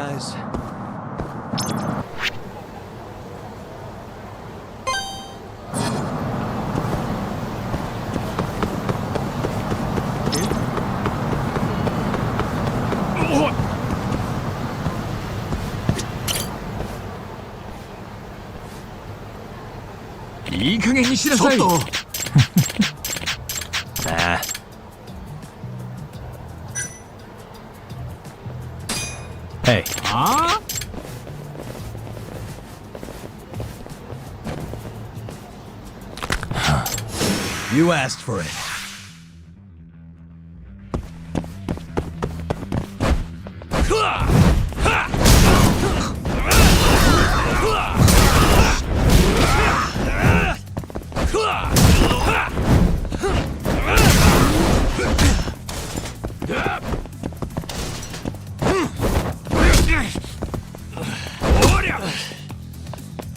guys. Nah. Hey. Huh? You asked for it.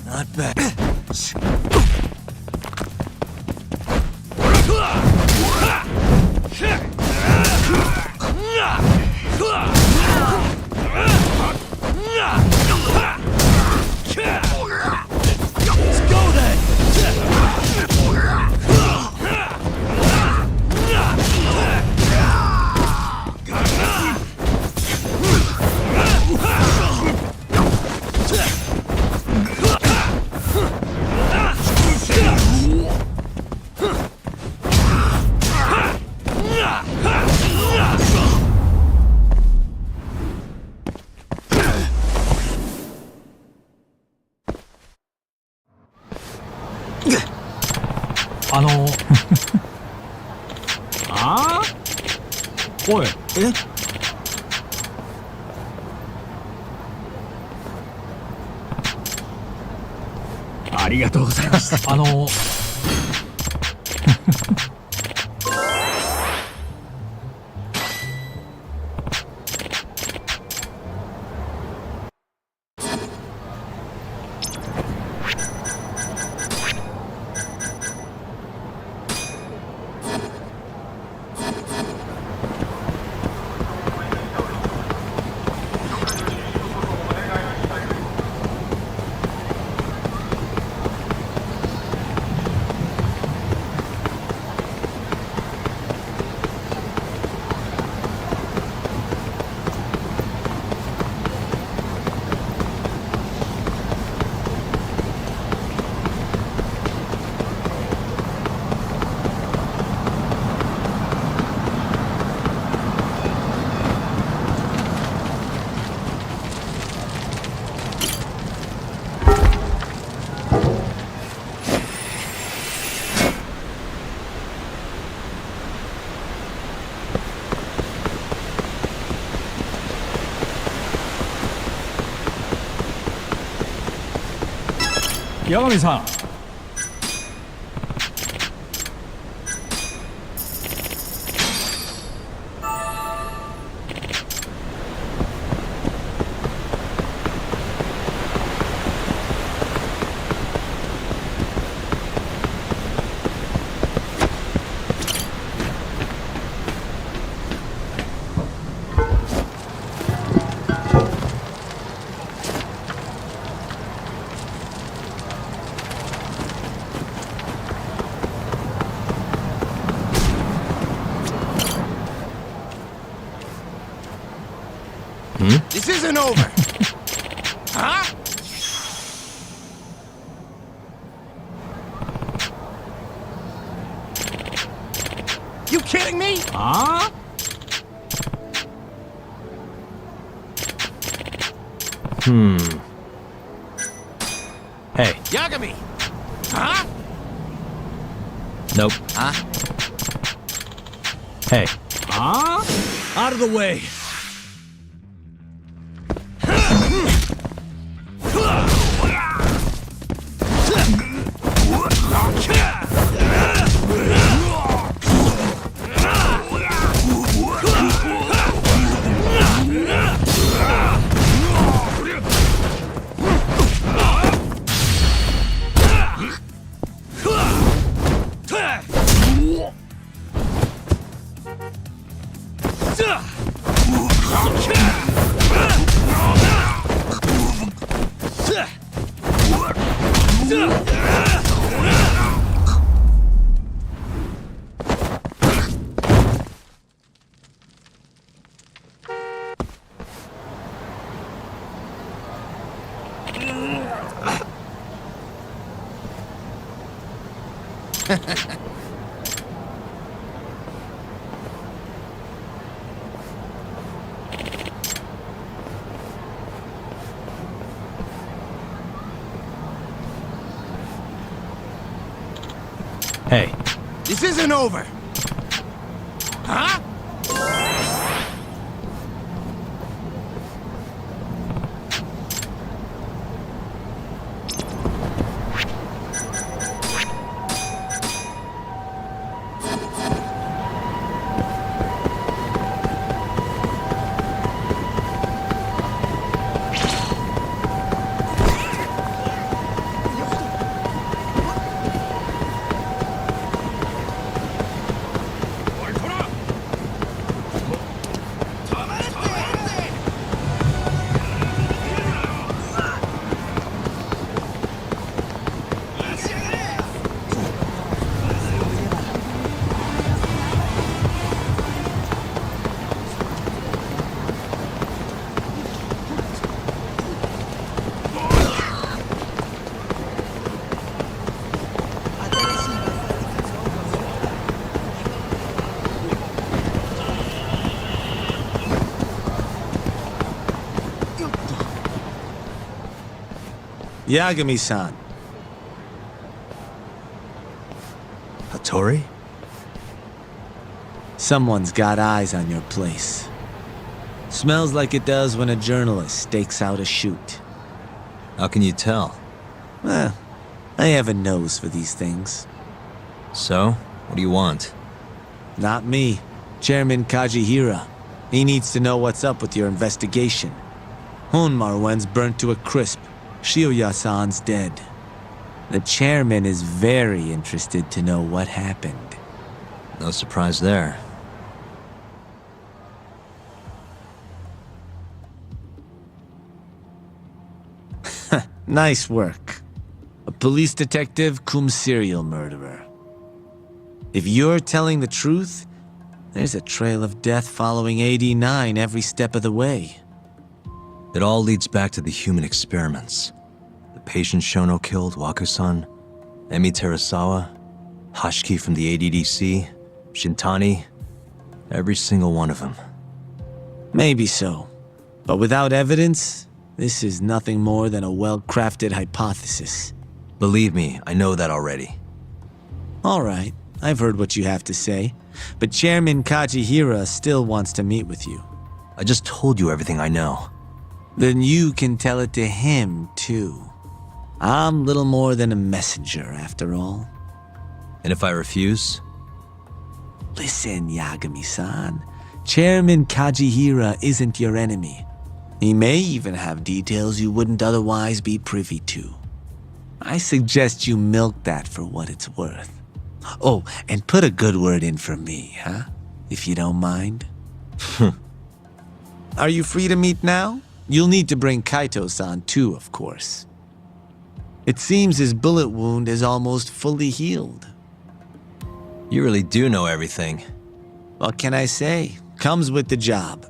Not bad. Let's go then! Oi, eh? ありがとうございます。八神さん。This isn't over. Huh? You kidding me? Huh? Hey. Yagami. Huh? Nope. Huh? Hey. Huh? Out of the way. Hey, This isn't over. Huh? Yagami-san. Hattori? Someone's got eyes on your place. Smells like it does when a journalist stakes out a shoot. How can you tell? Well, I have a nose for these things. So, what do you want? Not me. Chairman Kajihira. He needs to know what's up with your investigation. Honmarwen's burnt to a crisp. Shioya-san's dead. The chairman is very interested to know what happened. No surprise there. Nice work. A police detective cum serial murderer. If you're telling the truth, there's a trail of death following AD9 every step of the way. It all leads back to the human experiments. The patient Shono killed, Waku-san, Emi Terasawa, Hashiki from the ADDC, Shintani, every single one of them. Maybe so. But without evidence, this is nothing more than a well-crafted hypothesis. Believe me, I know that already. All right, I've heard what you have to say, but Chairman Kajihira still wants to meet with you. I just told you everything I know. Then you can tell it to him, too. I'm little more than a messenger, after all. And if I refuse? Listen, Yagami-san. Chairman Kajihira isn't your enemy. He may even have details you wouldn't otherwise be privy to. I suggest you milk that for what it's worth. Oh, and put a good word in for me, huh? If you don't mind. Are you free to meet now? You'll need to bring Kaito-san too, of course. It seems his bullet wound is almost fully healed. You really do know everything. What can I say? Comes with the job.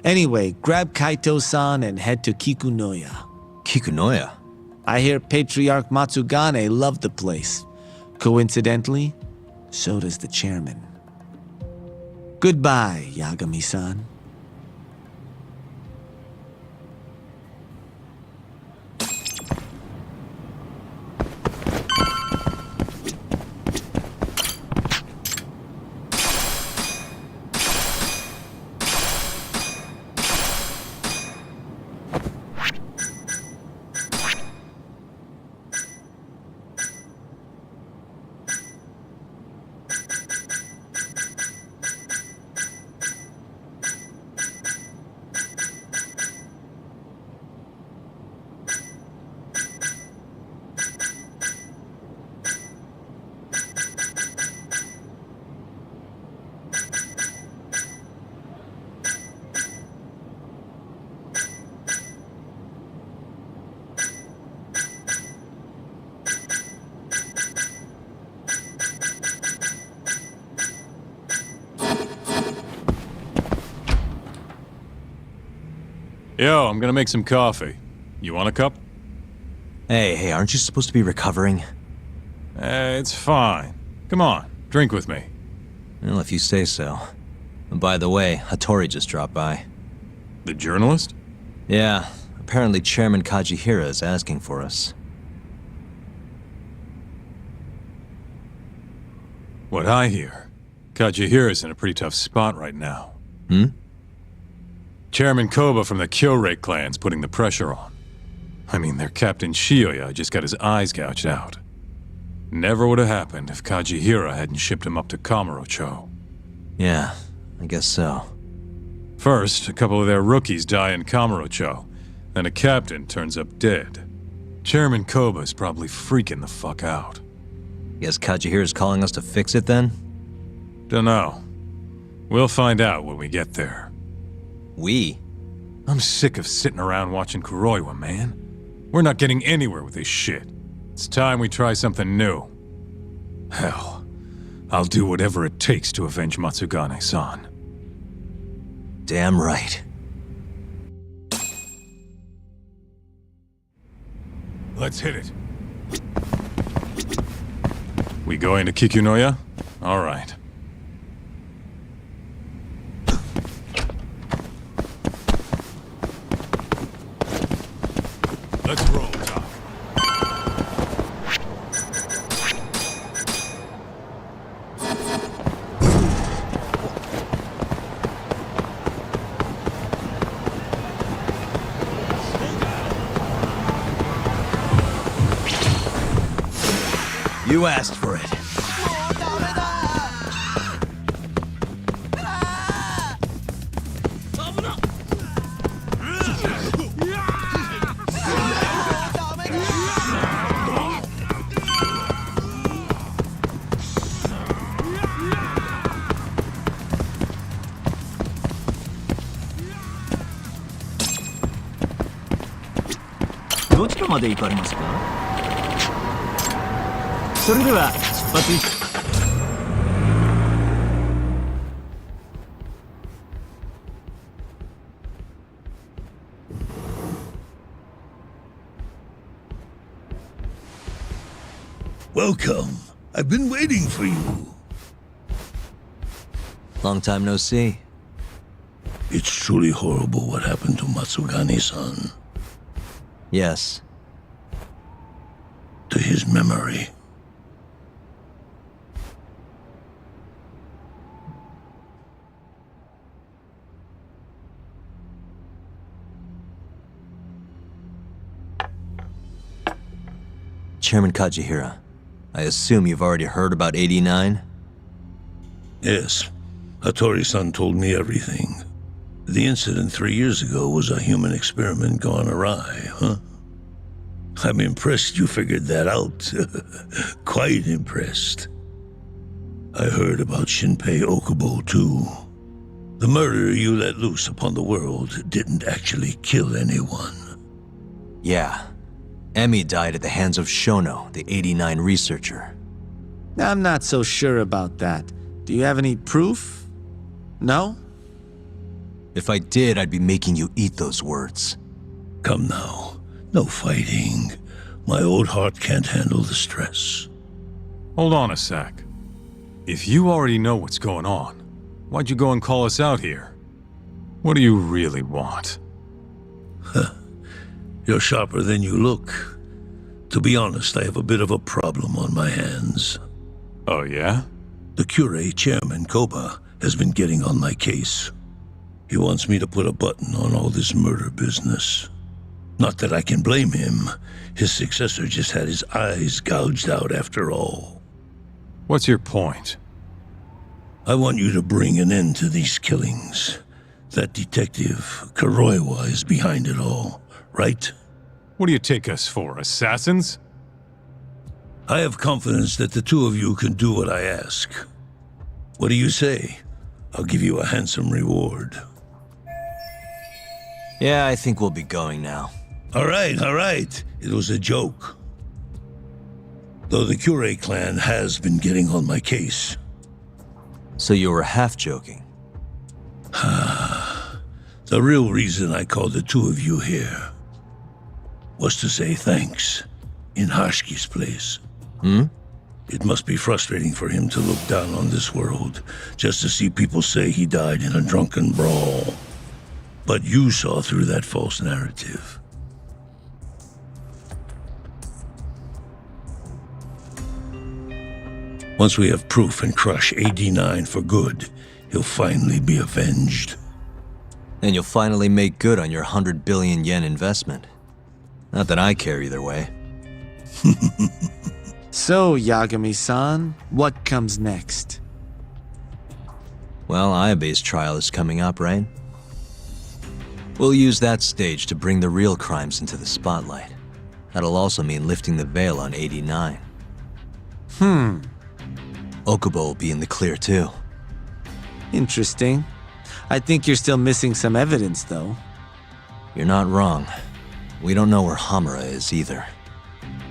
Anyway, grab Kaito-san and head to Kikunoya. Kikunoya? I hear Patriarch Matsugane loved the place. Coincidentally, so does the chairman. Goodbye, Yagami-san. Yo, I'm gonna make some coffee. You want a cup? Hey, aren't you supposed to be recovering? It's fine. Come on, drink with me. Well, if you say so. And by the way, Hattori just dropped by. The journalist? Yeah, apparently Chairman Kajihira is asking for us. What I hear, Kajihira's in a pretty tough spot right now. Hmm? Chairman Koba from the Kyorei clan's putting the pressure on. I mean, their Captain Shioya just got his eyes gouged out. Never would have happened if Kajihira hadn't shipped him up to Kamurocho. Yeah, I guess so. First, a couple of their rookies die in Kamurocho, then a captain turns up dead. Chairman Koba's probably freaking the fuck out. Guess Kajihira's calling us to fix it then? Dunno. We'll find out when we get there. We? I'm sick of sitting around watching Kuroiwa, man. We're not getting anywhere with this shit. It's time we try something new. Hell, I'll do whatever it takes to avenge Matsugane-san. Damn right. Let's hit it. We going to Kikunoya? All right. Let's roll, Tom. You asked for it. Welcome. I've been waiting for you. Long time no see. It's truly horrible what happened to Matsugane-san. Yes. To his memory. Chairman Kajihira, I assume you've already heard about 89? Yes. Hattori-san told me everything. The incident 3 years ago was a human experiment gone awry, huh? I'm impressed you figured that out. Quite impressed. I heard about Shinpei Okubo, too. The murder you let loose upon the world didn't actually kill anyone. Yeah. Emi died at the hands of Shono, the 89 researcher. I'm not so sure about that. Do you have any proof? No? If I did, I'd be making you eat those words. Come now. No fighting. My old heart can't handle the stress. Hold on a sec. If you already know what's going on, why'd you go and call us out here? What do you really want? You're sharper than you look. To be honest, I have a bit of a problem on my hands. Oh, yeah? The Kyorei chairman, Koba, has been getting on my case. He wants me to put a button on all this murder business. Not that I can blame him. His successor just had his eyes gouged out after all. What's your point? I want you to bring an end to these killings. That detective, Kuroiwa, is behind it all, right? What do you take us for, assassins? I have confidence that the two of you can do what I ask. What do you say? I'll give you a handsome reward. Yeah, I think we'll be going now. All right. It was a joke. Though the Kyorei clan has been getting on my case. So you were half joking? The The real reason I called the two of you here was to say thanks in Hashki's place. It must be frustrating for him to look down on this world just to see people say he died in a drunken brawl. But you saw through that false narrative. Once we have proof and crush AD9 for good, he'll finally be avenged. And you'll finally make good on your 100 billion yen investment. Not that I care either way. So, Yagami-san, what comes next? Well, Ayabe's trial is coming up, right? We'll use that stage to bring the real crimes into the spotlight. That'll also mean lifting the veil on 89. Okubo will be in the clear too. Interesting. I think you're still missing some evidence, though. You're not wrong. We don't know where Hamura is either.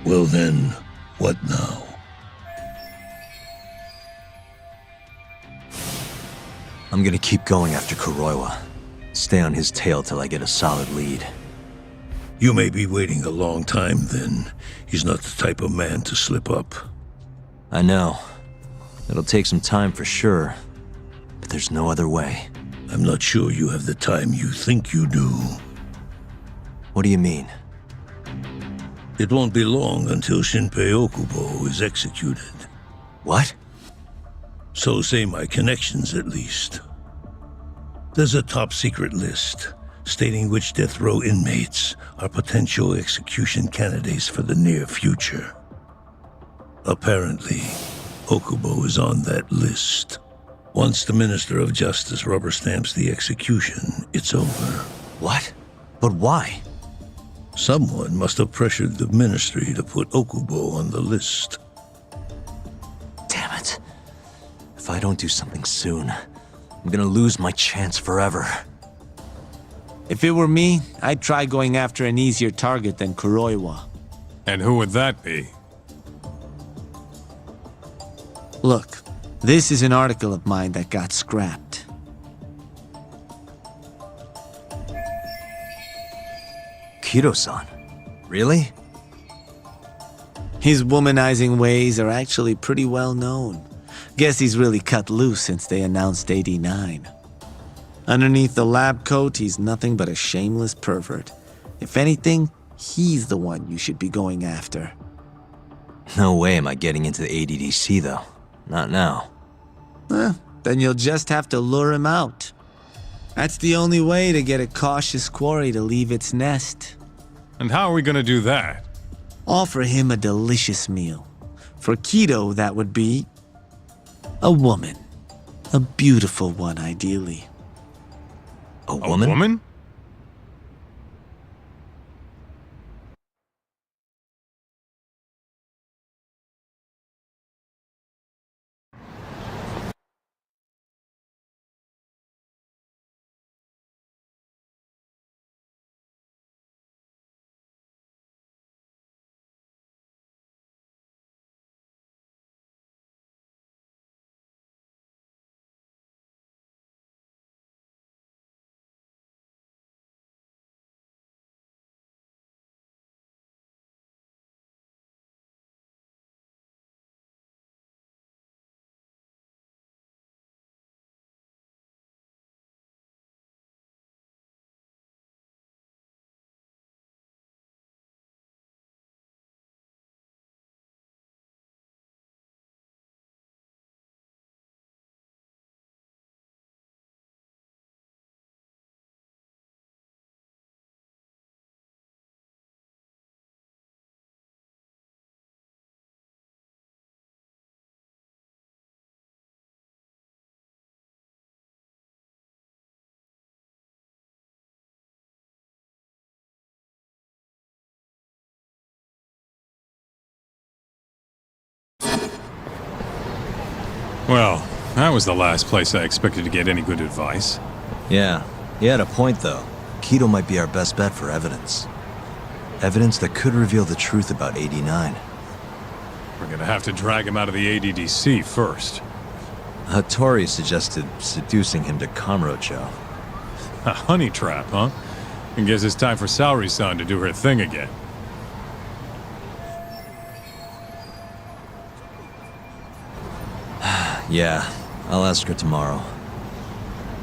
Well then, what now? I'm gonna keep going after Kuroiwa. Stay on his tail till I get a solid lead. You may be waiting a long time then. He's not the type of man to slip up. I know. It'll take some time for sure. But there's no other way. I'm not sure you have the time you think you do. What do you mean? It won't be long until Shinpei Okubo is executed. What? So say my connections at least. There's a top-secret list stating which death row inmates are potential execution candidates for the near future. Apparently, Okubo is on that list. Once the Minister of Justice rubber stamps the execution, it's over. What? But why? Someone must have pressured the ministry to put Okubo on the list. Damn it. If I don't do something soon, I'm gonna lose my chance forever. If it were me, I'd try going after an easier target than Kuroiwa. And who would that be? Look, this is an article of mine that got scrapped. Kido-san? Really? His womanizing ways are actually pretty well known. Guess he's really cut loose since they announced 89. Underneath the lab coat, he's nothing but a shameless pervert. If anything, he's the one you should be going after. No way am I getting into the ADDC though. Not now. Then you'll just have to lure him out. That's the only way to get a cautious quarry to leave its nest. And how are we gonna do that? Offer him a delicious meal. For Kido, that would be a woman. A beautiful one, ideally. A A woman? woman? Well, that was the last place I expected to get any good advice. Yeah, he had a point though. Kido might be our best bet for evidence. Evidence that could reveal the truth about 89. We're gonna have to drag him out of the ADDC first. Hattori suggested seducing him to Kamurocho. A honey trap, huh? I guess it's time for Saori-san to do her thing again. Yeah, I'll ask her tomorrow.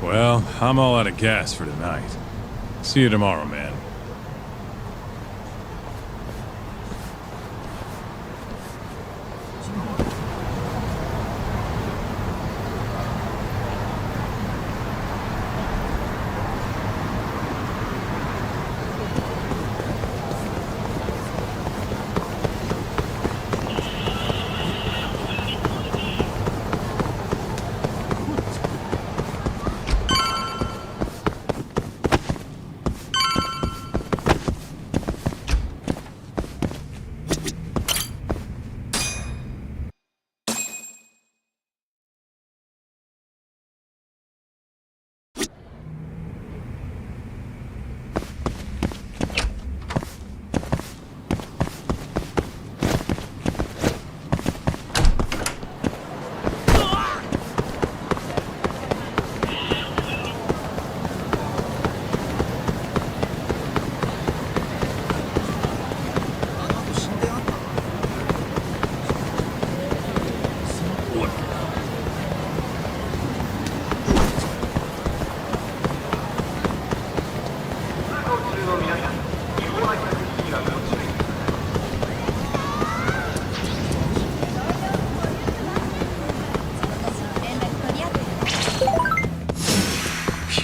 Well, I'm all out of gas for tonight. See you tomorrow, man.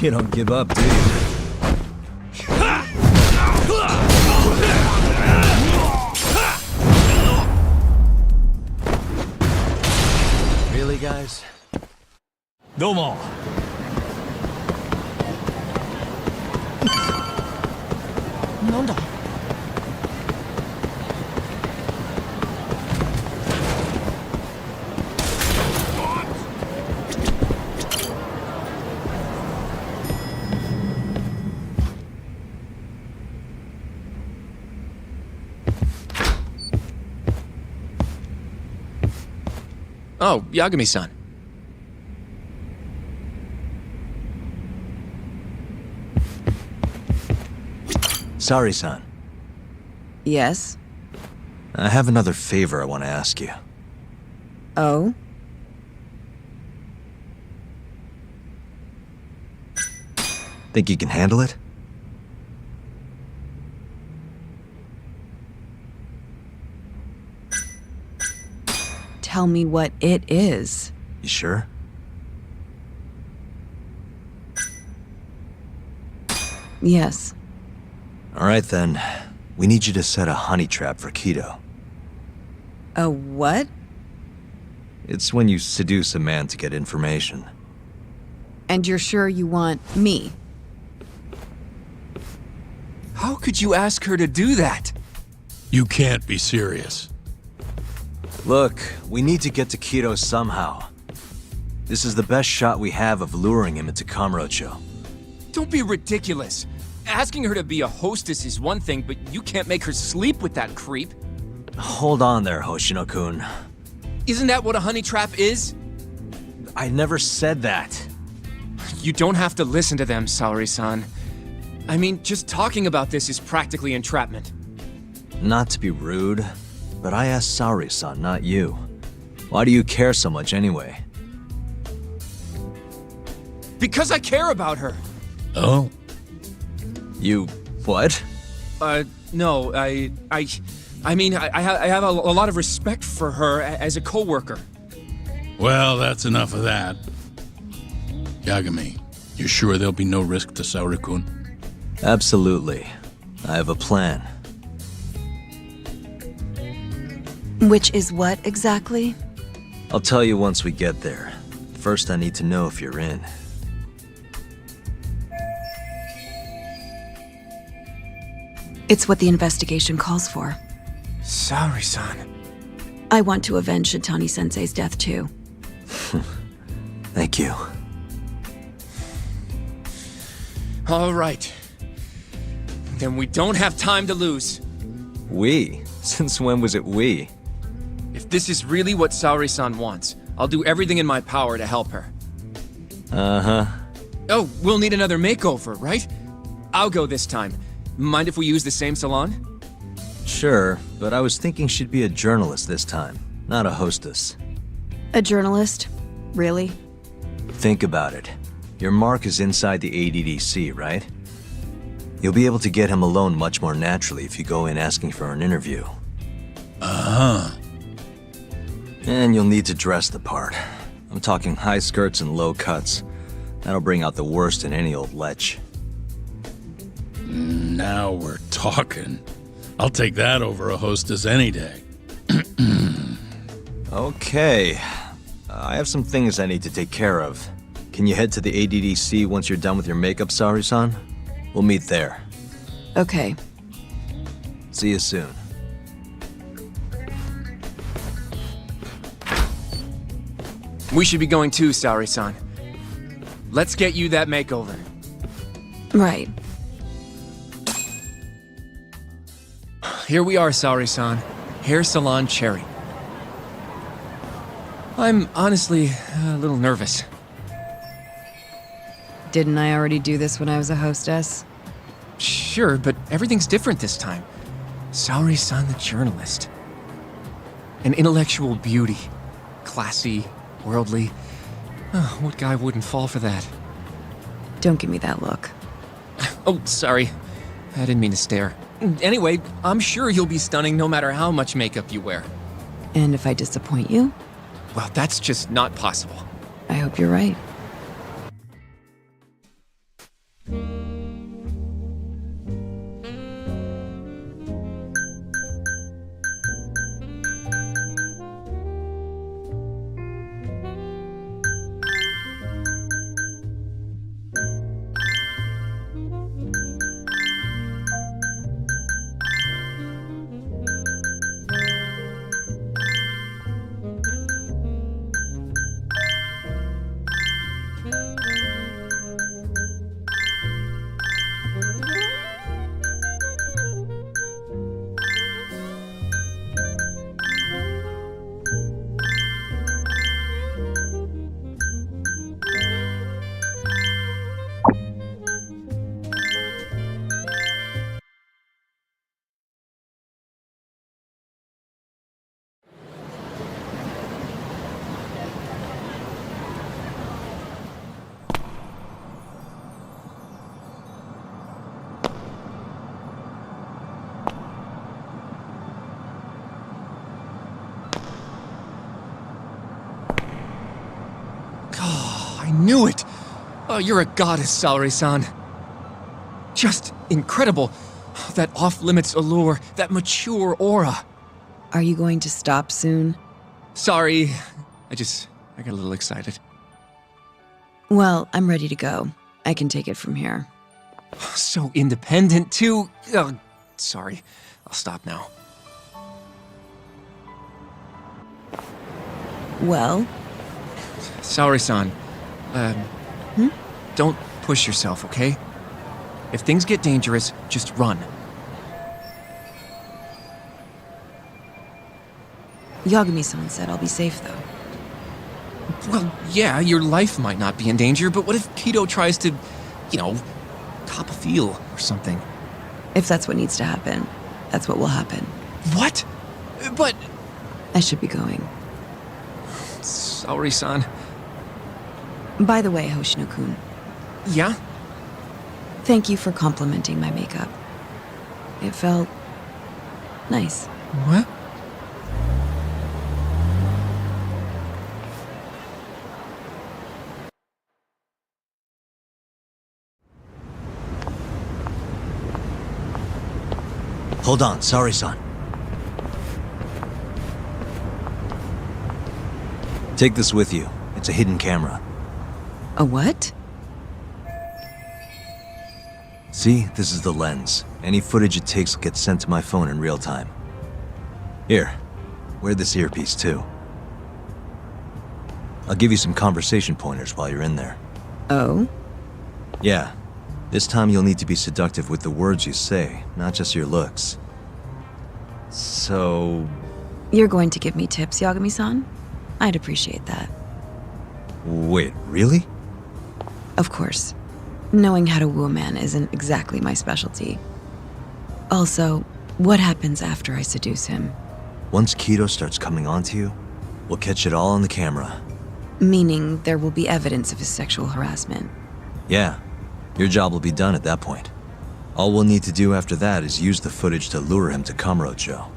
You don't give up, do you? Really, guys? どうも。なんだ Oh, Yagami-san. Saori-san, Yes? I have another favor I want to ask you. Oh? Think you can handle it? Tell me what it is. You sure? Yes. All right, then. We need you to set a honey trap for Kido. A what? It's when you seduce a man to get information. And you're sure you want me? How could you ask her to do that? You can't be serious. Look, we need to get to Kido somehow. This is the best shot we have of luring him into Kamurocho. Don't be ridiculous. Asking her to be a hostess is one thing, but you can't make her sleep with that creep. Hold on there, Hoshino-kun. Isn't that what a honey trap is? I never said that. You don't have to listen to them, Saori-san. I mean, just talking about this is practically entrapment. Not to be rude, but I asked Saori-san, not you. Why do you care so much anyway? Because I care about her. Oh? You... what? No, I mean, I have a lot of respect for her as a co-worker. Well, that's enough of that. Yagami, you sure there'll be no risk to Saori-kun? Absolutely. I have a plan. Which is what exactly? I'll tell you once we get there. First, I need to know if you're in. It's what the investigation calls for. Saori-san. I want to avenge Shitani-sensei's death too. Thank you. All right. Then we don't have time to lose. We? Since when was it we? If this is really what Saori-san wants, I'll do everything in my power to help her. Uh-huh. Oh, we'll need another makeover, right? I'll go this time. Mind if we use the same salon? Sure, but I was thinking she'd be a journalist this time, not a hostess. A journalist? Really? Think about it. Your mark is inside the ADDC, right? You'll be able to get him alone much more naturally if you go in asking for an interview. And you'll need to dress the part. I'm talking high skirts and low cuts. That'll bring out the worst in any old lech. Now we're talking. I'll take that over a hostess any day. Okay. I have some things I need to take care of. Can you head to the ADDC once you're done with your makeup, Saori-san? We'll meet there. Okay. See you soon. We should be going too, Saori-san. Let's get you that makeover. Right. Here we are, Saori-san. Hair Salon Cherry. I'm honestly a little nervous. Didn't I already do this when I was a hostess? Sure, but everything's different this time. Saori-san the journalist. An intellectual beauty. Classy, worldly. Oh, what guy wouldn't fall for that? Don't give me that look. Oh, sorry. I didn't mean to stare. Anyway, I'm sure you'll be stunning no matter how much makeup you wear. And if I disappoint you, Well, that's just not possible. I hope you're right. I knew it! Oh, you're a goddess, Saori-san. Just incredible. That off-limits allure, that mature aura. Are you going to stop soon? Sorry, I got a little excited. Well, I'm ready to go. I can take it from here. So independent, too. Oh, sorry. I'll stop now. Well, Saori-san, don't push yourself, okay? If things get dangerous, just run. Yagami-san said I'll be safe, though. Well, yeah, your life might not be in danger, but what if Kido tries to, cop a feel or something? If that's what needs to happen, that's what will happen. What? But... I should be going. Saori-san. By the way, Hoshino-kun, Yeah? thank you for complimenting my makeup. It felt nice. What? Hold on, Saori-san. Take this with you. It's a hidden camera. A what? See, this is the lens. Any footage it takes will get sent to my phone in real time. Here, wear this earpiece too. I'll give you some conversation pointers while you're in there. Oh? Yeah, this time you'll need to be seductive with the words you say, not just your looks. So... You're going to give me tips, Yagami-san? I'd appreciate that. Wait, really? Of course. Knowing how to woo a man isn't exactly my specialty. Also, what happens after I seduce him? Once Kido starts coming on to you, we'll catch it all on the camera. Meaning there will be evidence of his sexual harassment. Yeah, your job will be done at that point. All we'll need to do after that is use the footage to lure him to Kamurocho.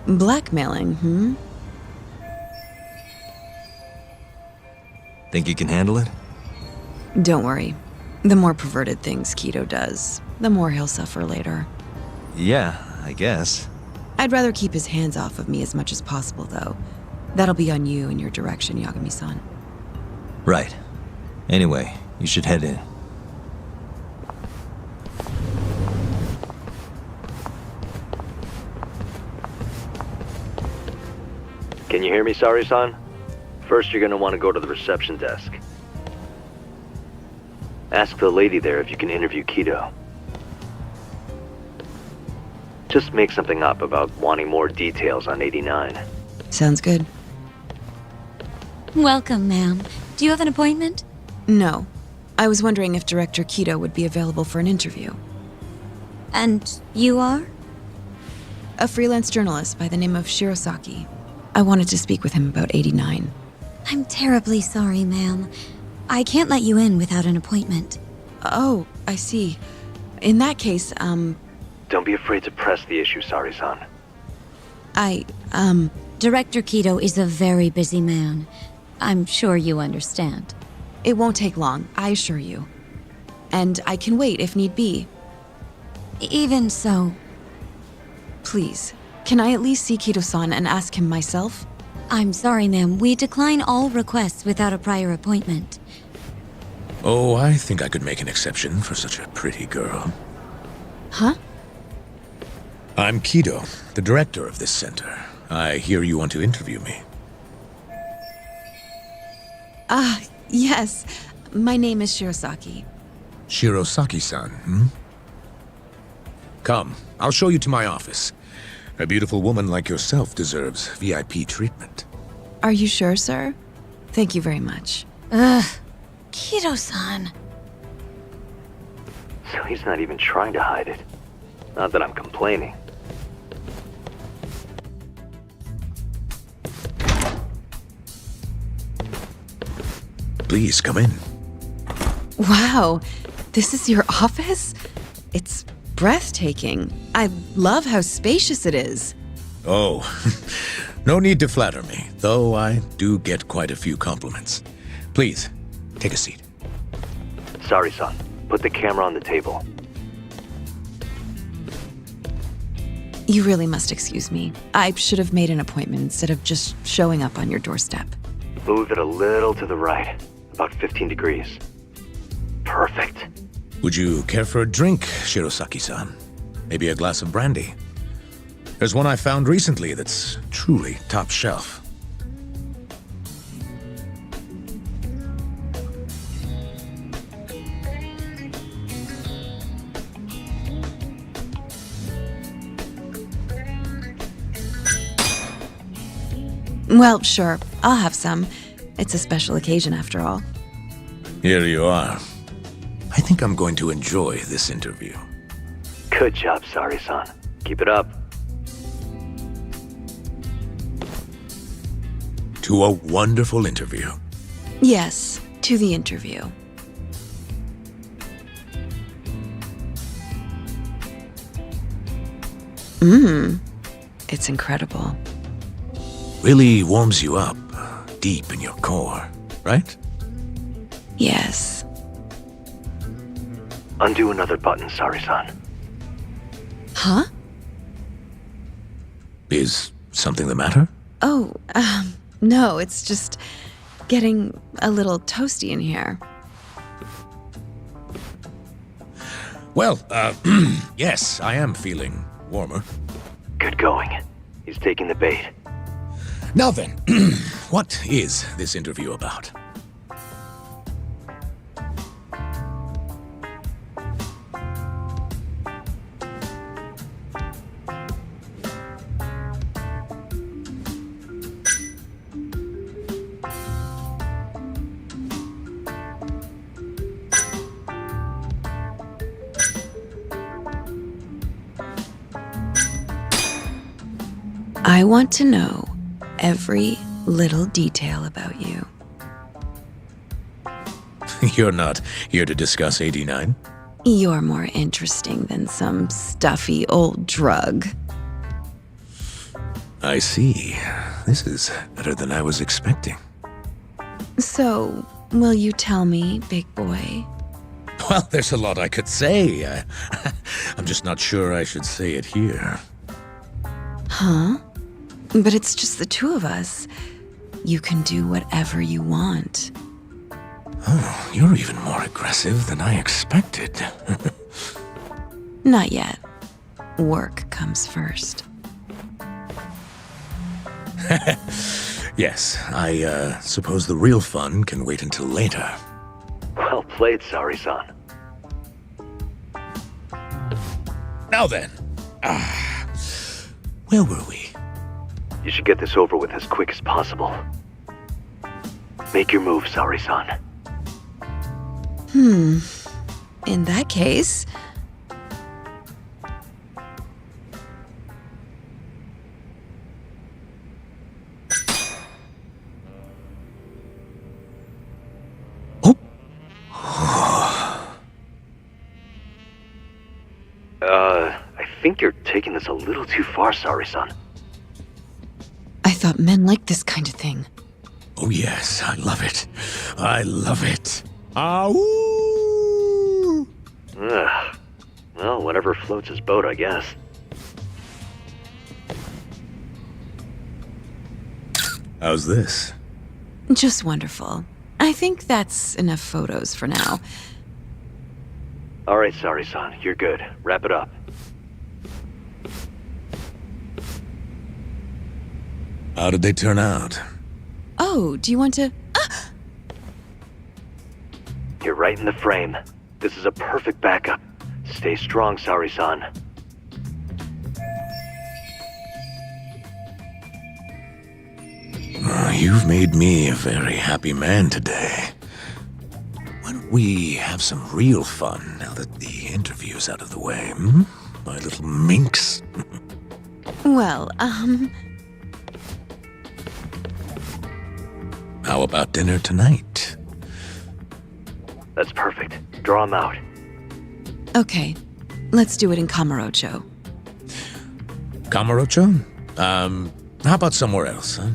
Blackmailing, hmm? Think you can handle it? Don't worry. The more perverted things Kido does, the more he'll suffer later. Yeah, I guess. I'd rather keep his hands off of me as much as possible, though. That'll be on you and your direction, Yagami-san. Right. Anyway, you should head in. Can you hear me, Sari-san? First, you're gonna want to go to the reception desk. Ask the lady there if you can interview Kido. Just make something up about wanting more details on 89. Sounds good. Welcome, ma'am. Do you have an appointment? No. I was wondering if Director Kido would be available for an interview. And you are? A freelance journalist by the name of Shirosaki. I wanted to speak with him about 89. I'm terribly sorry, ma'am. I can't let you in without an appointment. Oh, I see. In that case, Don't be afraid to press the issue, Sari-san. Director Kido is a very busy man. I'm sure you understand. It won't take long, I assure you. And I can wait if need be. Even so, Please, can I at least see Kido-san and ask him myself? I'm sorry, ma'am. We decline all requests without a prior appointment. Oh, I think I could make an exception for such a pretty girl. Huh? I'm Kido, the director of this center. I hear you want to interview me. Yes. My name is Shirosaki. Shirosaki-san, hmm? Come, I'll show you to my office. A beautiful woman like yourself deserves VIP treatment. Are you sure, sir? Thank you very much. Kido-san. So he's not even trying to hide it. Not that I'm complaining. Please, come in. Wow, this is your office? It's breathtaking. I love how spacious it is. Oh, no need to flatter me, though I do get quite a few compliments. Please, take a seat. Sari-san, put the camera on the table. You really must excuse me. I should have made an appointment instead of just showing up on your doorstep. Move it a little to the right, about 15 degrees. Perfect. Would you care for a drink, Shirosaki-san? Maybe a glass of brandy? There's one I found recently that's truly top shelf. Well, sure. I'll have some. It's a special occasion after all. Here you are. I think I'm going to enjoy this interview. Good job, Sari-san. Keep it up. To a wonderful interview. Yes, to the interview. It's incredible. Really warms you up, deep in your core, right? Yes. Undo another button, Sari-san. Huh? Is something the matter? Oh, no, it's just getting a little toasty in here. Well, yes, I am feeling warmer. Good going. He's taking the bait. Now then, what is this interview about? I want to know every little detail about you. You're not here to discuss 89? You're more interesting than some stuffy old drug. I see. This is better than I was expecting. So, will you tell me, big boy? Well, there's a lot I could say. I'm just not sure I should say it here. Huh? But it's just the two of us. You can do whatever you want. Oh, you're even more aggressive than I expected. Not yet. Work comes first. Yes, I suppose the real fun can wait until later. Well played, Sari-san. Now then, where were we? You should get this over with as quick as possible. Make your move, Sari-san. In that case... I think you're taking this a little too far, Sari-san. I thought men liked this kind of thing. Oh yes, I love it. I love it. Ow! Ugh. Well, whatever floats his boat, I guess. How's this? Just wonderful. I think that's enough photos for now. All right, Sari-san, you're good. Wrap it up. How did they turn out? Oh, do you want to... You're right in the frame. This is a perfect backup. Stay strong, Sari-san. You've made me a very happy man today. Why don't we have some real fun now that the interview's out of the way, hmm? My little minx? Well, How about dinner tonight? That's perfect. Draw him out. Okay. Let's do it in Kamurocho. Kamurocho? How about somewhere else? Huh?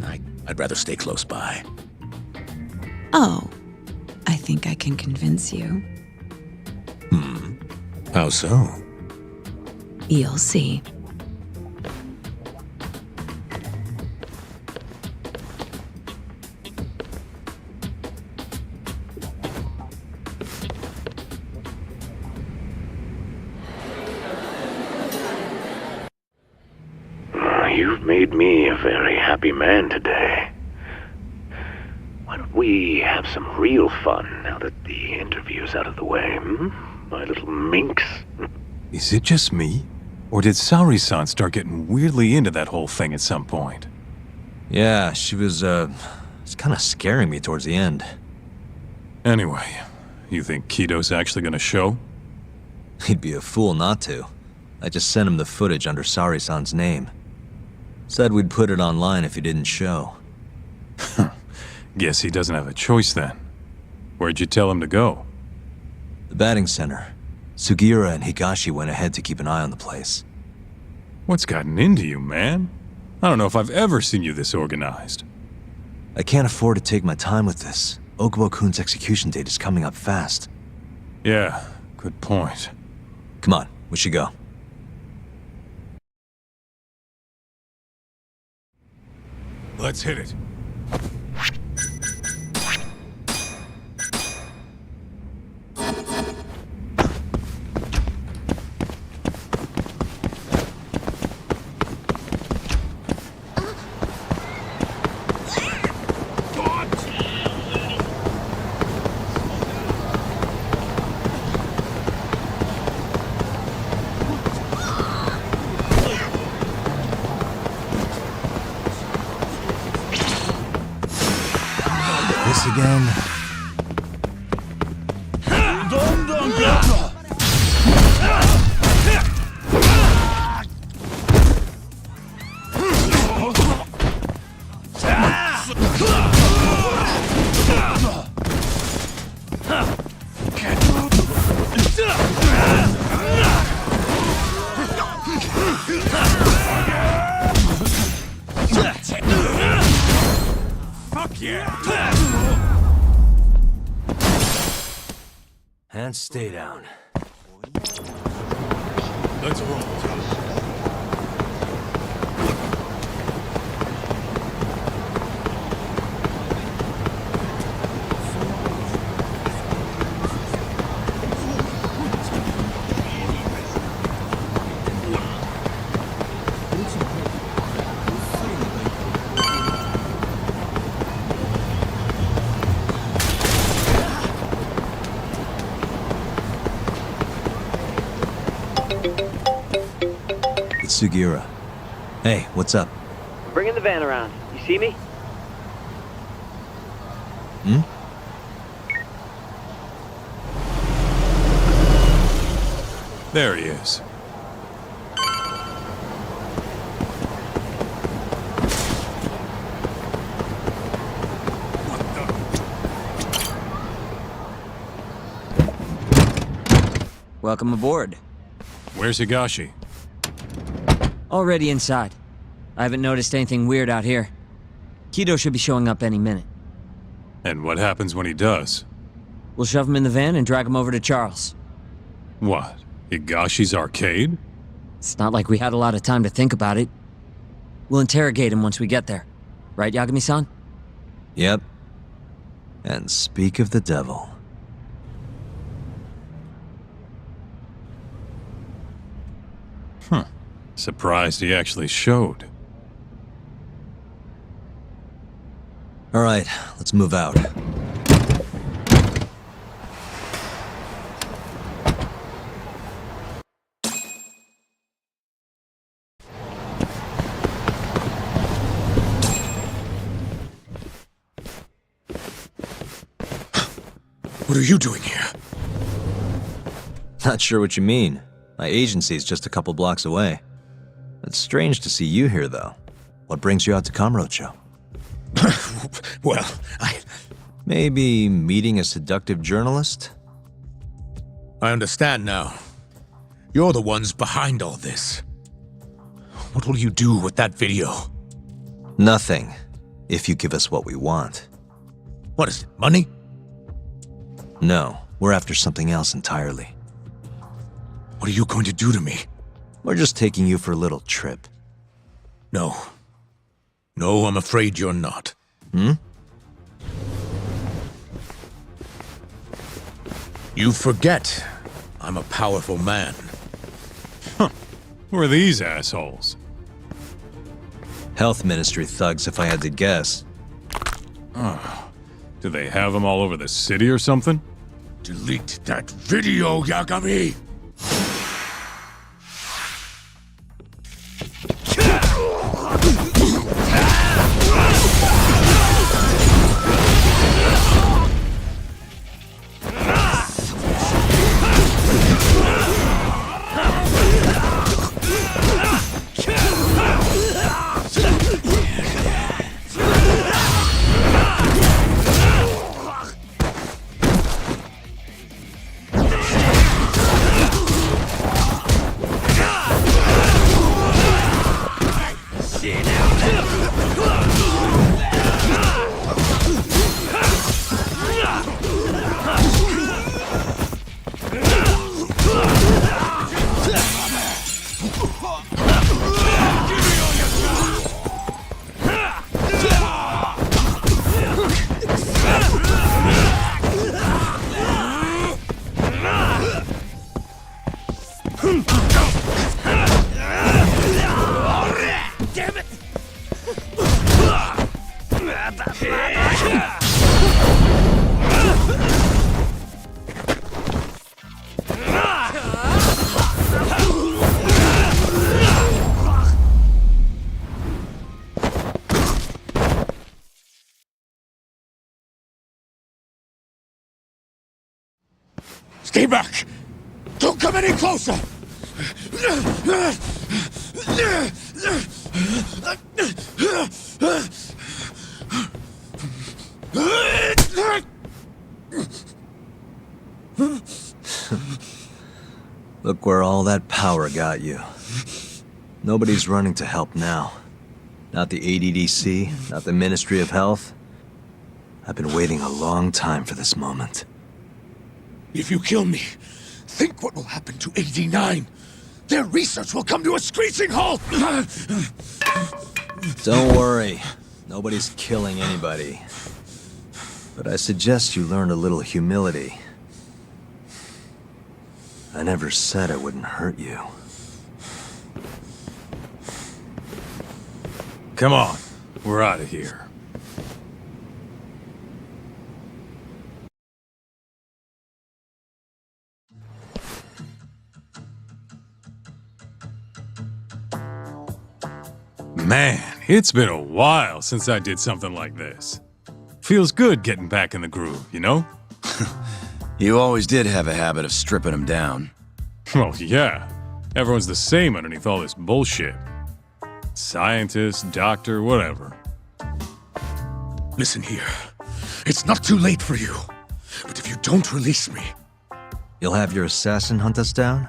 I'd rather stay close by. Oh. I think I can convince you. How so? You'll see. You've made me a very happy man today. Why don't we have some real fun now that the interview's out of the way, hmm? My little minx? Is it just me? Or did Sari-san start getting weirdly into that whole thing at some point? Yeah, she was, it's kind of scaring me towards the end. Anyway, you think Kido's actually gonna show? He'd be a fool not to. I just sent him the footage under Sari-san's name. Said we'd put it online if he didn't show. Guess he doesn't have a choice then. Where'd you tell him to go? The batting center. Sugiura and Higashi went ahead to keep an eye on the place. What's gotten into you, man? I don't know if I've ever seen you this organized. I can't afford to take my time with this. Okubo-kun's execution date is coming up fast. Yeah, good point. Come on, we should go. Let's hit it. This again? Fuck yeah! And stay down. Let's roll. It's Sugiura. Hey, what's up? Bringing the van around. You see me? Hmm? There he is. Welcome aboard. Where's Higashi? Already inside. I haven't noticed anything weird out here. Kido should be showing up any minute. And what happens when he does? We'll shove him in the van and drag him over to Charles. What? Higashi's arcade? It's not like we had a lot of time to think about it. We'll interrogate him once we get there. Right, Yagami-san? Yep. And speak of the devil. Surprised he actually showed. All right, let's move out. What are you doing here? Not sure what you mean. My agency's just a couple blocks away. It's strange to see you here, though. What brings you out to Kamurocho? Well, Maybe meeting a seductive journalist? I understand now. You're the ones behind all this. What will you do with that video? Nothing, if you give us what we want. What is it, money? No, we're after something else entirely. What are you going to do to me? We're just taking you for a little trip. No. No, I'm afraid you're not. Hmm? You forget I'm a powerful man. Who are these assholes? Health Ministry thugs, if I had to guess. Do they have them all over the city or something? Delete that video, Yagami! Stay back! Don't come any closer! Look where all that power got you. Nobody's running to help now. Not the ADDC, not the Ministry of Health, I've been waiting a long time for this moment. If you kill me, think what will happen to 89. Their research will come to a screeching halt! Don't worry. Nobody's killing anybody. But I suggest you learn a little humility. I never said I wouldn't hurt you. Come on, we're out of here. Man, it's been a while since I did something like this. Feels good getting back in the groove, you know? You always did have a habit of stripping them down. Well, yeah. Everyone's the same underneath all this bullshit. Scientist, doctor, whatever. Listen here. It's not too late for you. But if you don't release me, You'll have your assassin hunt us down?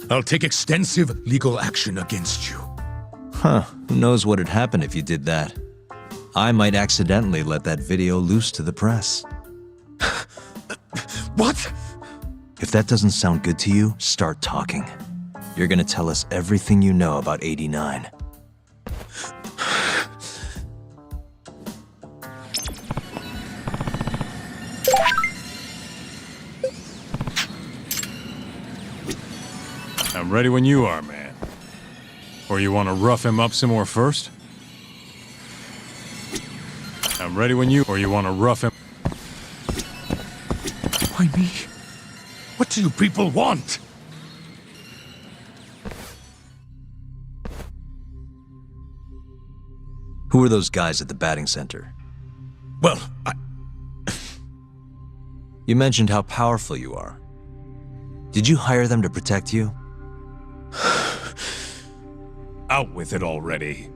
I'll take extensive legal action against you. Huh, who knows what'd happen if you did that? I might accidentally let that video loose to the press. What? If that doesn't sound good to you, start talking. You're gonna tell us everything you know about 89. I'm ready when you are, man. Or you want to rough him up some more first? I'm ready when you... Or you want to rough him... Why me? What do you people want? Who are those guys at the batting center? Well, You mentioned how powerful you are. Did you hire them to protect you? Out with it already.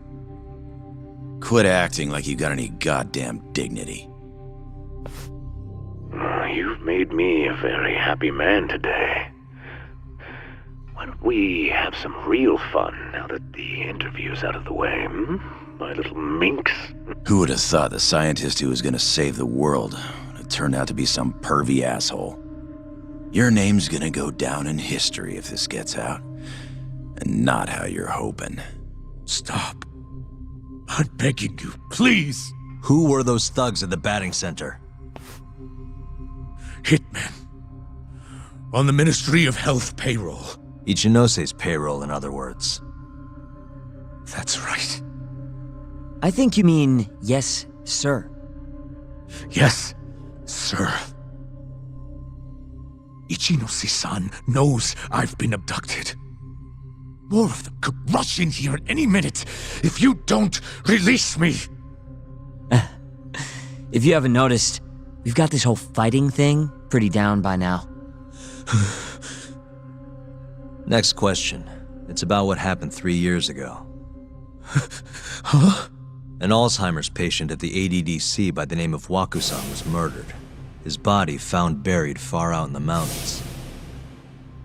Quit acting like you got any goddamn dignity. You've made me a very happy man today. Why don't we have some real fun now that the interview's out of the way, my little minx? Who would have thought the scientist who was gonna save the world would turn out to be some pervy asshole? Your name's gonna go down in history if this gets out. And not how you're hoping. Stop. I'm begging you, please. Who were those thugs at the batting center? Hitmen. On the Ministry of Health payroll. Ichinose's payroll, in other words. That's right. I think you mean, yes, sir. Yes, sir. Ichinose-san knows I've been abducted. More of them could rush in here at any minute if you don't release me. If you haven't noticed, we've got this whole fighting thing pretty down by now. Next question. It's about what happened 3 years ago. Huh? An Alzheimer's patient at the ADDC by the name of Waku-san was murdered. His body found buried far out in the mountains.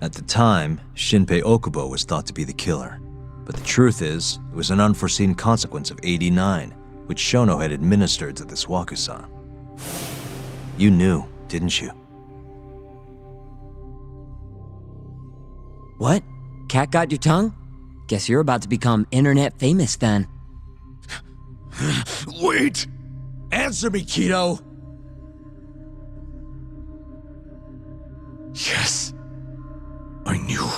At the time, Shinpei Okubo was thought to be the killer. But the truth is, it was an unforeseen consequence of 89, which Shono had administered to this Waku-san. You knew, didn't you? What? Cat got your tongue? Guess you're about to become internet famous then. Wait! Answer me, Kido! Yes. I knew.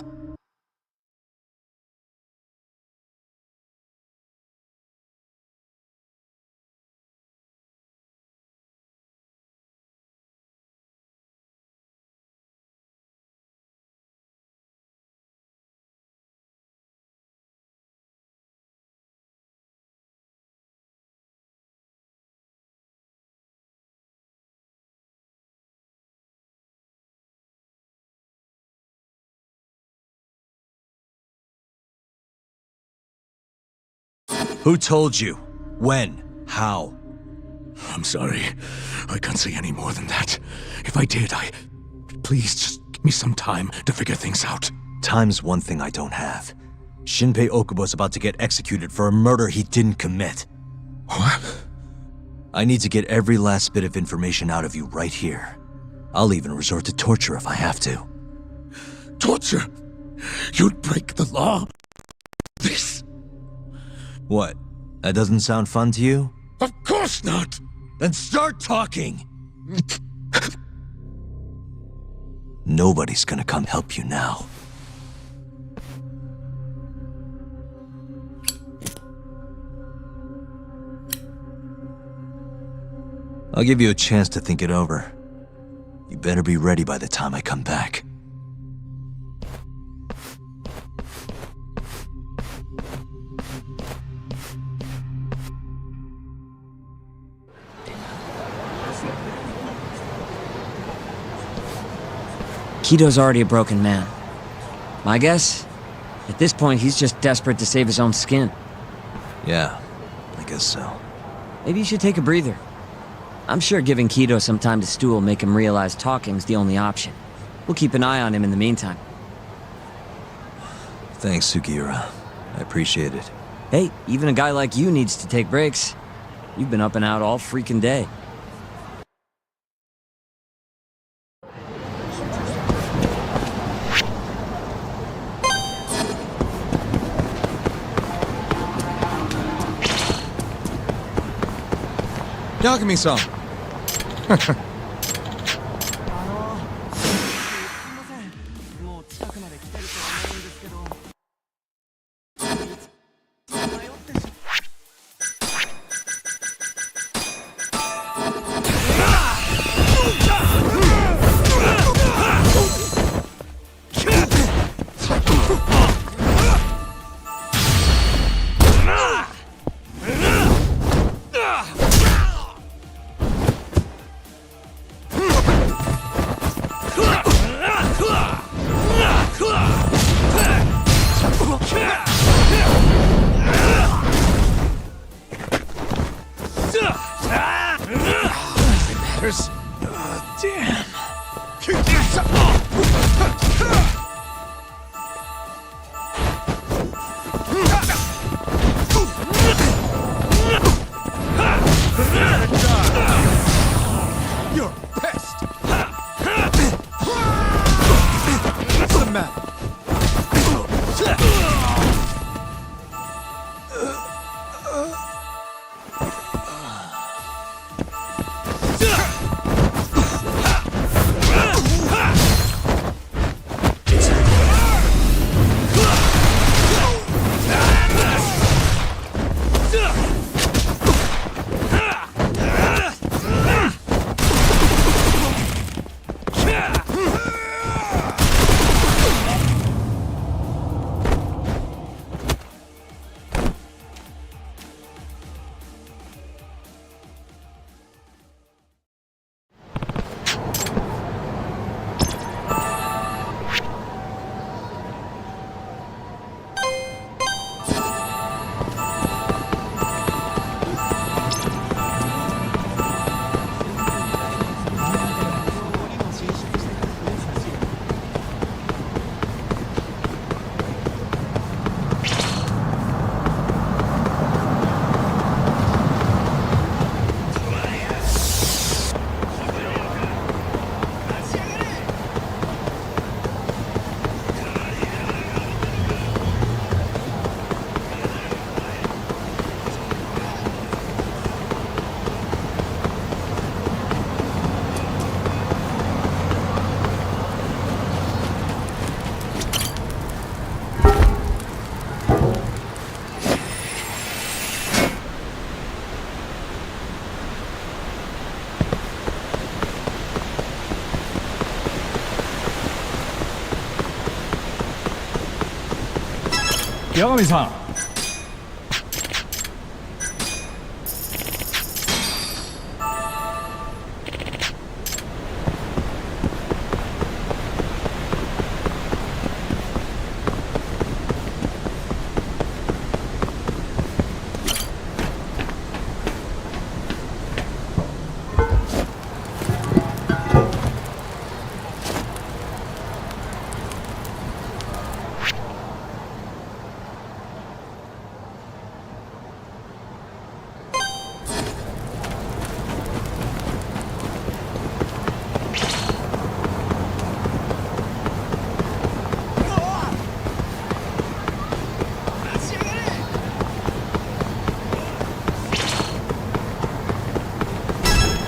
Who told you? When? How? I'm sorry. I can't say any more than that. If I did, Please, just give me some time to figure things out. Time's one thing I don't have. Shinpei Okubo's about to get executed for a murder he didn't commit. What? I need to get every last bit of information out of you right here. I'll even resort to torture if I have to. Torture? You'd break the law? This? What? That doesn't sound fun to you? Of course not! Then start talking! Nobody's gonna come help you now. I'll give you a chance to think it over. You better be ready by the time I come back. Kito's already a broken man. My guess? At this point, he's just desperate to save his own skin. Yeah, I guess so. Maybe you should take a breather. I'm sure giving Kito some time to stew will make him realize talking's the only option. We'll keep an eye on him in the meantime. Thanks, Sugiura. I appreciate it. Hey, even a guy like you needs to take breaks. You've been up and out all freaking day. Yagami-san! Yagami-san!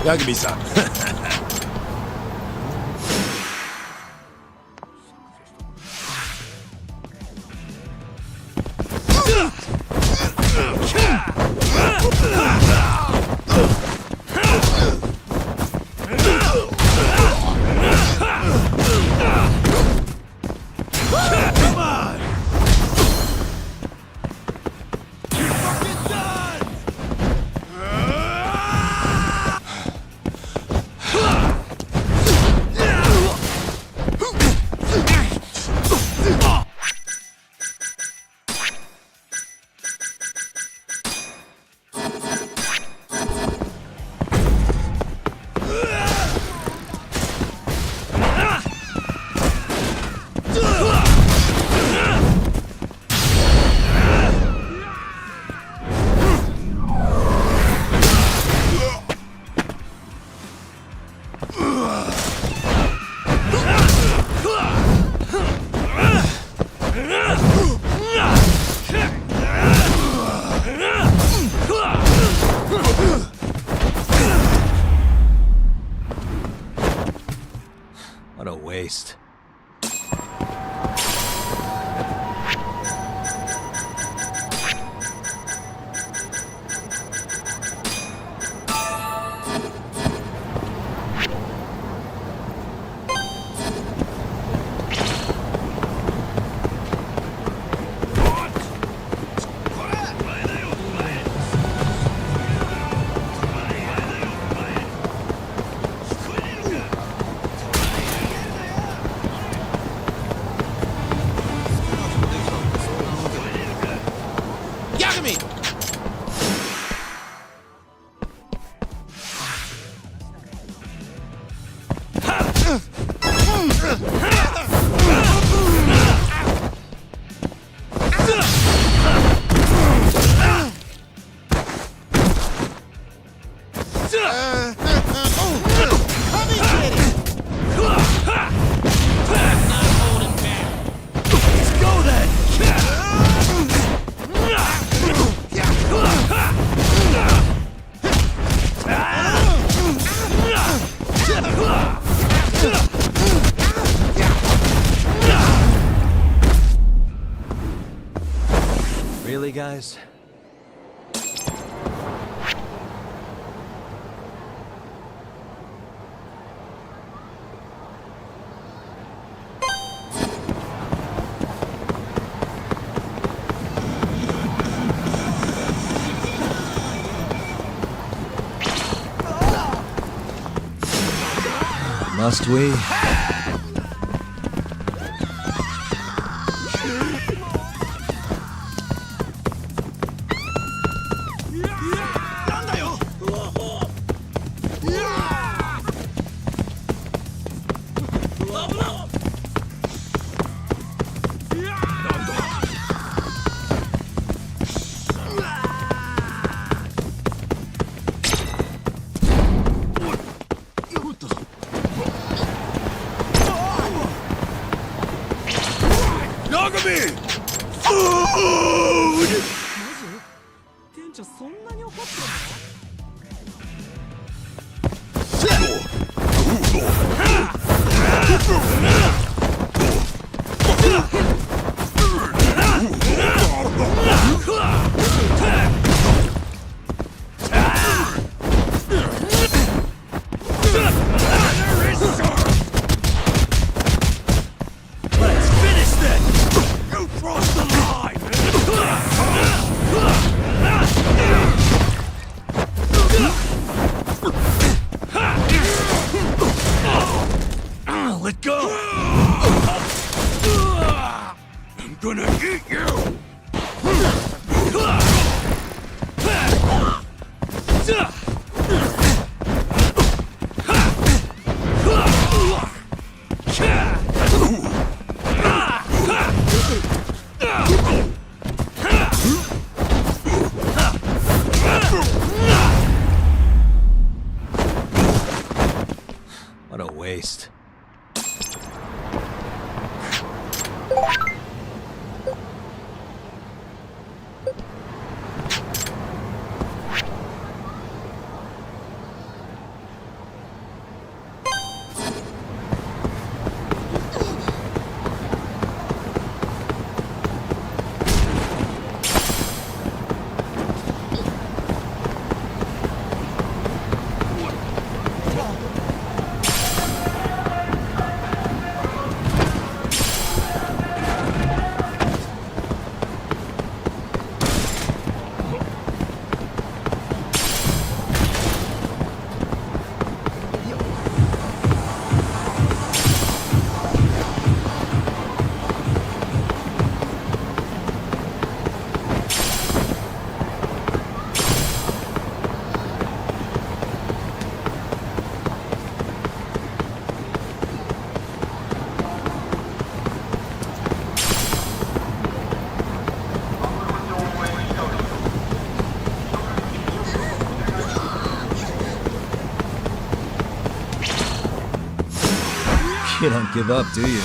Yagami-san. What a waste. Really, guys? Must we? Let go! I'm gonna eat you! What a waste. You don't give up, do you?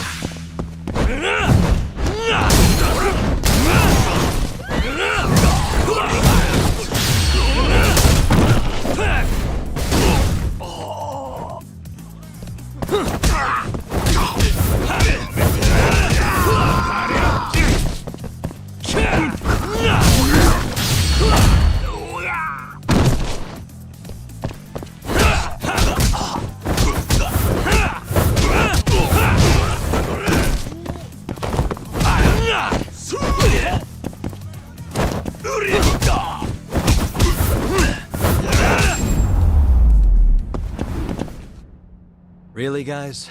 Really, guys?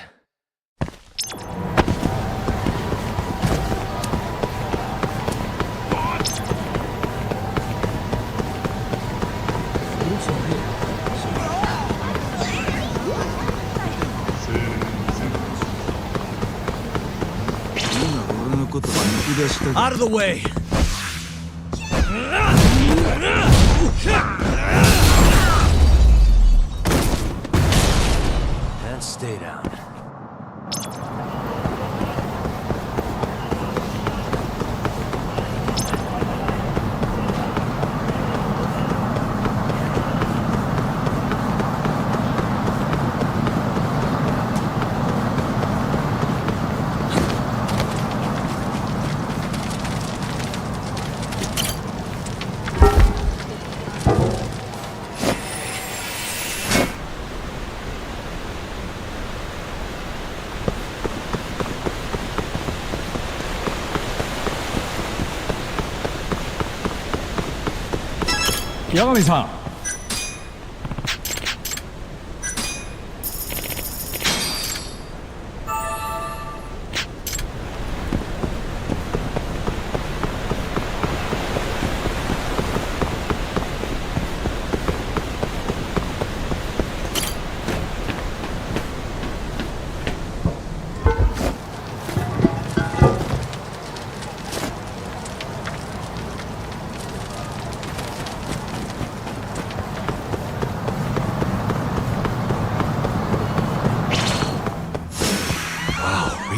Out of the way! And stay down. 야가미-san.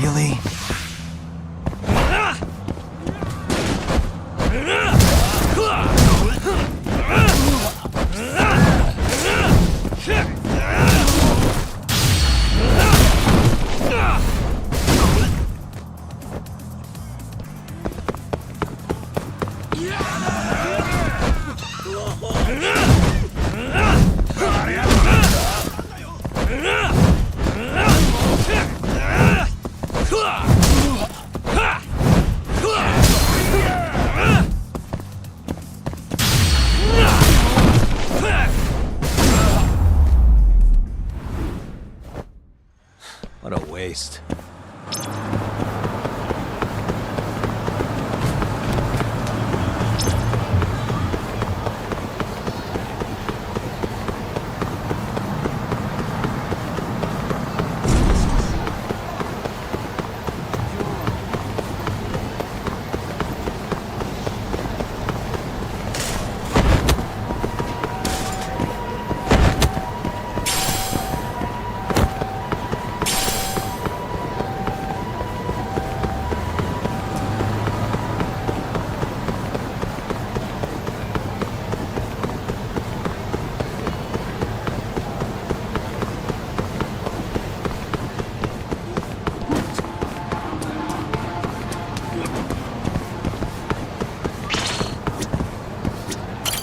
Really? What a waste.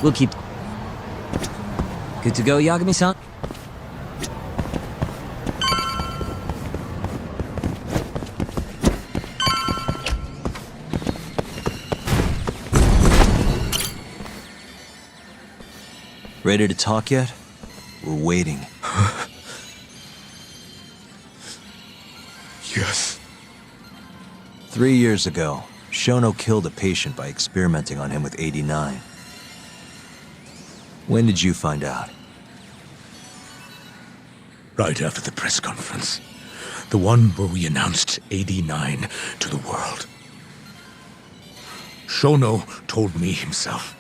We'll keep... Good to go, Yagami-san? Ready to talk yet? We're waiting. Yes. 3 years ago, Shono killed a patient by experimenting on him with 89. When did you find out? Right after the press conference. The one where we announced 89 to the world. Shono told me himself.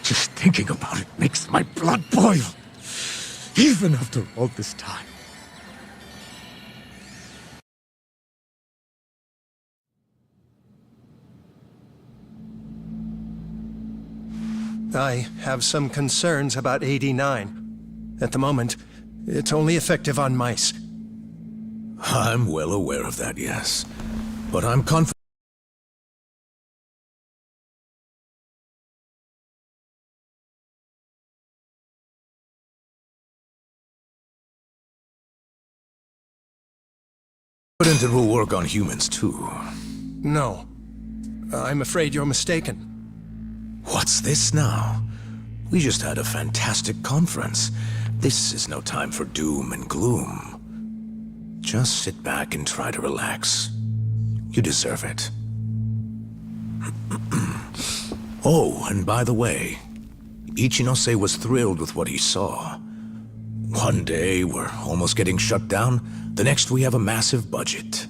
Just thinking about it makes my blood boil. Even after all this time. I have some concerns about 89. At the moment, it's only effective on mice. I'm well aware of that, yes. But I'm confident it will work on humans, too. No. I'm afraid you're mistaken. What's this now? We just had a fantastic conference. This is no time for doom and gloom. Just sit back and try to relax. You deserve it. Oh, and by the way, Ichinose was thrilled with what he saw. One day, we're almost getting shut down. The next, we have a massive budget.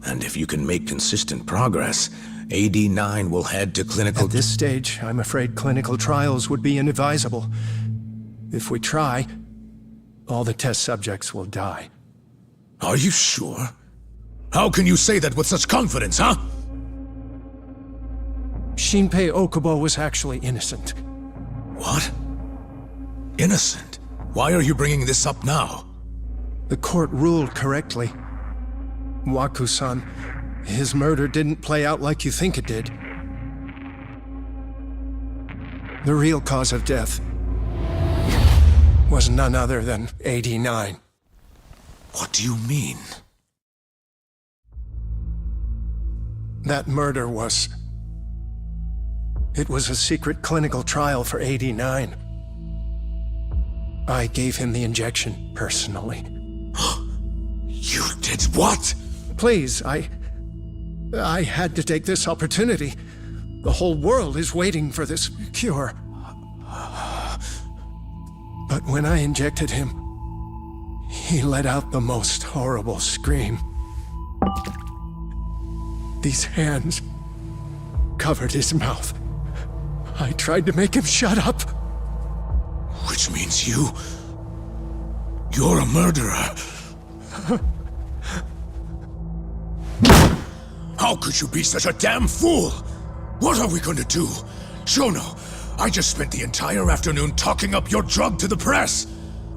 And if you can make consistent progress, AD9 will head to clinical... At this stage, I'm afraid clinical trials would be inadvisable. If we try, all the test subjects will die. Are you sure? How can you say that with such confidence, huh? Shinpei Okubo was actually innocent. What? Innocent? Why are you bringing this up now? The court ruled correctly. Waku-san, his murder didn't play out like you think it did. The real cause of death was none other than AD9. What do you mean? That murder was... It was a secret clinical trial for AD9. I gave him the injection, personally. You did what? Please, I had to take this opportunity. The whole world is waiting for this cure. But when I injected him, he let out the most horrible scream. These hands covered his mouth. I tried to make him shut up. Which means you're a murderer. How could you be such a damn fool? What are we gonna do? Shono, I just spent the entire afternoon talking up your drug to the press,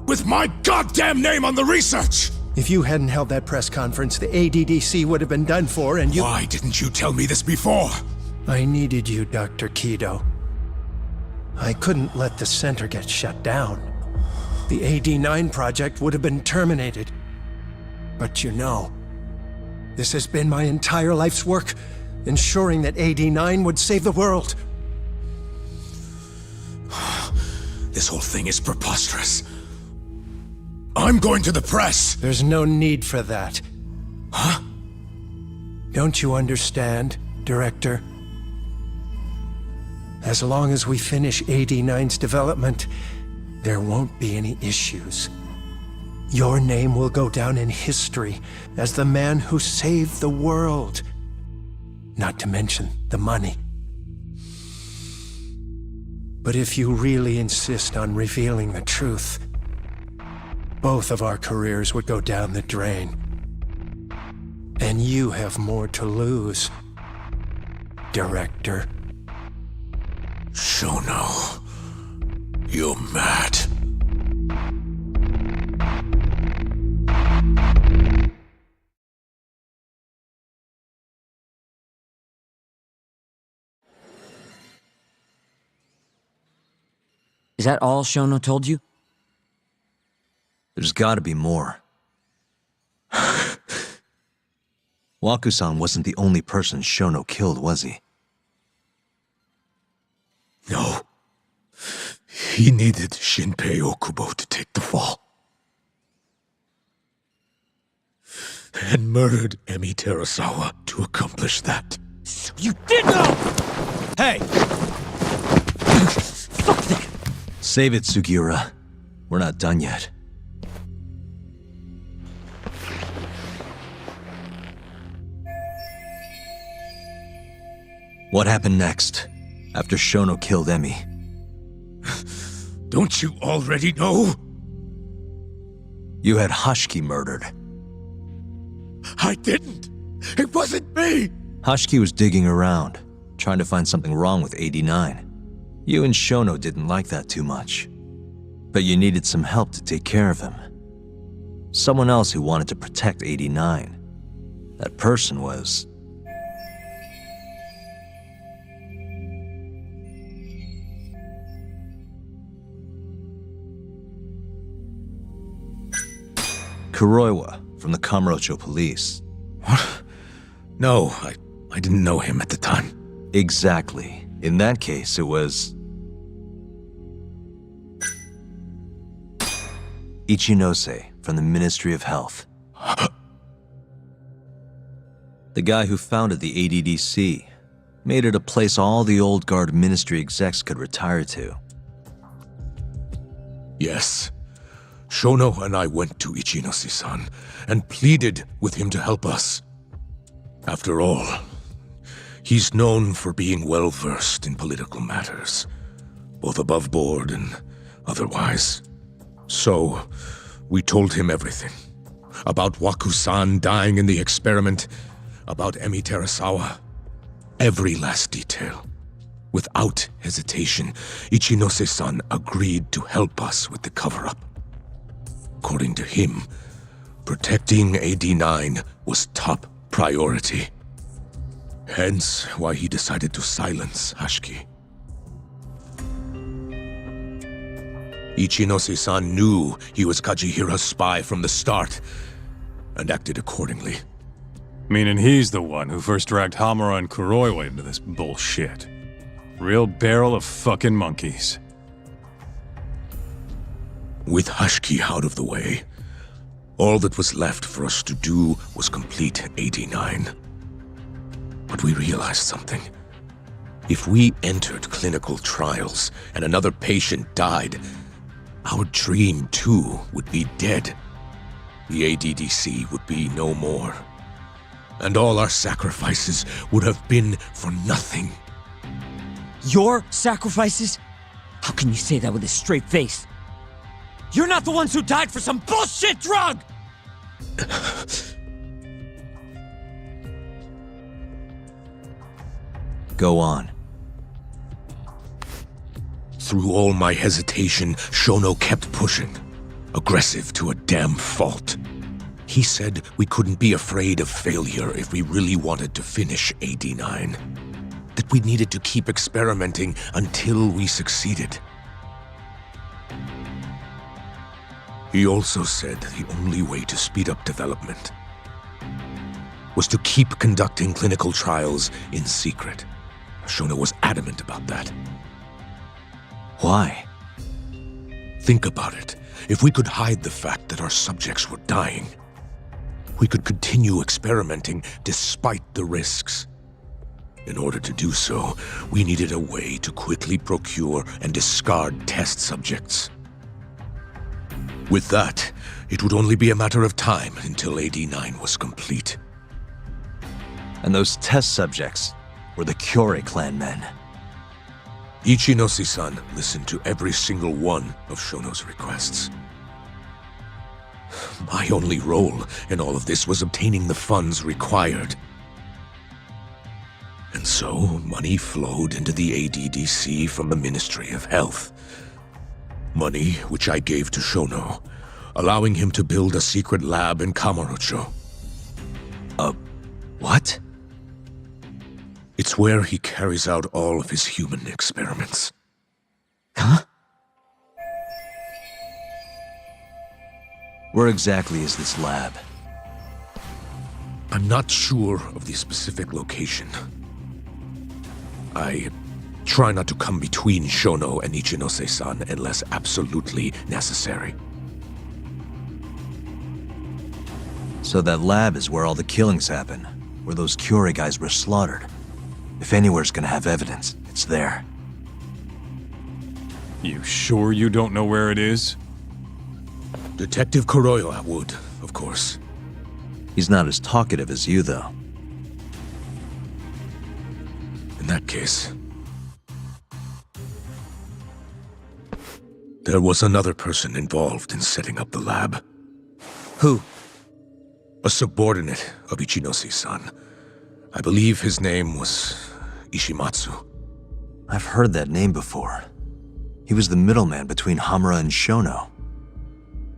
with my goddamn name on the research! If you hadn't held that press conference, the ADDC would have been done for, and you— Why didn't you tell me this before? I needed you, Dr. Kido. I couldn't let the center get shut down. The AD9 project would have been terminated. But you know, this has been my entire life's work, ensuring that AD9 would save the world. This whole thing is preposterous. I'm going to the press! There's no need for that. Huh? Don't you understand, Director? As long as we finish AD9's development, there won't be any issues. Your name will go down in history as the man who saved the world. Not to mention the money. But if you really insist on revealing the truth, both of our careers would go down the drain. And you have more to lose, Director. Shono, you're mad. Is that all Shono told you? There's gotta be more. Waku-san wasn't the only person Shono killed, was he? No. He needed Shinpei Okubo to take the fall. And murdered Emi Terasawa to accomplish that. So you did know! Hey! Fuck that! Save it, Sugiura. We're not done yet. What happened next, after Shono killed Emi? Don't you already know? You had Hashiki murdered. I didn't! It wasn't me! Hashiki was digging around, trying to find something wrong with AD9. You and Shono didn't like that too much. But you needed some help to take care of him. Someone else who wanted to protect 89. That person was... Kuroiwa from the Kamurocho police. What? No, I didn't know him at the time. Exactly. In that case, it was... Ichinose from the Ministry of Health. The guy who founded the ADDC made it a place all the old guard ministry execs could retire to. Yes. Shono and I went to Ichinose-san and pleaded with him to help us. After all, he's known for being well-versed in political matters, both above board and otherwise. So, we told him everything. About Waku-san dying in the experiment, about Emi Terasawa. Every last detail. Without hesitation, Ichinose-san agreed to help us with the cover-up. According to him, protecting AD9 was top priority. Hence why he decided to silence Hashiki. Ichinose-san knew he was Kajihira's spy from the start, and acted accordingly. Meaning he's the one who first dragged Hamura and Kuroiwa into this bullshit. Real barrel of fucking monkeys. With Hashiki out of the way, all that was left for us to do was complete AD9. But we realized something. If we entered clinical trials and another patient died, our dream too would be dead. The ADDC would be no more. And all our sacrifices would have been for nothing. Your sacrifices? How can you say that with a straight face? You're not the ones who died for some bullshit drug! Go on. Through all my hesitation, Shono kept pushing. Aggressive to a damn fault. He said we couldn't be afraid of failure if we really wanted to finish AD9. That we needed to keep experimenting until we succeeded. He also said the only way to speed up development was to keep conducting clinical trials in secret. Shono was adamant about that. Why? Think about it. If we could hide the fact that our subjects were dying, we could continue experimenting despite the risks. In order to do so, we needed a way to quickly procure and discard test subjects. With that, it would only be a matter of time until AD9 was complete. And those test subjects were the Kyorei clan men. Ichinose-san listened to every single one of Shono's requests. My only role in all of this was obtaining the funds required. And so, money flowed into the ADDC from the Ministry of Health. Money which I gave to Shono, allowing him to build a secret lab in Kamurocho. What? It's where he carries out all of his human experiments. Huh? Where exactly is this lab? I'm not sure of the specific location. I try not to come between Shono and Ichinose-san unless absolutely necessary. So that lab is where all the killings happen, where those Kyorei guys were slaughtered. If anywhere's gonna have evidence, it's there. You sure you don't know where it is? Detective Kuroiwa would, of course. He's not as talkative as you, though. In that case, there was another person involved in setting up the lab. Who? A subordinate of Ichinose-san. I believe his name was Ishimatsu. I've heard that name before. He was the middleman between Hamura and Shono.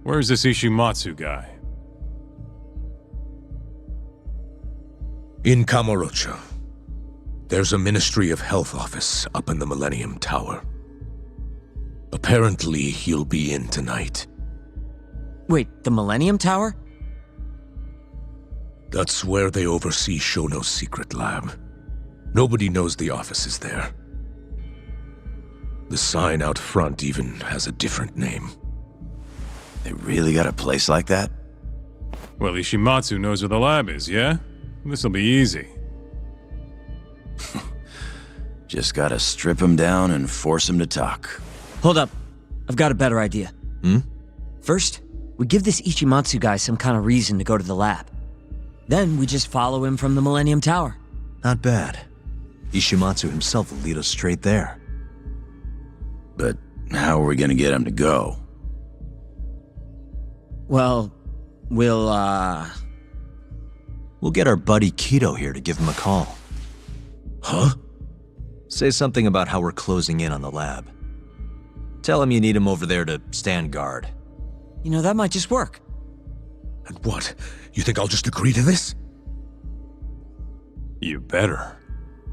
Where's this Ishimatsu guy? In Kamurocho. There's a Ministry of Health office up in the Millennium Tower. Apparently, he'll be in tonight. Wait, the Millennium Tower? That's where they oversee Shono's secret lab. Nobody knows the office is there. The sign out front even has a different name. They really got a place like that? Well, Ishimatsu knows where the lab is, yeah? This'll be easy. Just gotta strip him down and force him to talk. Hold up. I've got a better idea. Hmm? First, we give this Ichimatsu guy some kind of reason to go to the lab. Then we just follow him from the Millennium Tower. Not bad. Ishimatsu himself will lead us straight there. But how are we gonna get him to go? Well, we'll get our buddy Kido here to give him a call. Huh? Say something about how we're closing in on the lab. Tell him you need him over there to stand guard. You know, that might just work. And what? You think I'll just agree to this? You better.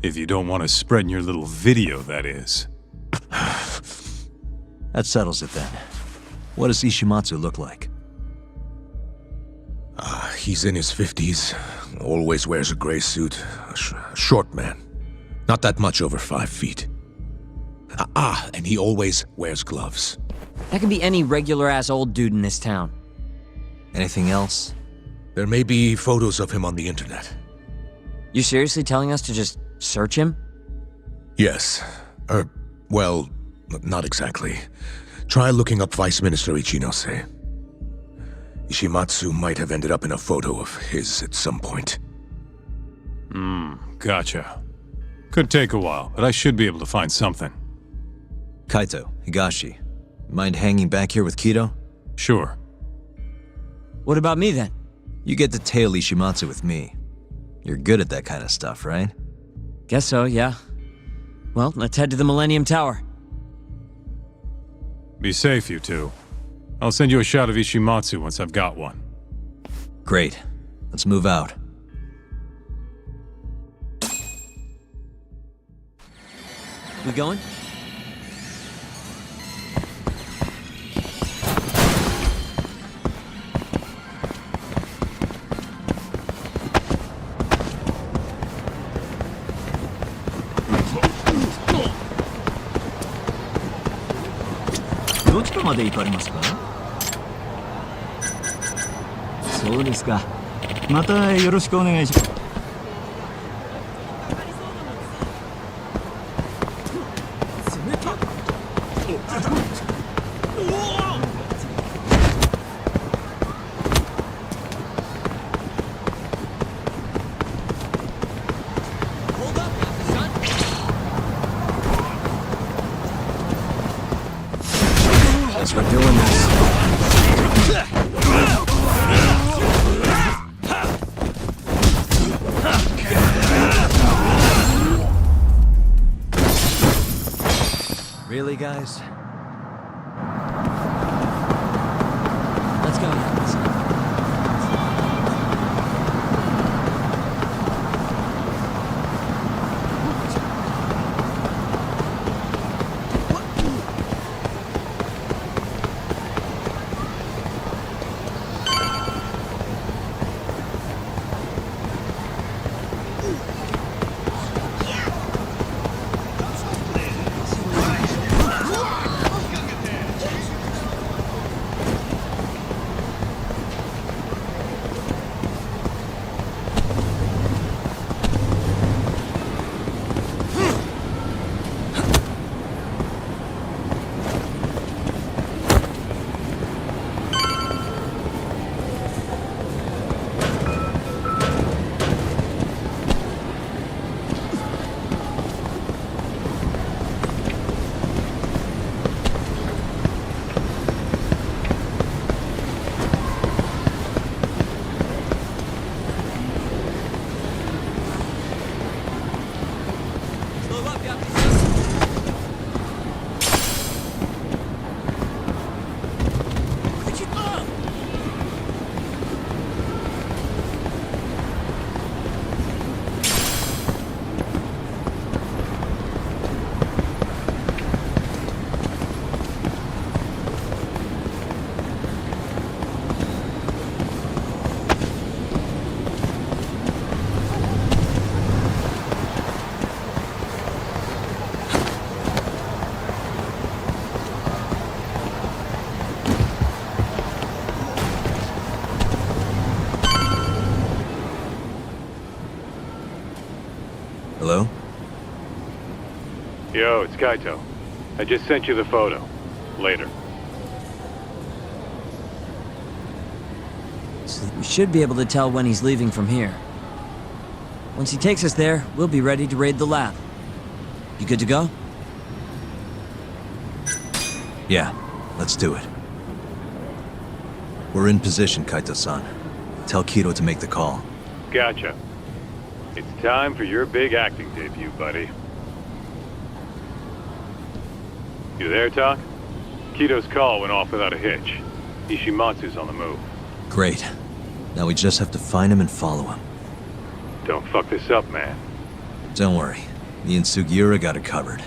If you don't want to spread in your little video, that is. That settles it then. What does Ishimatsu look like? He's in his 50s. Always wears a gray suit. A short man. Not that much over 5 feet. And he always wears gloves. That could be any regular-ass old dude in this town. Anything else? There may be photos of him on the internet. You seriously telling us to just search him? Yes. Well, not exactly. Try looking up Vice Minister Ichinose. Ishimatsu might have ended up in a photo of his at some point. Gotcha. Could take a while, but I should be able to find something. Kaito, Higashi, mind hanging back here with Kido? Sure. What about me then? You get to tail Ishimatsu with me. You're good at that kind of stuff, right? Guess so, yeah. Well, let's head to the Millennium Tower. Be safe, you two. I'll send you a shot of Ishimatsu once I've got one. Great. Let's move out. We going? We're doing this. Really, guys? Let's go. Yo, it's Kaito. I just sent you the photo. Later. So we should be able to tell when he's leaving from here. Once he takes us there, we'll be ready to raid the lab. You good to go? Yeah, let's do it. We're in position, Kaito-san. Tell Kido to make the call. Gotcha. It's time for your big acting debut, buddy. You there, Tak? Kido's call went off without a hitch. Ishimatsu's on the move. Great. Now we just have to find him and follow him. Don't fuck this up, man. Don't worry. Me and Sugiura got it covered.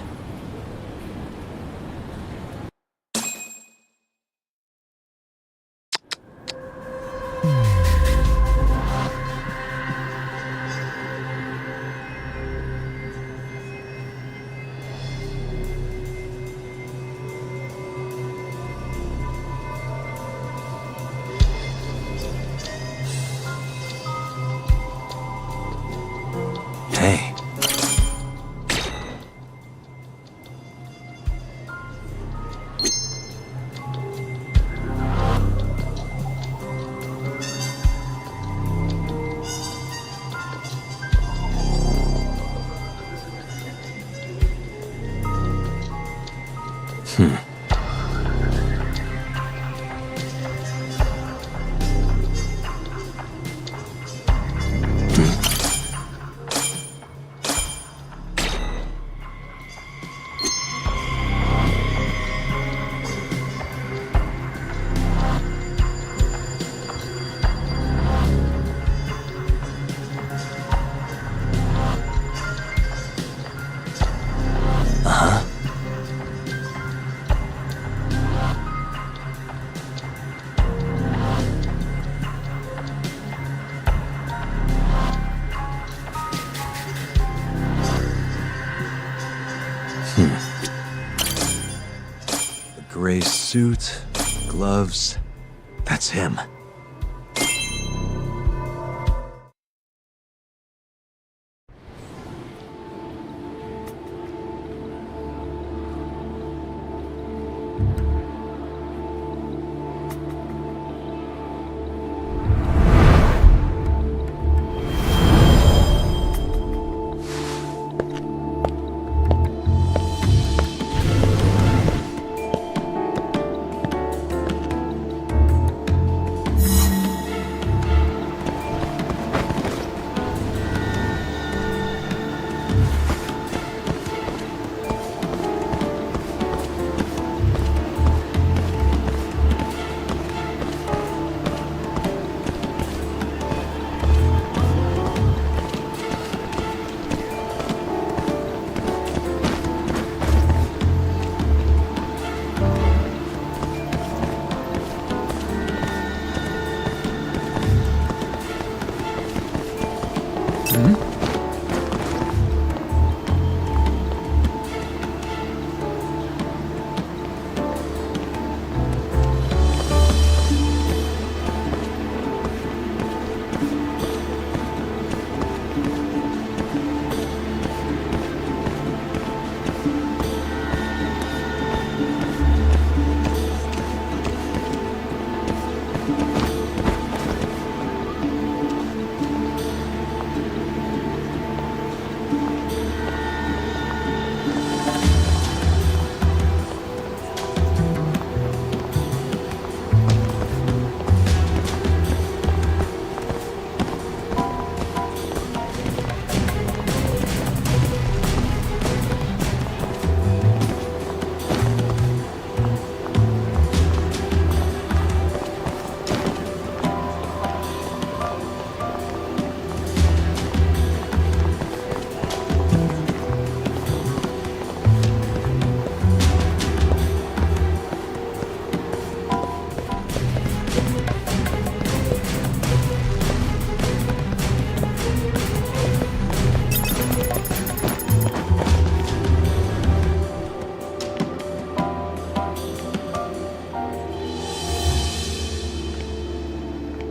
Hey. The gray suit, gloves. That's him.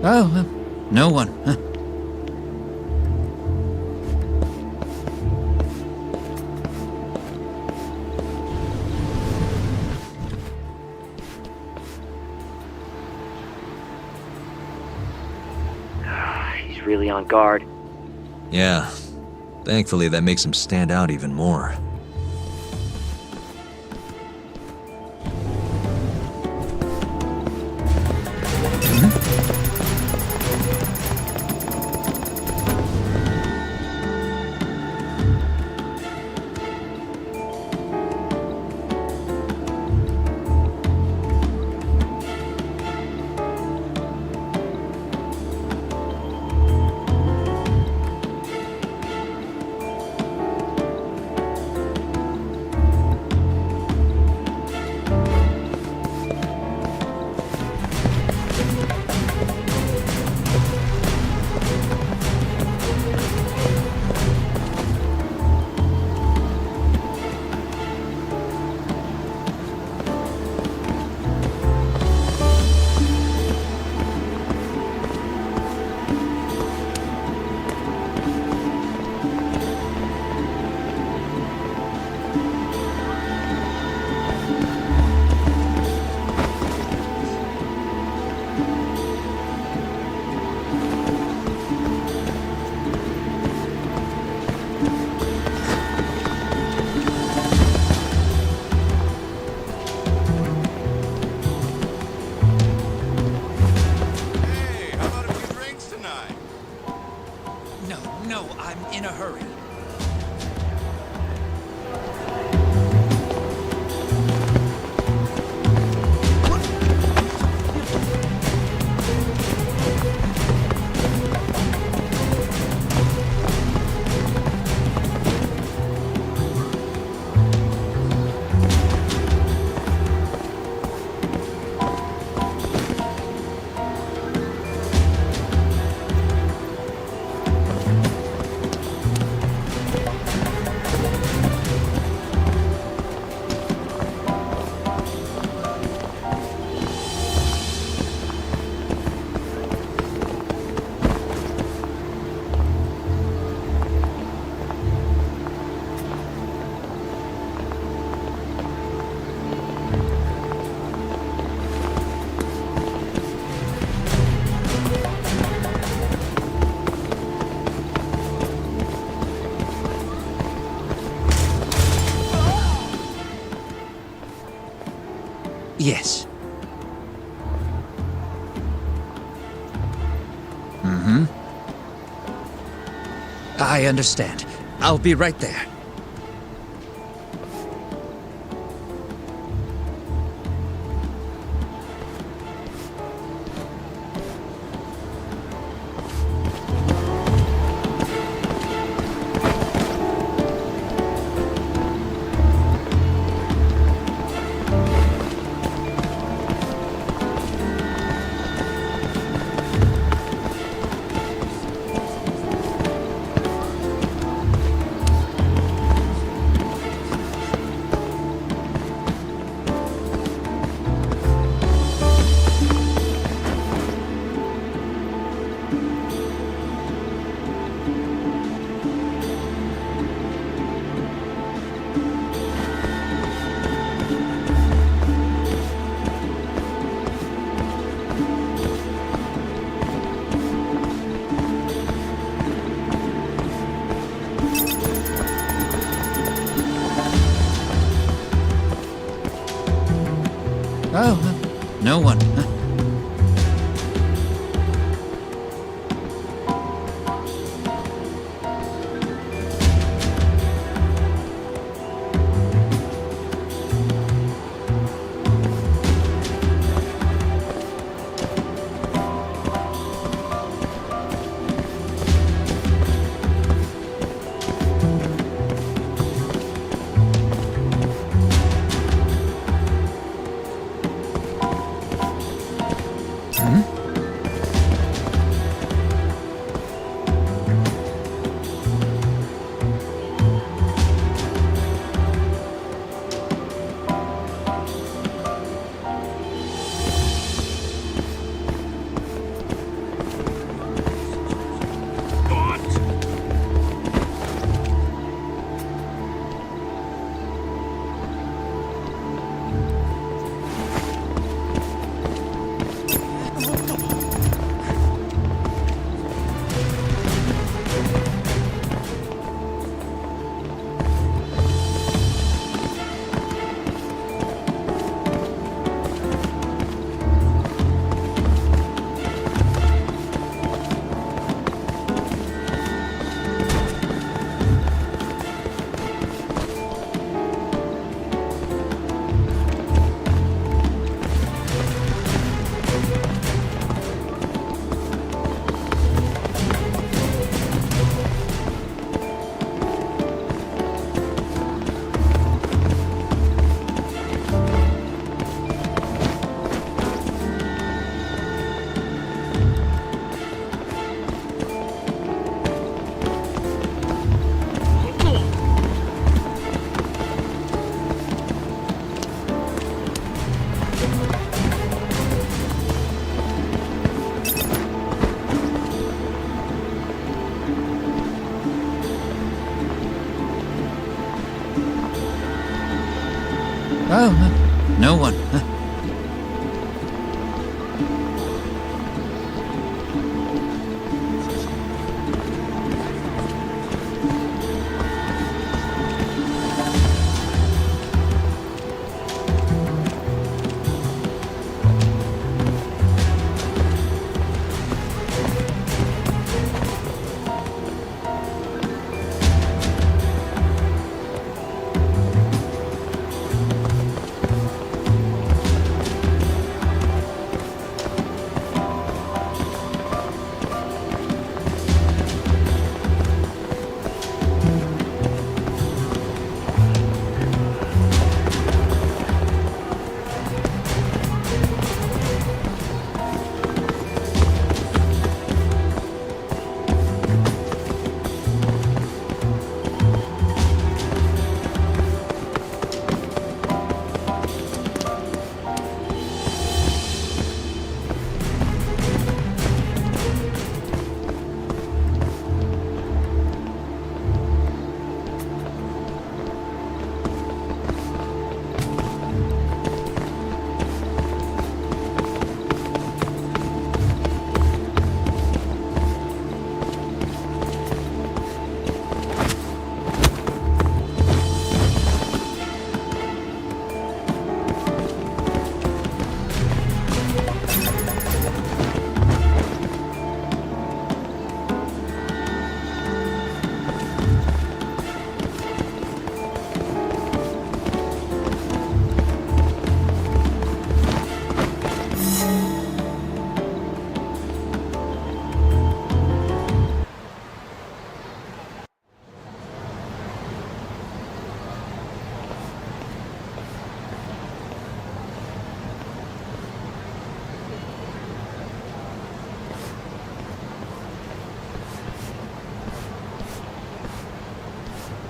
Oh, no one. Huh. really on guard. Yeah. Thankfully, that makes him stand out even more. No, I'm in a hurry. Yes. I understand. I'll be right there. Oh, no one. Oh, no one.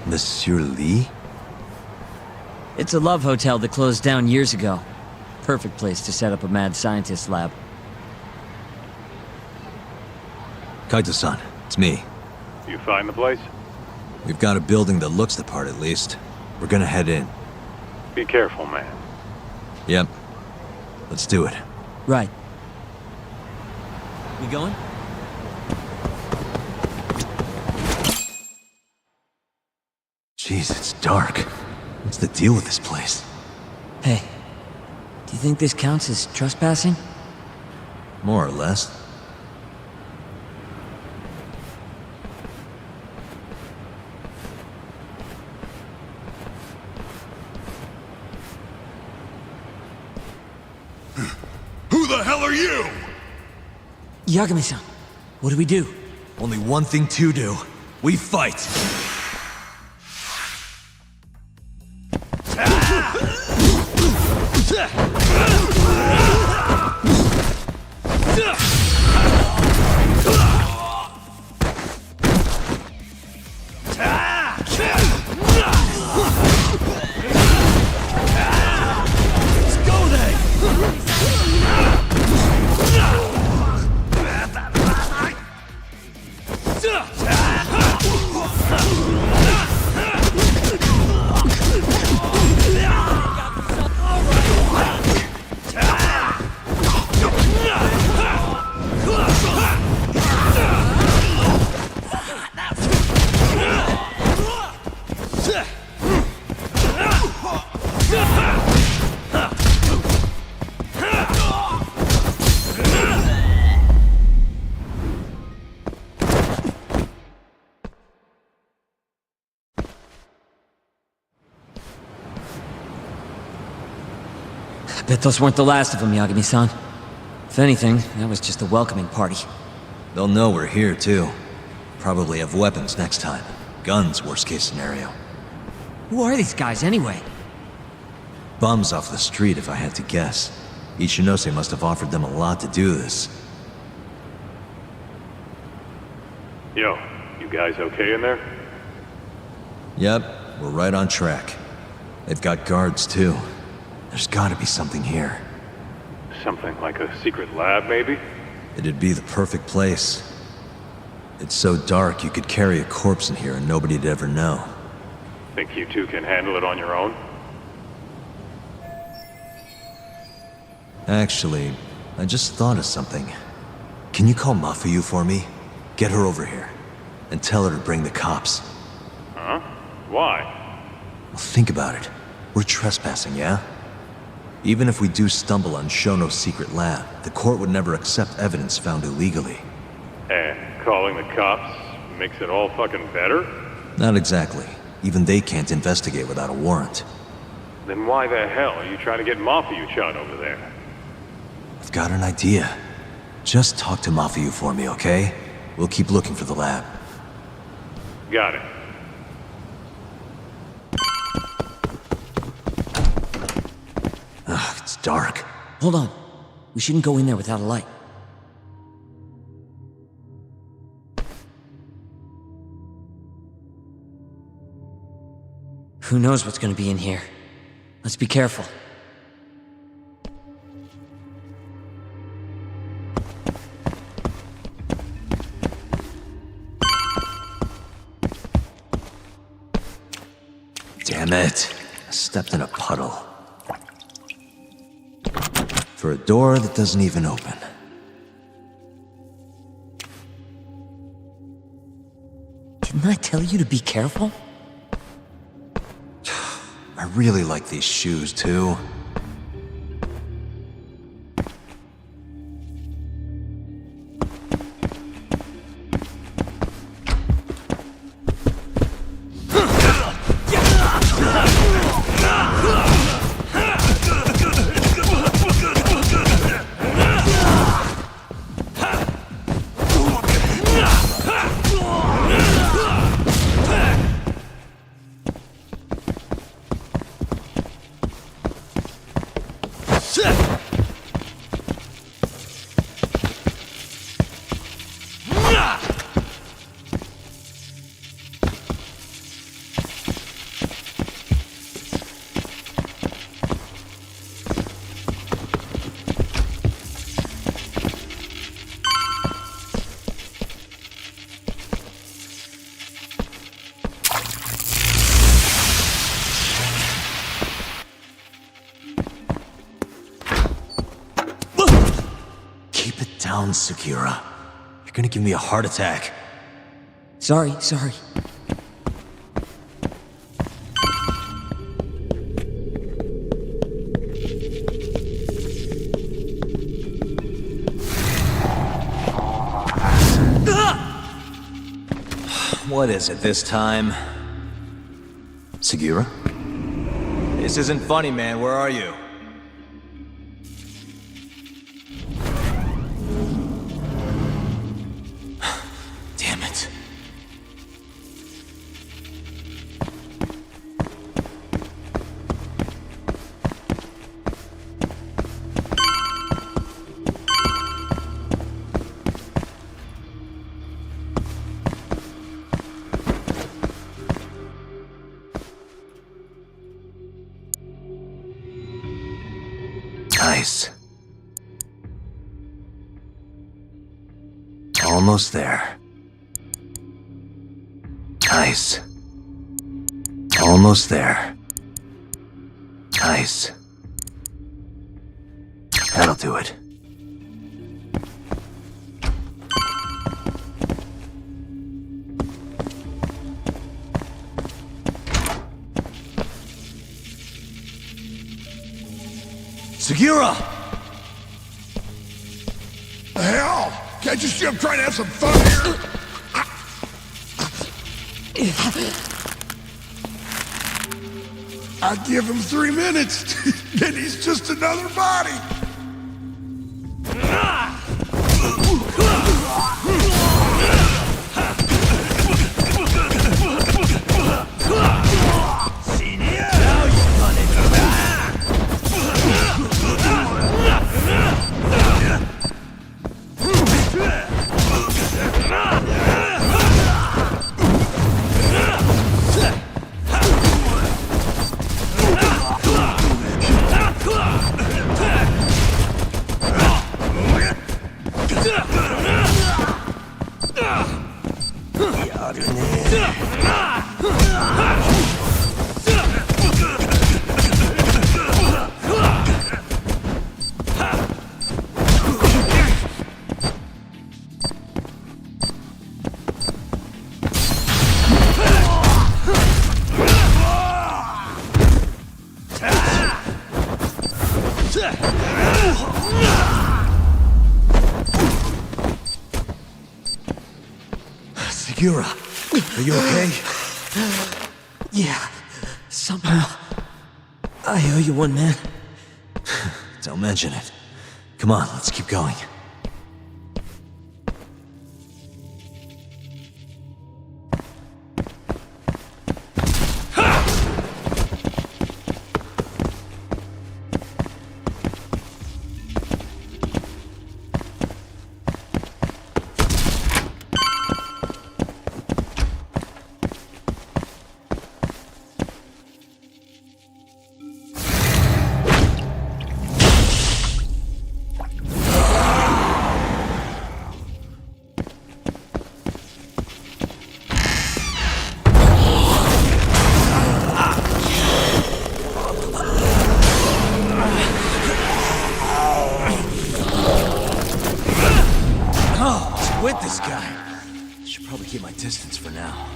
Monsieur Lee? It's a love hotel that closed down years ago. Perfect place to set up a mad scientist lab. Kaito-san, it's me. You find the place? We've got a building that looks the part at least. We're gonna head in. Be careful, man. Yep. Let's do it. Right. We going? Jeez, it's dark. What's the deal with this place? Hey, do you think this counts as trespassing? More or less. Who the hell are you? Yagami-san, what do we do? Only one thing to do. We fight! Bet those weren't the last of them, Yagami-san. If anything, that was just a welcoming party. They'll know we're here, too. Probably have weapons next time. Guns, worst case scenario. Who are these guys, anyway? Bums off the street, if I had to guess. Ichinose must have offered them a lot to do this. Yo, you guys okay in there? Yep, we're right on track. They've got guards, too. There's gotta be something here. Something like a secret lab, maybe? It'd be the perfect place. It's so dark you could carry a corpse in here and nobody'd ever know. Think you two can handle it on your own? Actually, I just thought of something. Can you call Mafuyu for me? Get her over here. And tell her to bring the cops. Huh? Why? Well, think about it. We're trespassing, yeah? Even if we do stumble on Shono's secret lab, the court would never accept evidence found illegally. And calling the cops makes it all fucking better? Not exactly. Even they can't investigate without a warrant. Then why the hell are you trying to get Mafuyu-chan over there? I've got an idea. Just talk to Mafuyu for me, okay? We'll keep looking for the lab. Got it. Ugh, it's dark. Hold on. We shouldn't go in there without a light. Who knows what's gonna be in here? Let's be careful. Damn it. I stepped in a puddle. For a door that doesn't even open. Didn't I tell you to be careful? I really like these shoes, too. Down, Sugiura. You're gonna give me a heart attack. Sorry. What is it this time? Sugiura? This isn't funny, man. Where are you? Damn it. Nice. Almost there. Nice. Almost there. Nice. That'll do it. Sugiura! The hell? Can't you see I'm trying to have some fun here? I give him 3 minutes, then he's just another body. Kajihira, are you okay? Yeah, somehow. I owe you one, man. Don't mention it. Come on, let's keep going. With this guy. Should probably keep my distance for now.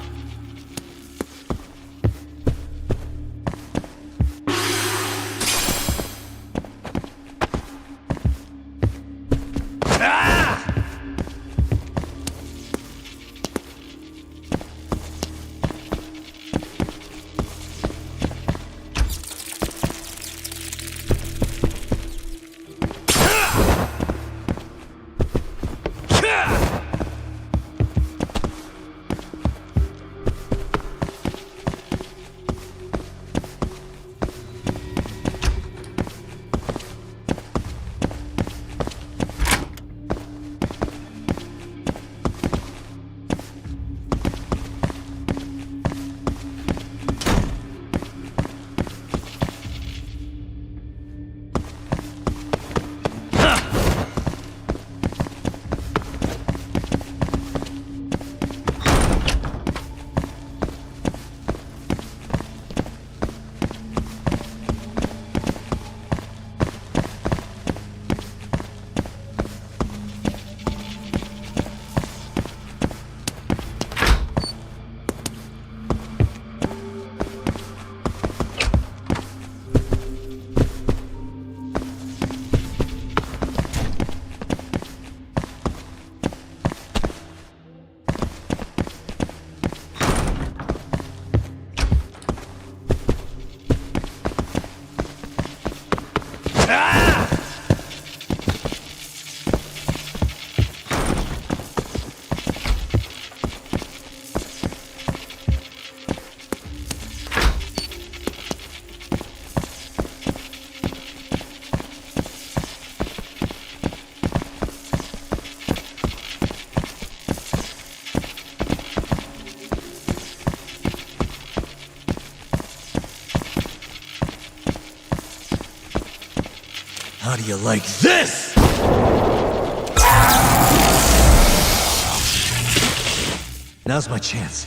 How do you like this? Now's my chance.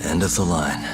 End of the line.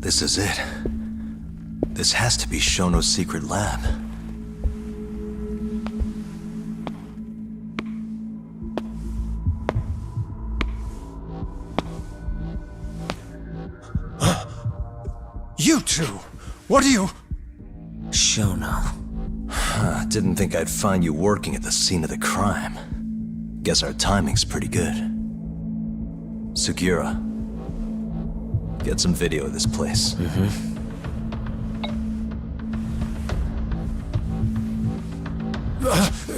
This is it. This has to be Shono's secret lab. You two! What are you... Shono. Didn't think I'd find you working at the scene of the crime. Guess our timing's pretty good. Sugiura, get some video of this place.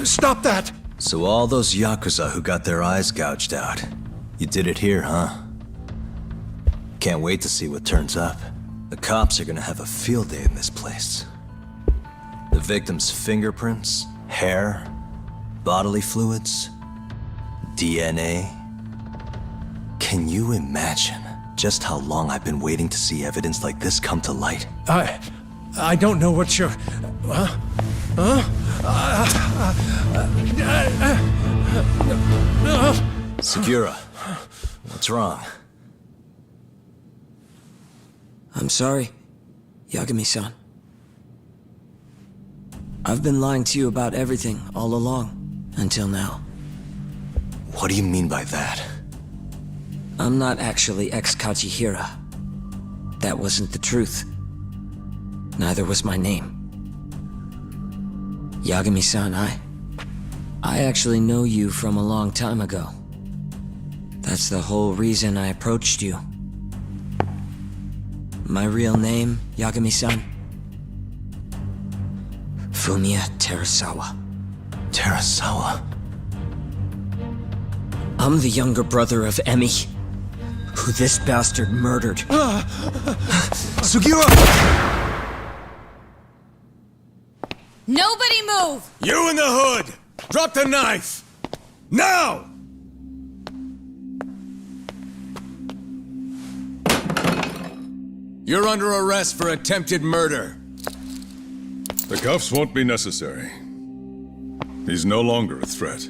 Stop that! So all those Yakuza who got their eyes gouged out, you did it here, huh? Can't wait to see what turns up. The cops are gonna have a field day in this place. The victim's fingerprints, hair, bodily fluids, DNA. Can you imagine just how long I've been waiting to see evidence like this come to light? I don't know what you're... Sugiura, what's wrong? I'm sorry, Yagami-san. I've been lying to you about everything all along, until now. What do you mean by that? I'm not actually ex-Kajihira. That wasn't the truth. Neither was my name. Yagami-san, I actually know you from a long time ago. That's the whole reason I approached you. My real name, Yagami-san? Fumiya Terasawa. Terasawa? I'm the younger brother of Emi, who this bastard murdered. Sugiura! Nobody move! You in the hood! Drop the knife! Now! You're under arrest for attempted murder. The cuffs won't be necessary. He's no longer a threat.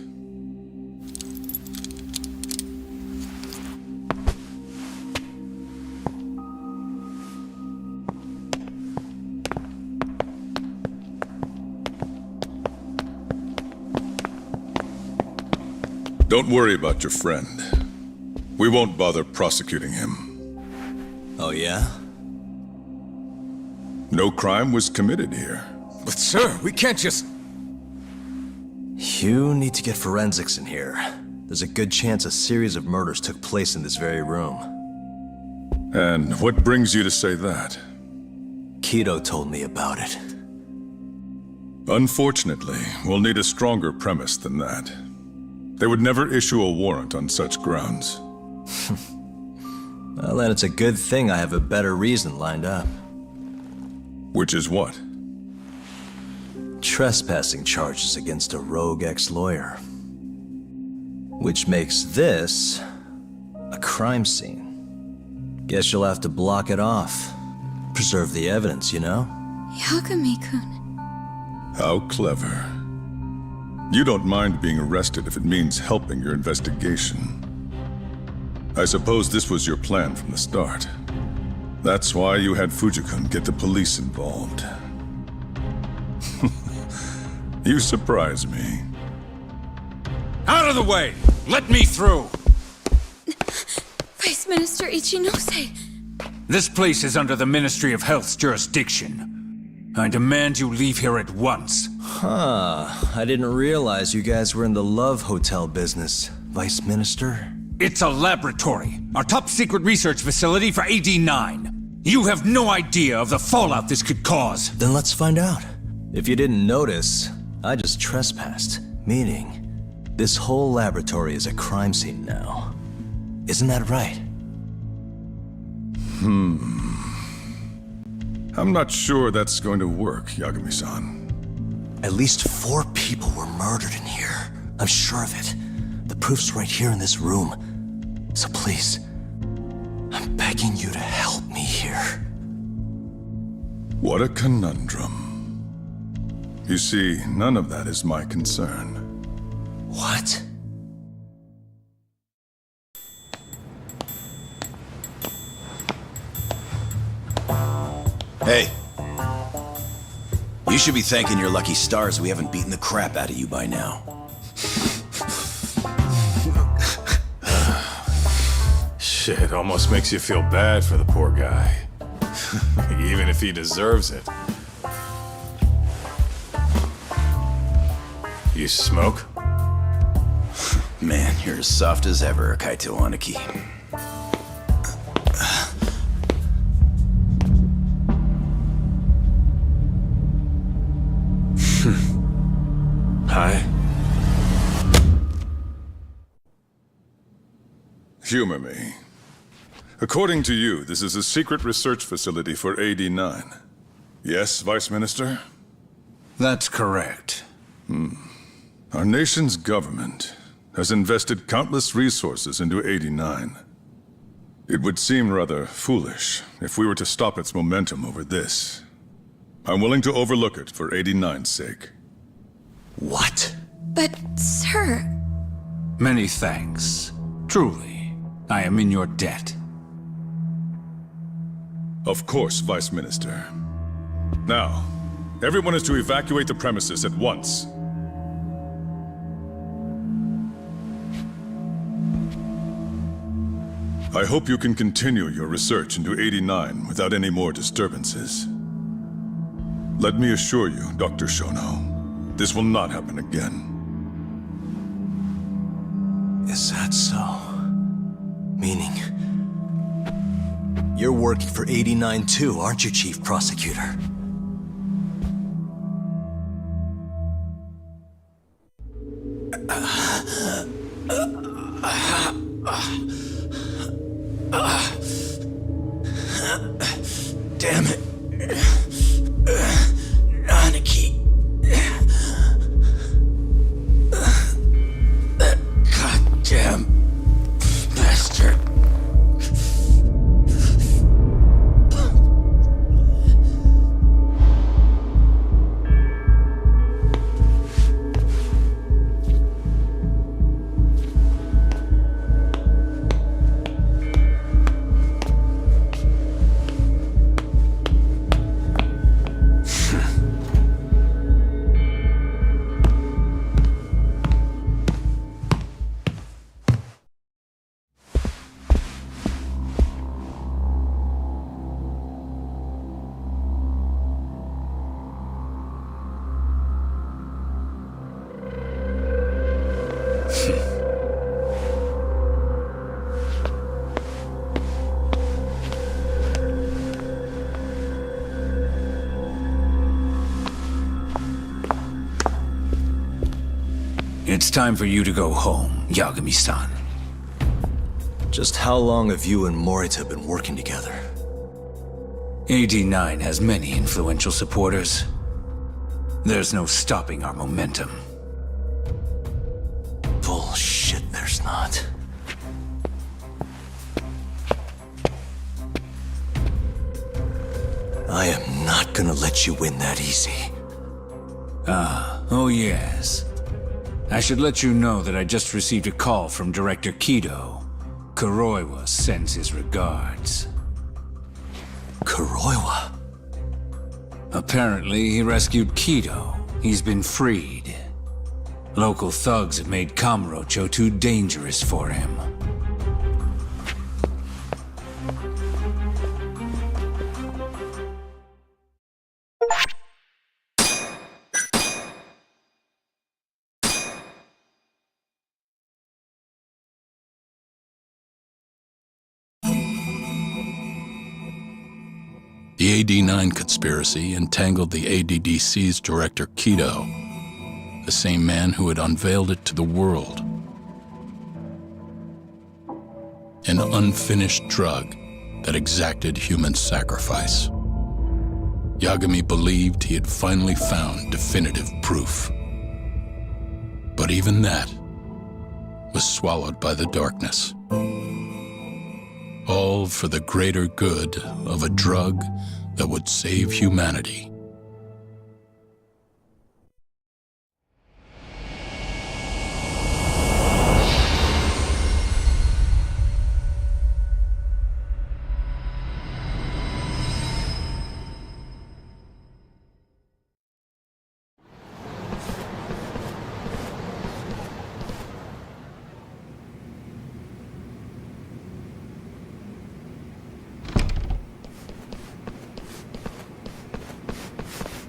Don't worry about your friend. We won't bother prosecuting him. Oh, yeah? No crime was committed here. But sir, we can't just... You need to get forensics in here. There's a good chance a series of murders took place in this very room. And what brings you to say that? Kido told me about it. Unfortunately, we'll need a stronger premise than that. They would never issue a warrant on such grounds. Well, then it's a good thing I have a better reason lined up. Which is what? Trespassing charges against a rogue ex-lawyer. Which makes this a crime scene. Guess you'll have to block it off. Preserve the evidence, you know? Yagami-kun. How clever. You don't mind being arrested if it means helping your investigation. I suppose this was your plan from the start. That's why you had Fujikun get the police involved. You surprise me. Out of the way! Let me through! Vice Minister Ichinose. This place is under the Ministry of Health's jurisdiction. I demand you leave here at once. Huh. I didn't realize you guys were in the Love Hotel business, Vice Minister. It's a laboratory. Our top secret research facility for AD9. You have no idea of the fallout this could cause. Then let's find out. If you didn't notice, I just trespassed. Meaning, This whole laboratory is a crime scene now. Isn't that right? I'm not sure that's going to work, Yagami-san. At least 4 people were murdered in here. I'm sure of it. The proof's right here in this room. So please, I'm begging you to help me here. What a conundrum. You see, none of that is my concern. What? Hey. You should be thanking your lucky stars we haven't beaten the crap out of you by now. Shit, almost makes you feel bad for the poor guy. Even if he deserves it. You smoke? Man, you're as soft as ever, Kaito Aniki. Hi. Humor me. According to you, this is a secret research facility for AD9. Yes, Vice Minister? That's correct. Our nation's government has invested countless resources into AD9. It would seem rather foolish if we were to stop its momentum over this. I'm willing to overlook it for AD9's sake. What? But, sir... Many thanks. Truly, I am in your debt. Of course, Vice Minister. Now, everyone is to evacuate the premises at once. I hope you can continue your research into AD9 without any more disturbances. Let me assure you, Dr. Shono, this will not happen again. Is that so? Meaning... You're working for AD9 too, aren't you, Chief Prosecutor? Damn it. Aniki. That goddamn bastard. It's time for you to go home, Yagami-san. Just how long have you and Morita been working together? AD9 has many influential supporters. There's no stopping our momentum. Bullshit, there's not. I am not gonna let you win that easy. Oh yes. I should let you know that I just received a call from Director Kido. Kuroiwa sends his regards. Kuroiwa? Apparently, he rescued Kido. He's been freed. Local thugs have made Kamurocho too dangerous for him. The AD9 conspiracy entangled the ADDC's director Kido. the same man who had unveiled it to the world. An unfinished drug that exacted human sacrifice. Yagami believed he had finally found definitive proof. But even that was swallowed by the darkness. All for the greater good of a drug that would save humanity.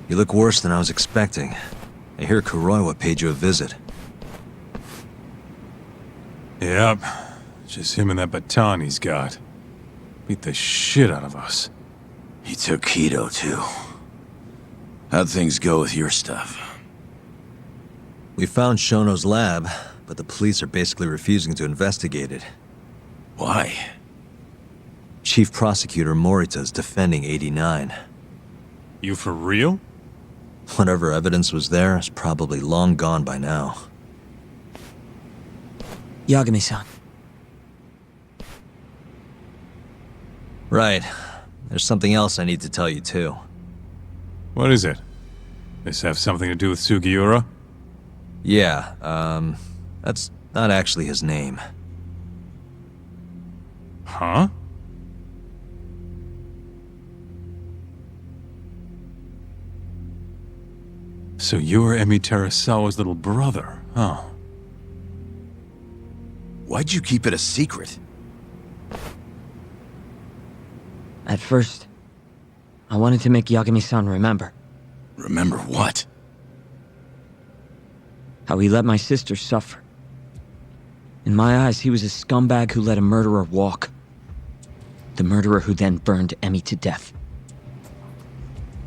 You look worse than I was expecting. I hear Kuroiwa paid you a visit. Yep. Just him and that baton he's got. Beat the shit out of us. He took Kido, too. How'd things go with your stuff? We found Shono's lab, but the police are basically refusing to investigate it. Why? Chief Prosecutor Morita's defending 89. You for real? Whatever evidence was there is probably long gone by now. Yagami-san. Right. There's something else I need to tell you, too. What is it? This have something to do with Sugiura? Yeah, that's not actually his name. Huh? So you're Emi Terasawa's little brother, huh? Why'd you keep it a secret? At first, I wanted to make Yagami-san remember. Remember what? How he let my sister suffer. In my eyes, he was a scumbag who let a murderer walk. The murderer who then burned Emi to death.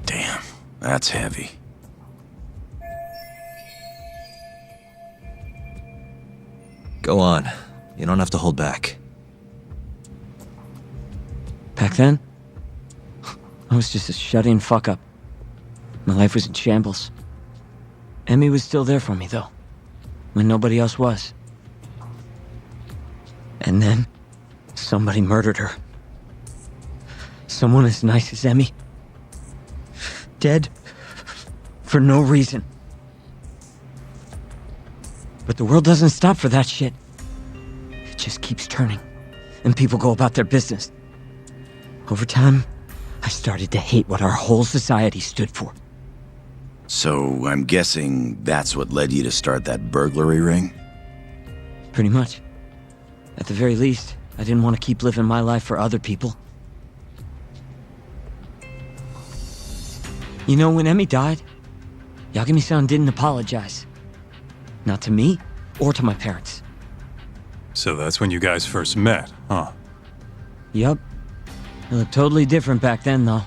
Damn, that's heavy. Go on. You don't have to hold back. Back then, I was just a shut-in fuck-up. My life was in shambles. Emi was still there for me, though, when nobody else was. And then, somebody murdered her. Someone as nice as Emi. Dead for no reason. But the world doesn't stop for that shit. It just keeps turning, and people go about their business. Over time, I started to hate what our whole society stood for. So, I'm guessing that's what led you to start that burglary ring? Pretty much. At the very least, I didn't want to keep living my life for other people. You know, when Emi died, Yagami-san didn't apologize. Not to me, or to my parents. So that's when you guys first met, huh? Yup. I looked totally different back then, though.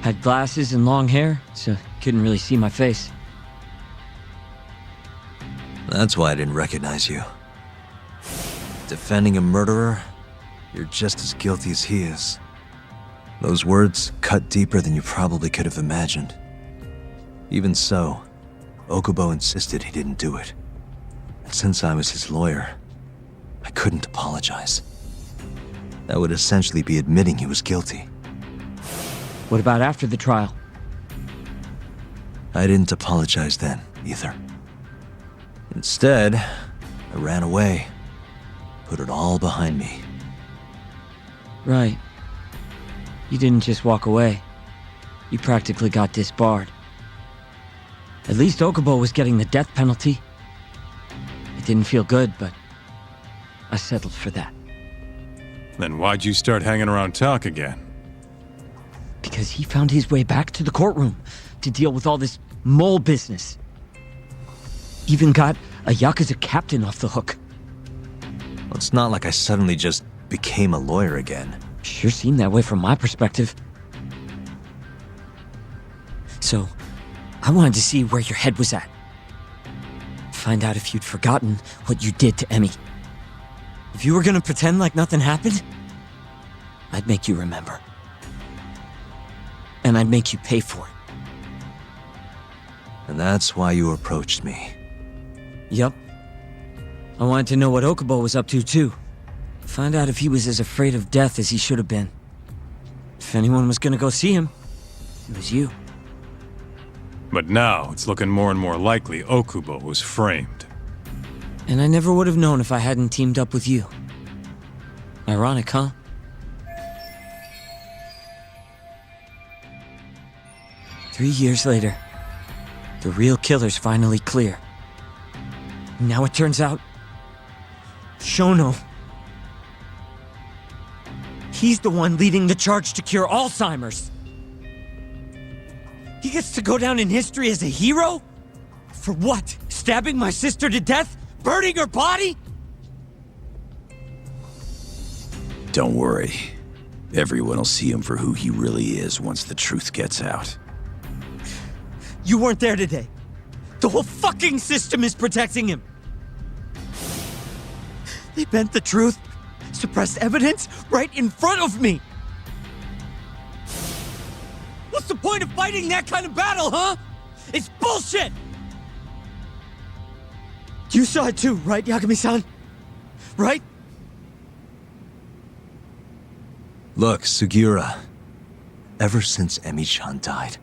Had glasses and long hair, so you couldn't really see my face. That's why I didn't recognize you. Defending a murderer, you're just as guilty as he is. Those words cut deeper than you probably could have imagined. Even so, Okubo insisted he didn't do it. And since I was his lawyer, I couldn't apologize. That would essentially be admitting he was guilty. What about after the trial? I didn't apologize then, either. Instead, I ran away. Put it all behind me. Right. You didn't just walk away. You practically got disbarred. At least Okubo was getting the death penalty. It didn't feel good, but I settled for that. Then why'd you start hanging around Talk again? Because he found his way back to the courtroom to deal with all this mole business. Even got a Yakuza captain off the hook. Well, it's not like I suddenly just became a lawyer again. Sure seemed that way from my perspective. So, I wanted to see where your head was at. find out if you'd forgotten what you did to Emmy. If you were gonna pretend like nothing happened, I'd make you remember. And I'd make you pay for it. And that's why you approached me. Yup. I wanted to know what Okubo was up to, too. Find out if he was as afraid of death as he should have been. If anyone was gonna go see him, it was you. But now, it's looking more and more likely Okubo was framed. And I never would have known if I hadn't teamed up with you. Ironic, huh? Three years later, the real killer's finally clear. Now it turns out, Shono, he's the one leading the charge to cure Alzheimer's. He gets to go down in history as a hero? For what? Stabbing my sister to death? Burning her body? Don't worry. Everyone will see him for who he really is once the truth gets out. You weren't there today. The whole fucking system is protecting him. They bent the truth, suppressed evidence right in front of me. What's the point of fighting that kind of battle, huh? It's bullshit! You saw it too, right, Yagami-san? Right? Look, Sugiura. Ever since Emi-chan died,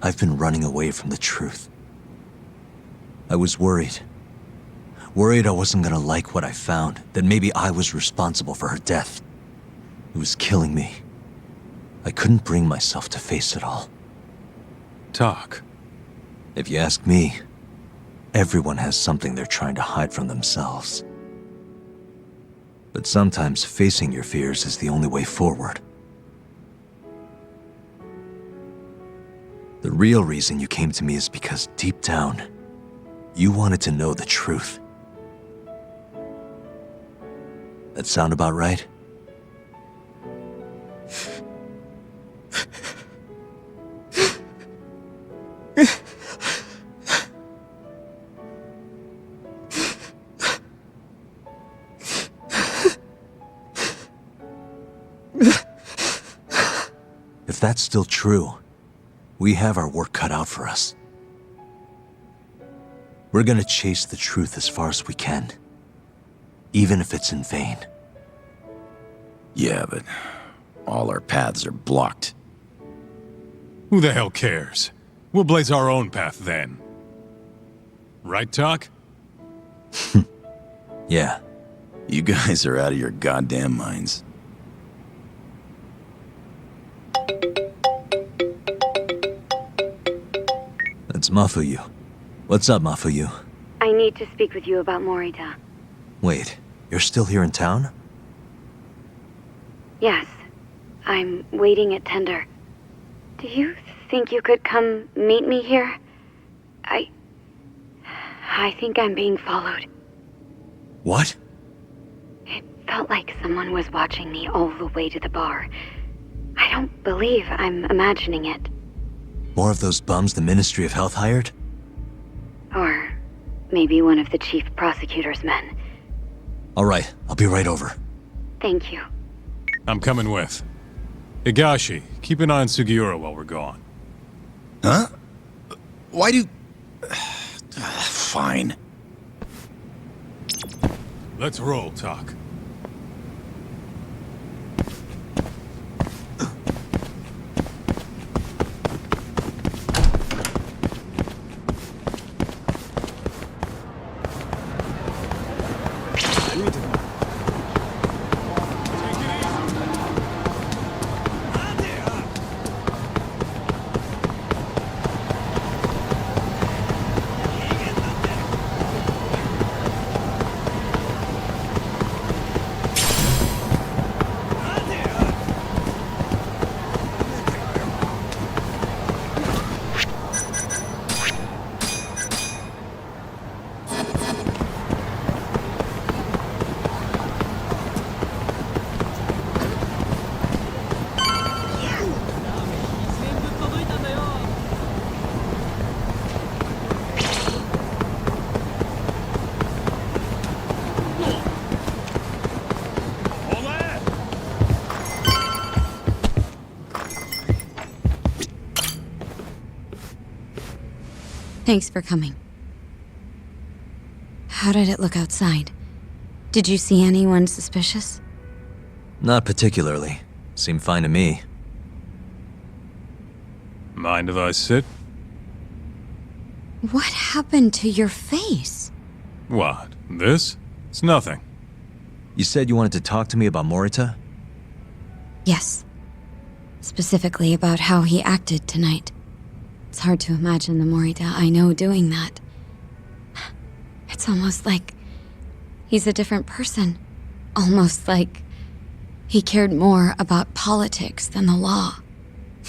I've been running away from the truth. I was worried. Worried I wasn't gonna like what I found, that maybe I was responsible for her death. It was killing me. I couldn't bring myself to face it all. Talk. If you ask me, everyone has something they're trying to hide from themselves. But sometimes facing your fears is the only way forward. The real reason you came to me is because deep down, you wanted to know the truth. That sound about right? If that's still true, we have our work cut out for us. We're gonna chase the truth as far as we can, even if it's in vain. Yeah, but all our paths are blocked. Who the hell cares? We'll blaze our own path then. Right, Talk? Yeah. You guys are out of your goddamn minds. It's Mafuyu. What's up, Mafuyu? I need to speak with you about Morita. Wait, you're still here in town? Yes. I'm waiting at Tender. Do you think you could come meet me here? I think I'm being followed. What? It felt like someone was watching me all the way to the bar. I don't believe I'm imagining it. More of those bums the Ministry of Health hired? Or maybe one of the chief prosecutor's men. All right, I'll be right over. Thank you. I'm coming with. Higashi, keep an eye on Sugiura while we're gone. Huh? Why do... Fine. Let's roll, Talk. Thanks for coming. How did it look outside? Did you see anyone suspicious? Not particularly. Seemed fine to me. Mind if I sit? What happened to your face? What? This? It's nothing. You said you wanted to talk to me about Morita? Yes. Specifically about how he acted tonight. It's hard to imagine the Morita I know doing that. It's almost like he's a different person. Almost like he cared more about politics than the law.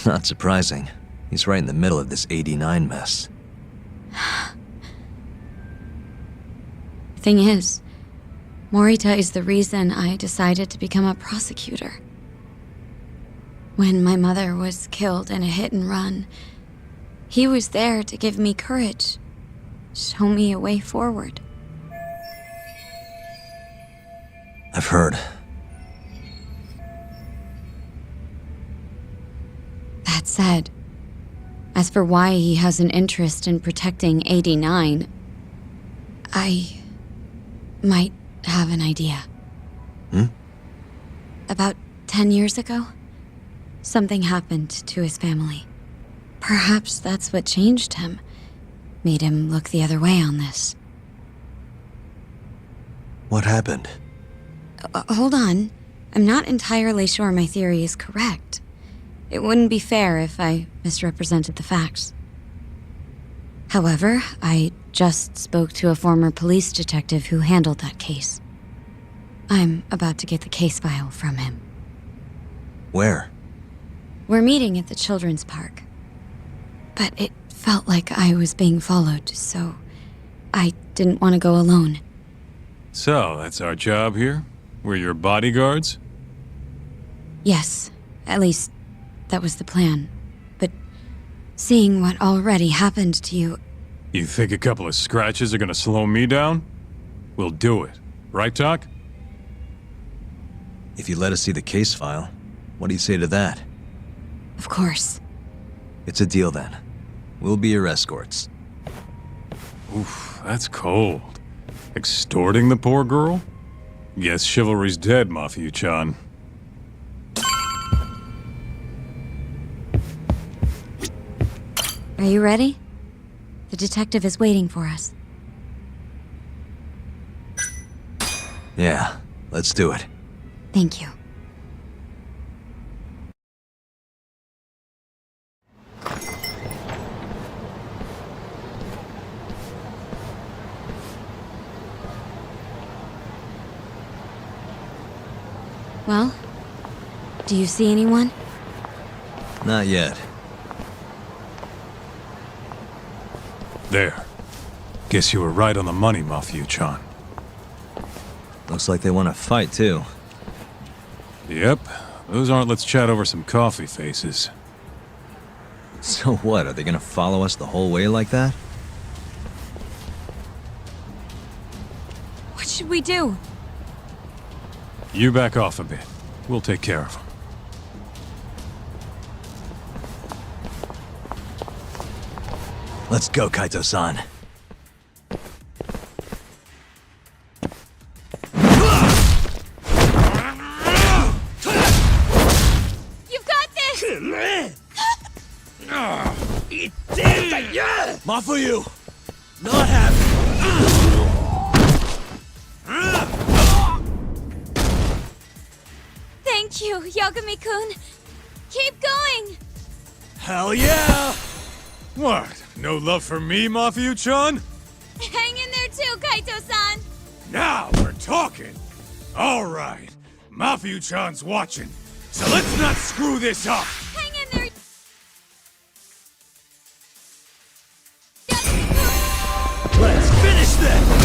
Not surprising. He's right in the middle of this 89 mess. Thing is, Morita is the reason I decided to become a prosecutor. When my mother was killed in a hit and run, he was there to give me courage, show me a way forward. I've heard. That said, as for why he has an interest in protecting 89, I might have an idea. About 10 years ago, something happened to his family. Perhaps that's what changed him, made him look the other way on this. What happened? Hold on. I'm not entirely sure my theory is correct. It wouldn't be fair if I misrepresented the facts. However, I just spoke to a former police detective who handled that case. I'm about to get the case file from him. Where? We're meeting at the children's park. But it felt like I was being followed, so I didn't want to go alone. So, that's our job here? We're your bodyguards? Yes, at least that was the plan. But seeing what already happened to you... You think a couple of scratches are gonna slow me down? We'll do it. Right, Doc? If you let us see the case file, what do you say to that? Of course. It's a deal then. We'll be your escorts. Oof, that's cold. Extorting the poor girl? Guess chivalry's dead, Mafia-chan. Are you ready? The detective is waiting for us. Yeah, let's do it. Thank you. Well, do you see anyone? Not yet. There. Guess you were right on the money, Mafia-chan. Looks like they want to fight, too. Yep. Those aren't let's chat over some coffee faces. So what, are they gonna follow us the whole way like that? What should we do? You back off a bit. We'll take care of them. Let's go, Kaito-san. You've got this! Mafuyu! Not happy! Thank you, Yagami-kun. Keep going! Hell yeah! What? No love for me, Mafia-chan? Hang in there too, Kaito-san! Now we're talking! Alright, Mafia-chan's watching, so let's not screw this up! Hang in there! Let's finish this!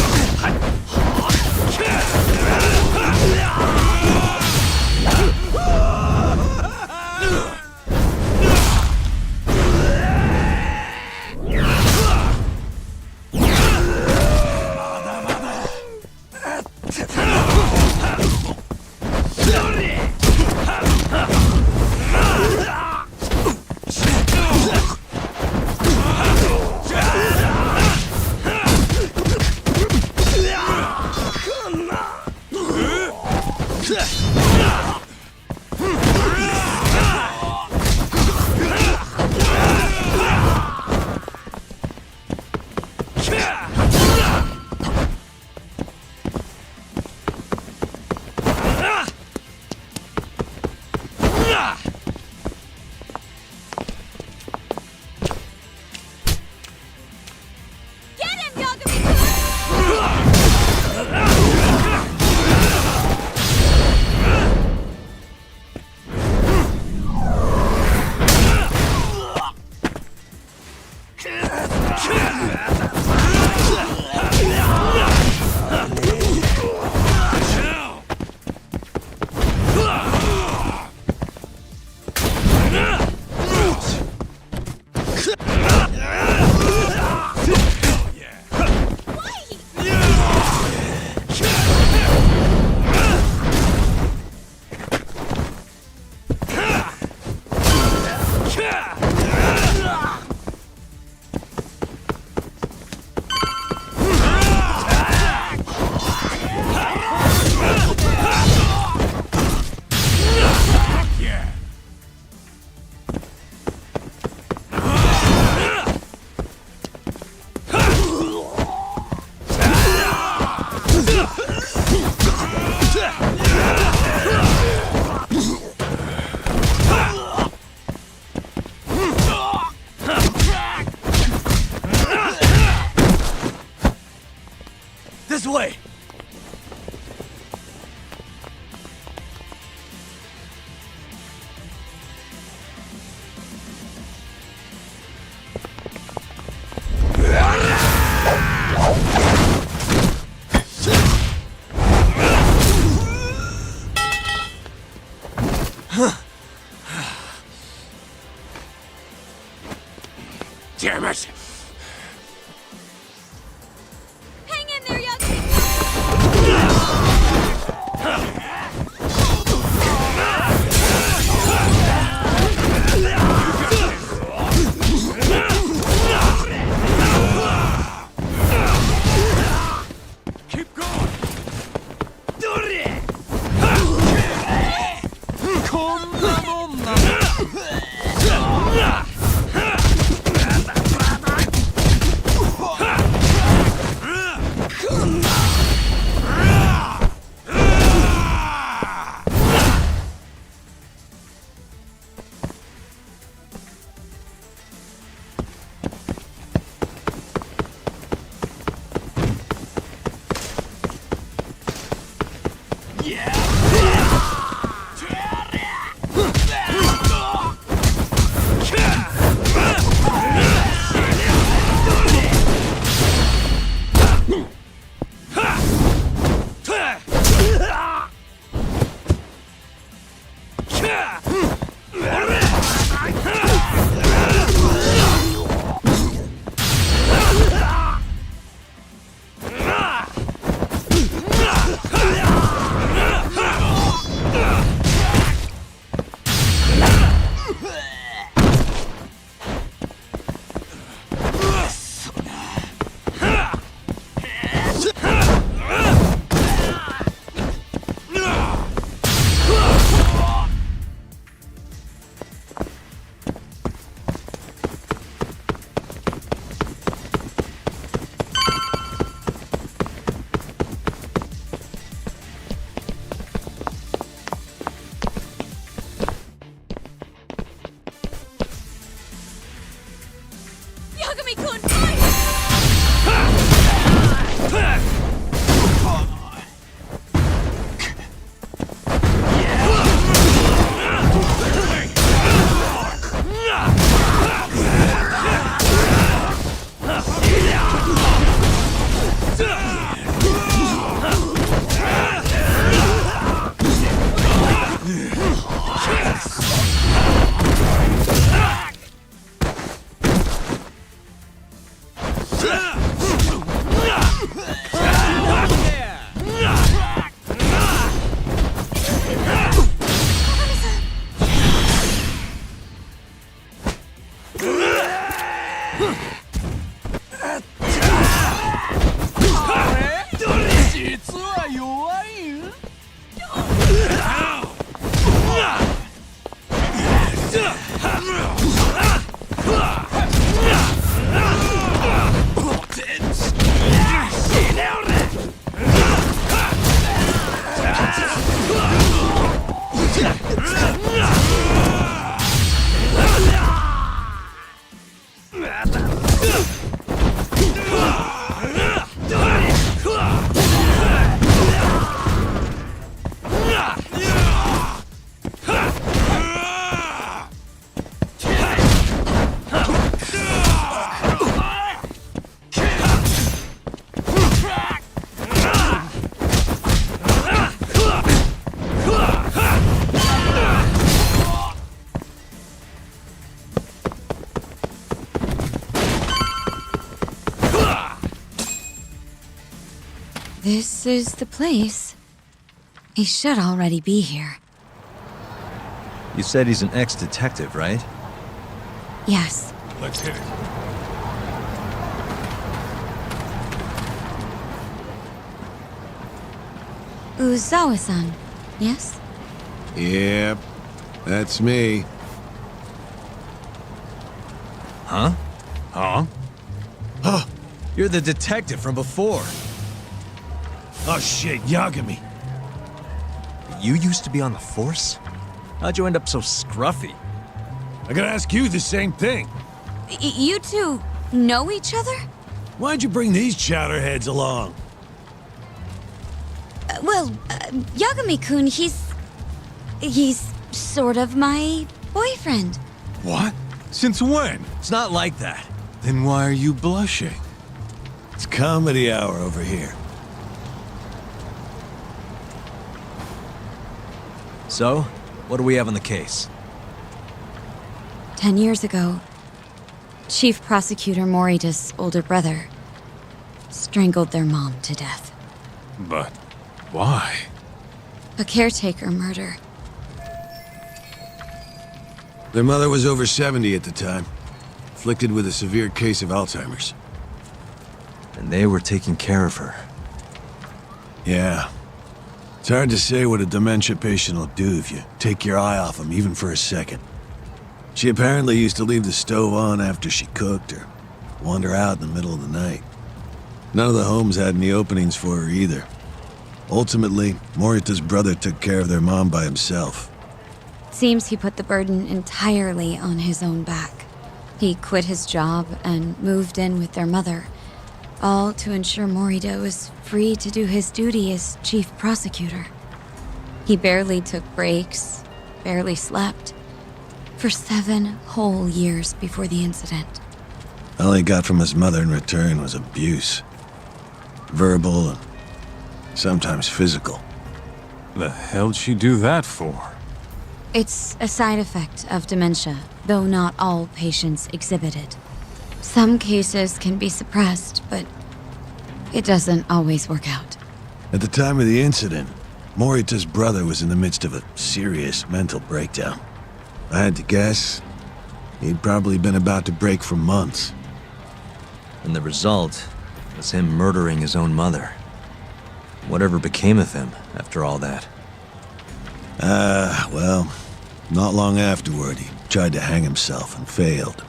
This way! Damn it! this is the place. He should already be here. You said he's an ex-detective, right? Yes. Let's hit it. Uzawa-san, yes? Yep, that's me. Huh? Huh? Huh? You're the detective from before. Oh shit, Yagami. You used to be on the force? How'd you end up so scruffy? I gotta ask you the same thing. You two know each other? Why'd you bring these chowderheads along? Yagami-kun, he's sort of my boyfriend. What? Since when? It's not like that. Then why are you blushing? It's comedy hour over here. So, what do we have on the case? 10 years ago, Chief Prosecutor Morita's older brother strangled their mom to death. But why? A caretaker murder. Their mother was over 70 at the time, afflicted with a severe case of Alzheimer's. And they were taking care of her. Yeah. It's hard to say what a dementia patient will do if you take your eye off them, even for a second. She apparently used to leave the stove on after she cooked or wander out in the middle of the night. None of the homes had any openings for her either. Ultimately, Morita's brother took care of their mom by himself. Seems he put the burden entirely on his own back. He quit his job and moved in with their mother, all to ensure Morita was free to do his duty as chief prosecutor. He barely took breaks, barely slept, for 7 whole years before the incident. All he got from his mother in return was abuse. Verbal and sometimes physical. The hell'd she do that for? It's a side effect of dementia, though not all patients exhibit it. Some cases can be suppressed, but it doesn't always work out. At the time of the incident, Morita's brother was in the midst of a serious mental breakdown. I had to guess, he'd probably been about to break for months. And the result was him murdering his own mother. Whatever became of him after all that? Well, not long afterward, he tried to hang himself and failed.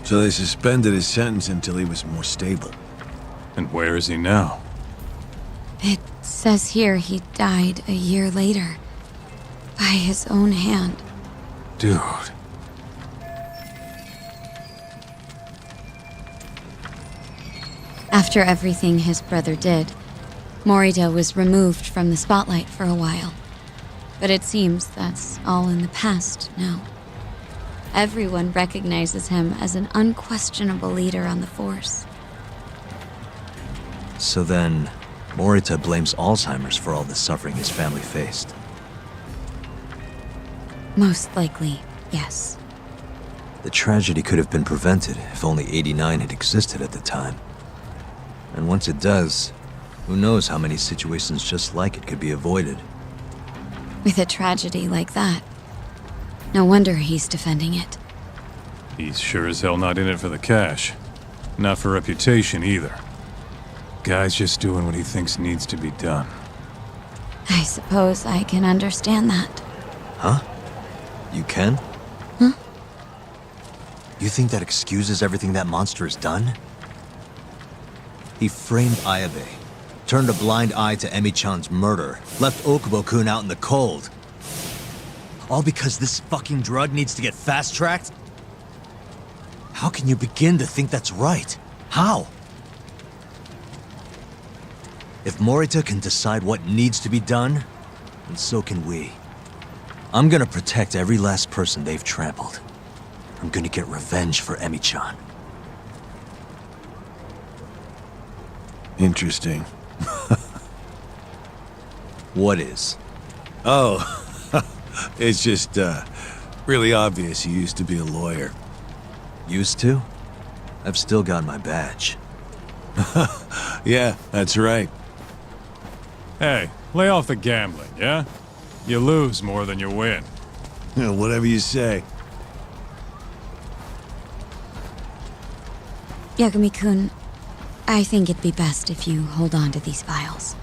So they suspended his sentence until he was more stable. And where is he now? It says here he died a year later, by his own hand. Dude. After everything his brother did, Morita was removed from the spotlight for a while. But it seems that's all in the past now. Everyone recognizes him as an unquestionable leader on the force. So then, Morita blames Alzheimer's for all the suffering his family faced. Most likely, yes. The tragedy could have been prevented if only 89 had existed at the time. And once it does, who knows how many situations just like it could be avoided. With a tragedy like that, no wonder he's defending it. He's sure as hell not in it for the cash. Not for reputation either. Guy's just doing what he thinks needs to be done. I suppose I can understand that. Huh? You can? Huh? You think that excuses everything that monster has done? He framed Ayabe, turned a blind eye to Emi-chan's murder, left Okubo-kun out in the cold. All because this fucking drug needs to get fast-tracked? How can you begin to think that's right? How? If Morita can decide what needs to be done, then so can we. I'm gonna protect every last person they've trampled. I'm gonna get revenge for Emi-chan. Interesting. What is? Oh, it's just, really obvious you used to be a lawyer. Used to? I've still got my badge. Yeah, that's right. Hey, lay off the gambling, yeah? You lose more than you win. Yeah, whatever you say. Yagami-kun, I think it'd be best if you hold on to these files.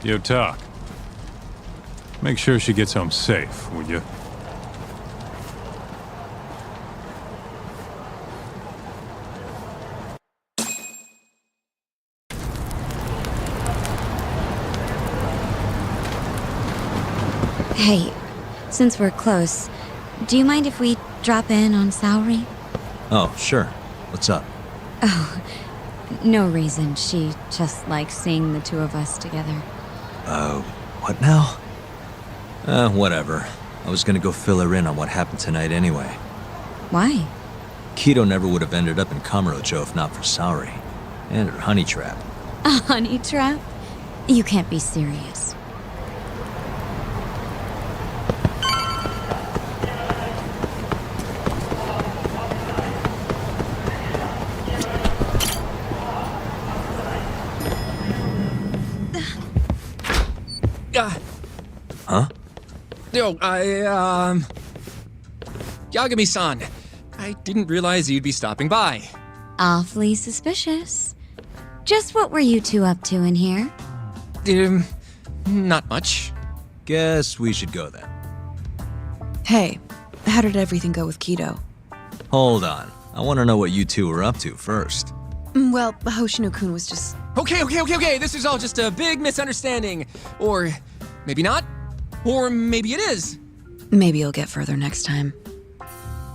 Yotak. Make sure she gets home safe, would you? Hey, since we're close, do you mind if we drop in on Saori? Oh, sure. What's up? Oh, no reason. She just likes seeing the two of us together. What now? Whatever. I was gonna go fill her in on what happened tonight anyway. Why? Kido never would have ended up in Kamurocho if not for Saori. And her honey trap. A honey trap? You can't be serious. Huh? Yo, Yagami-san, I didn't realize you'd be stopping by. Awfully suspicious. Just what were you two up to in here? Not much. Guess we should go then. Hey, how did everything go with Kido? Hold on. I want to know what you two were up to first. Well, Hoshino-kun was just... Okay. This is all just a big misunderstanding. Or maybe not. Or maybe it is. Maybe you'll get further next time.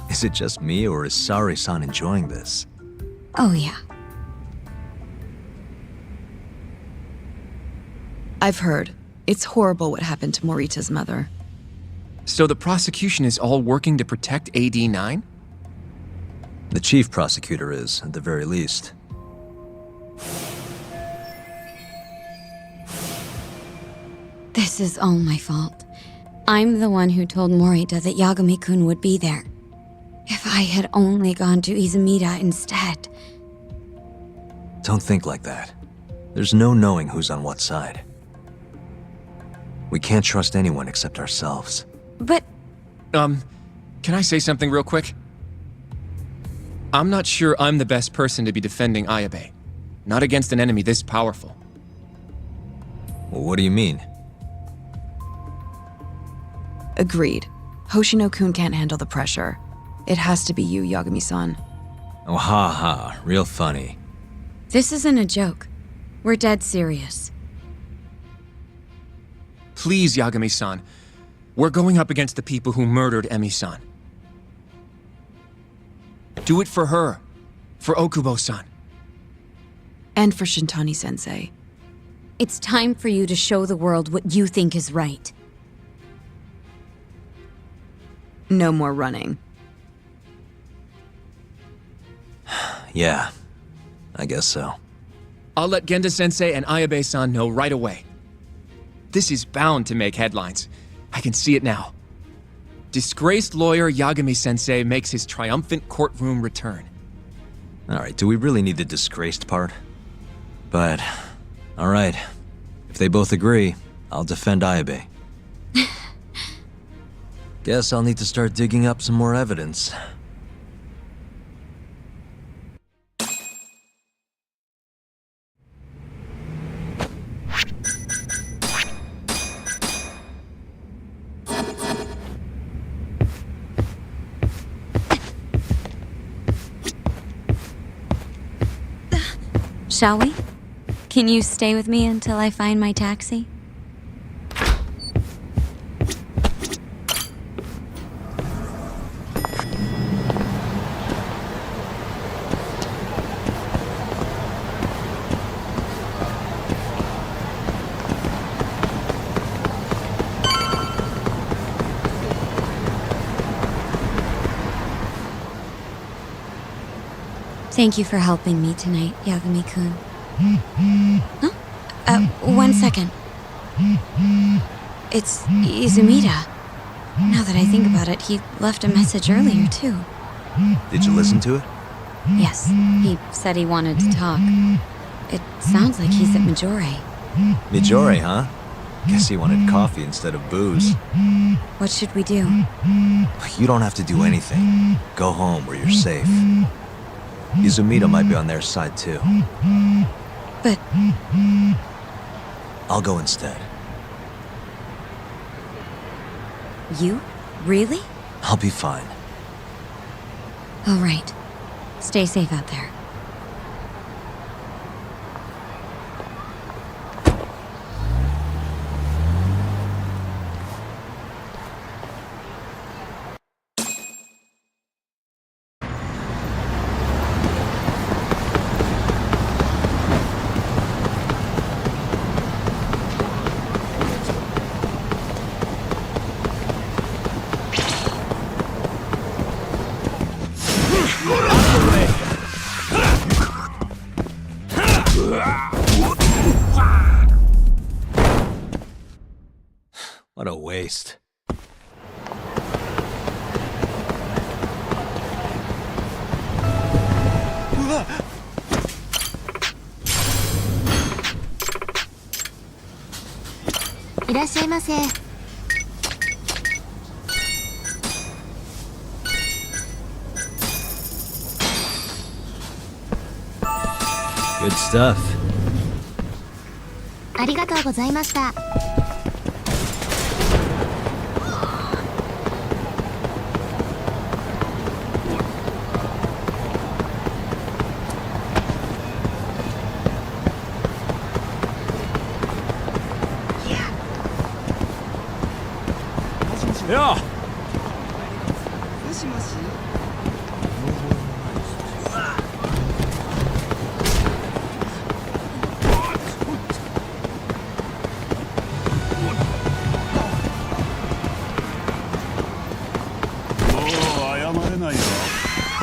Is it just me, or is Saori-san enjoying this? Oh, yeah. I've heard. It's horrible what happened to Morita's mother. So the prosecution is all working to protect AD9? The chief prosecutor is, at the very least. This is all my fault. I'm the one who told Morita that Yagami-kun would be there. If I had only gone to Izumida instead. Don't think like that. There's no knowing who's on what side. We can't trust anyone except ourselves. But... can I say something real quick? I'm not sure I'm the best person to be defending Ayabe. Not against an enemy this powerful. Well, what do you mean? Agreed. Hoshino-kun can't handle the pressure. It has to be you, Yagami-san. Oh, ha. Real funny. This isn't a joke. We're dead serious. Please, Yagami-san. We're going up against the people who murdered Emi-san. Do it for her. For Okubo-san. And for Shintani-sensei. It's time for you to show the world what you think is right. No more running. Yeah, I guess so. I'll let Genda-sensei and Ayabe-san know right away. This is bound to make headlines. I can see it now. Disgraced lawyer Yagami-sensei makes his triumphant courtroom return. Alright, do we really need the disgraced part? But, alright. If they both agree, I'll defend Ayabe. Guess I'll need to start digging up some more evidence. Shall we? Can you stay with me until I find my taxi? Thank you for helping me tonight, Yagami-kun. Huh? 1 second. It's Izumida. Now that I think about it, he left a message earlier, too. Did you listen to it? Yes, he said he wanted to talk. It sounds like he's at Majore. Mijori, huh? Guess he wanted coffee instead of booze. What should we do? You don't have to do anything. Go home where you're safe. Izumito might be on their side too. But... I'll go instead. You? Really? I'll be fine. All right. Stay safe out there. What a waste. Good stuff. ありがとうございました。よもしもし。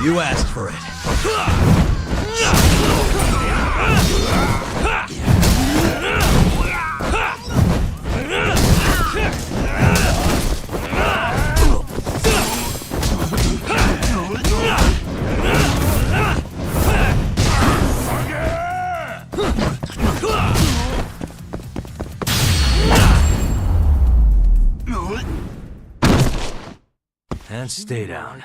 You asked for it. And stay down.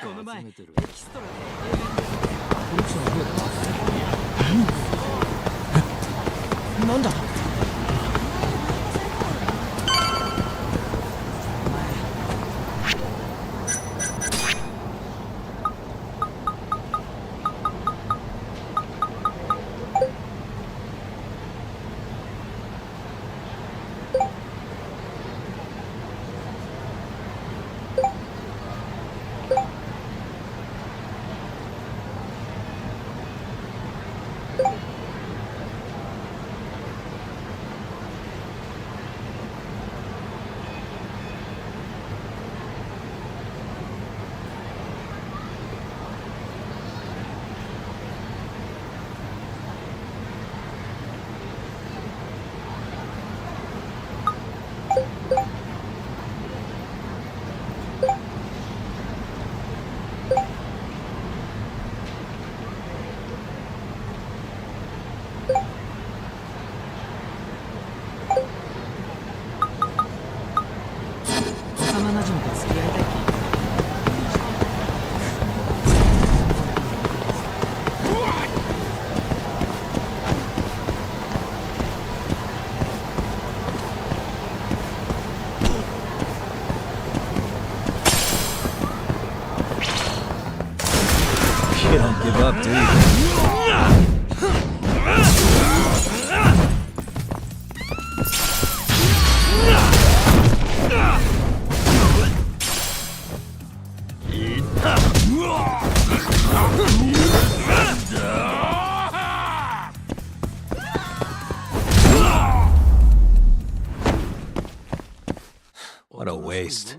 なんだ幼馴染と付き合いたいかYou don't give up, do you? What a waste.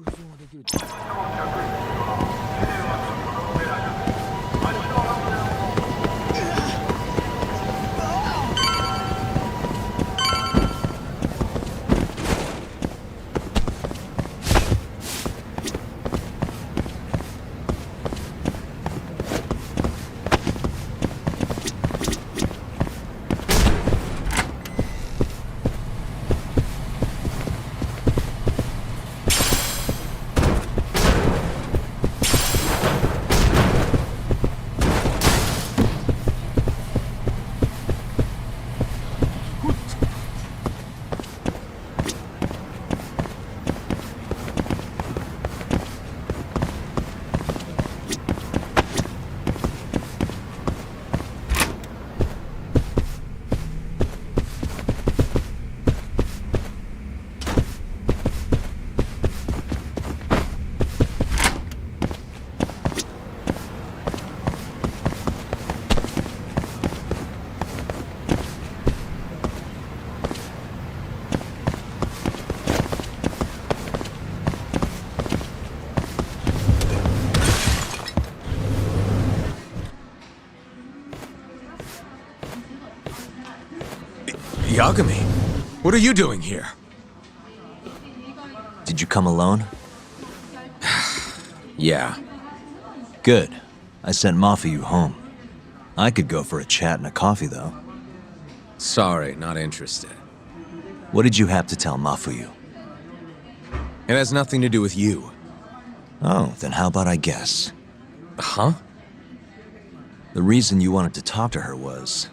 Yagami, what are you doing here? Did you come alone? Yeah. Good. I sent Mafuyu home. I could go for a chat and a coffee, though. Sorry, not interested. What did you have to tell Mafuyu? It has nothing to do with you. Oh, then how about I guess? Huh? The reason you wanted to talk to her was...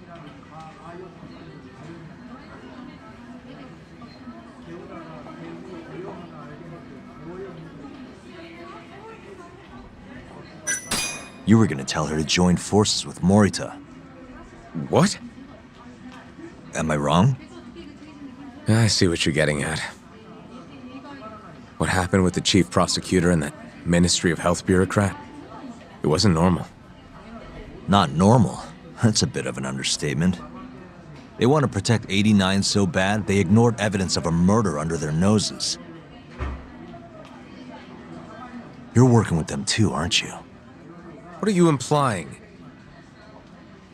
You were gonna tell her to join forces with Morita. What? Am I wrong? I see what you're getting at. What happened with the chief prosecutor and that Ministry of Health bureaucrat? It wasn't normal. Not normal? That's a bit of an understatement. They want to protect 89 so bad, they ignored evidence of a murder under their noses. You're working with them too, aren't you? What are you implying?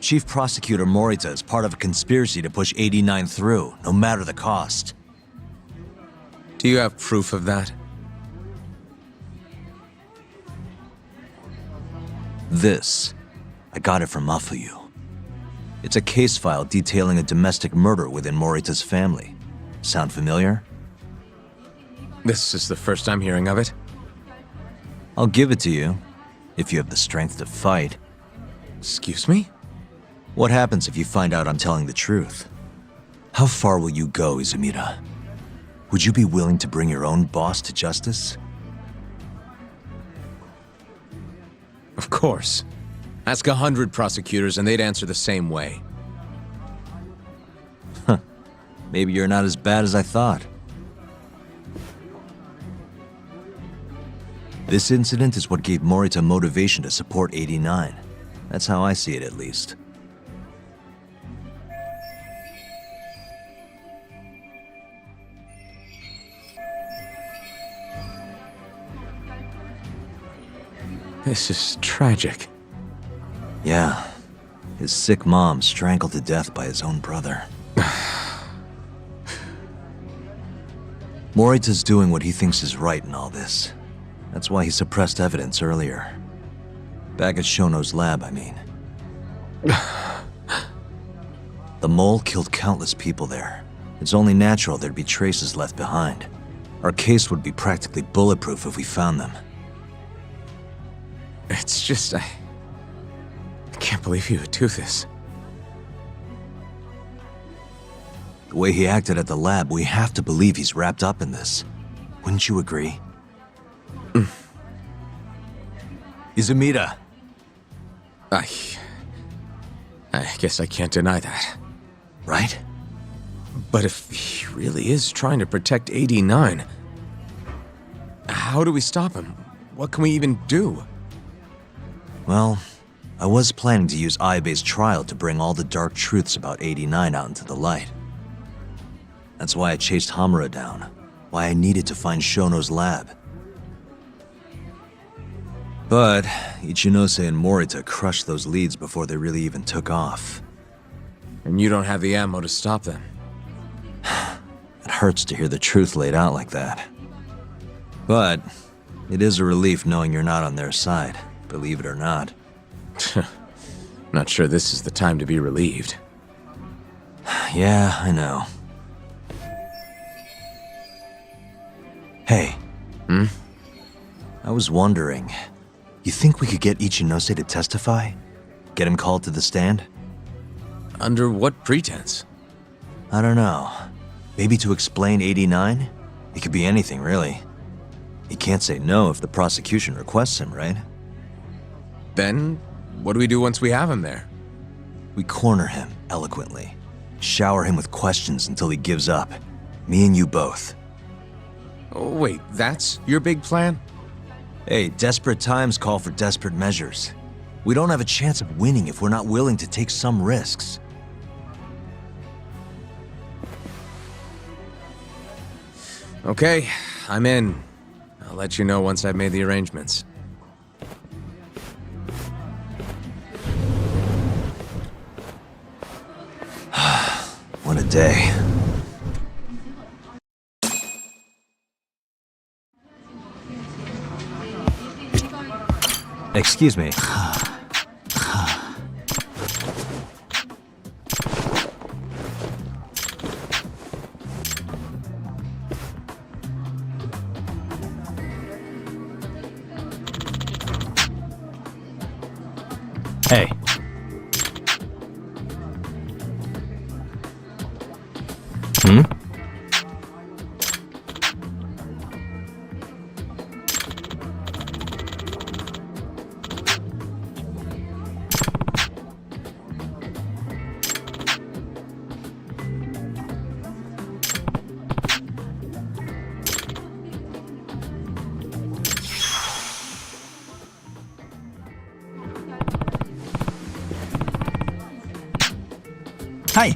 Chief Prosecutor Morita is part of a conspiracy to push 89 through, no matter the cost. Do you have proof of that? This. I got it from Mafuyu. It's a case file detailing a domestic murder within Morita's family. Sound familiar? This is the first I'm hearing of it. I'll give it to you, if you have the strength to fight. Excuse me? What happens if you find out I'm telling the truth? How far will you go, Izumida? Would you be willing to bring your own boss to justice? Of course. Ask 100 prosecutors and they'd answer the same way. Huh. Maybe you're not as bad as I thought. This incident is what gave Morita motivation to support 89. That's how I see it, at least. This is tragic. Yeah. His sick mom strangled to death by his own brother. Morita's doing what he thinks is right in all this. That's why he suppressed evidence earlier. Back at Shono's lab, I mean. The mole killed countless people there. It's only natural there'd be traces left behind. Our case would be practically bulletproof if we found them. It's just, I can't believe you would do this. The way he acted at the lab, we have to believe he's wrapped up in this. Wouldn't you agree? Izumida. I guess I can't deny that. Right? But if he really is trying to protect 89, how do we stop him? What can we even do? Well, I was planning to use Aibe's trial to bring all the dark truths about 89 out into the light. That's why I chased Hamura down, why I needed to find Shono's lab. But Ichinose and Morita crushed those leads before they really even took off. And you don't have the ammo to stop them. It hurts to hear the truth laid out like that. But it is a relief knowing you're not on their side, believe it or not. Not sure this is the time to be relieved. Yeah, I know. Hey. I was wondering, you think we could get Ichinose to testify? Get him called to the stand? Under what pretense? I don't know. Maybe to explain 89? It could be anything, really. He can't say no if the prosecution requests him, right? Then, what do we do once we have him there? We corner him, eloquently. Shower him with questions until he gives up. Me and you both. Oh, wait, that's your big plan? Hey, desperate times call for desperate measures. We don't have a chance of winning if we're not willing to take some risks. Okay, I'm in. I'll let you know once I've made the arrangements. What a day. Excuse me. Hey. Hmm? Hi.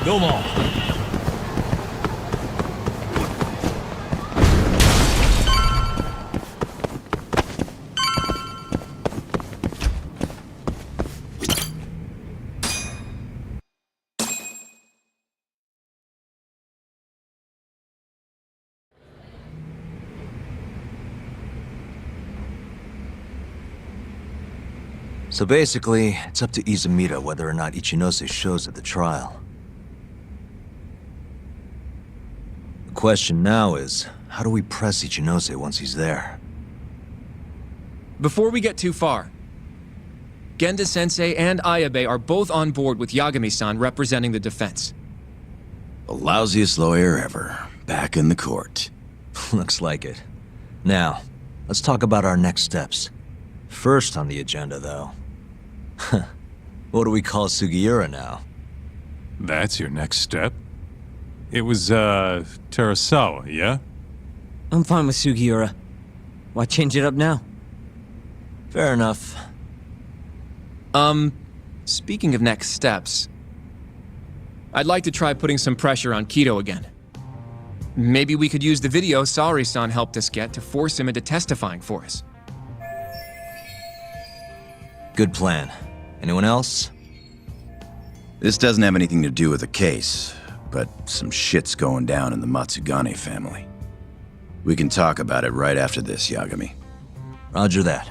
Domo. So basically, it's up to Izumida whether or not Ichinose shows at the trial. The question now is, how do we press Ichinose once he's there? Before we get too far, Genda-sensei and Ayabe are both on board with Yagami-san representing the defense. The lousiest lawyer ever, back in the court. Looks like it. Now, let's talk about our next steps. First on the agenda, though. What do we call Sugiura now? That's your next step? It was, Terasawa, yeah? I'm fine with Sugiura. Why change it up now? Fair enough. Speaking of next steps, I'd like to try putting some pressure on Kido again. Maybe we could use the video Saori-san helped us get to force him into testifying for us. Good plan. Anyone else? This doesn't have anything to do with the case, but some shit's going down in the Matsugane family. We can talk about it right after this, Yagami. Roger that.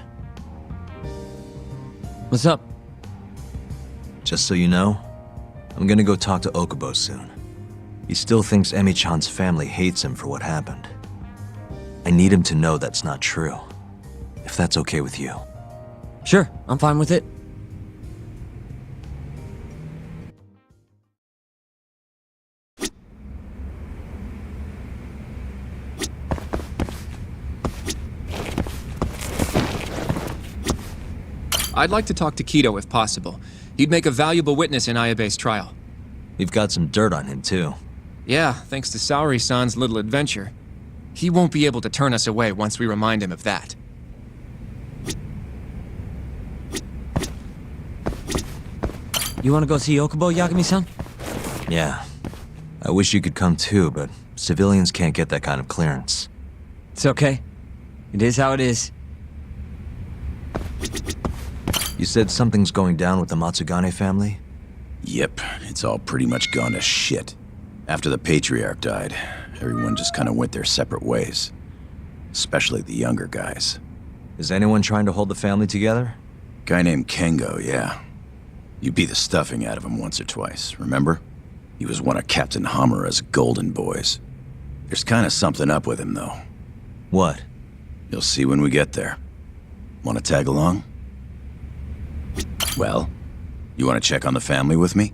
What's up? Just so you know, I'm gonna go talk to Okubo soon. He still thinks Emi-chan's family hates him for what happened. I need him to know that's not true. If that's okay with you. Sure, I'm fine with it. I'd like to talk to Kido if possible. He'd make a valuable witness in Ayabe's trial. We've got some dirt on him, too. Yeah, thanks to Saori-san's little adventure. He won't be able to turn us away once we remind him of that. You want to go see Okubo, Yagami-san? Yeah. I wish you could come too, but civilians can't get that kind of clearance. It's okay. It is how it is. You said something's going down with the Matsugane family? Yep, it's all pretty much gone to shit. After the Patriarch died, everyone just kind of went their separate ways. Especially the younger guys. Is anyone trying to hold the family together? Guy named Kengo, yeah. You beat the stuffing out of him once or twice, remember? He was one of Captain Hamura's golden boys. There's kind of something up with him, though. What? You'll see when we get there. Want to tag along? Well, you want to check on the family with me?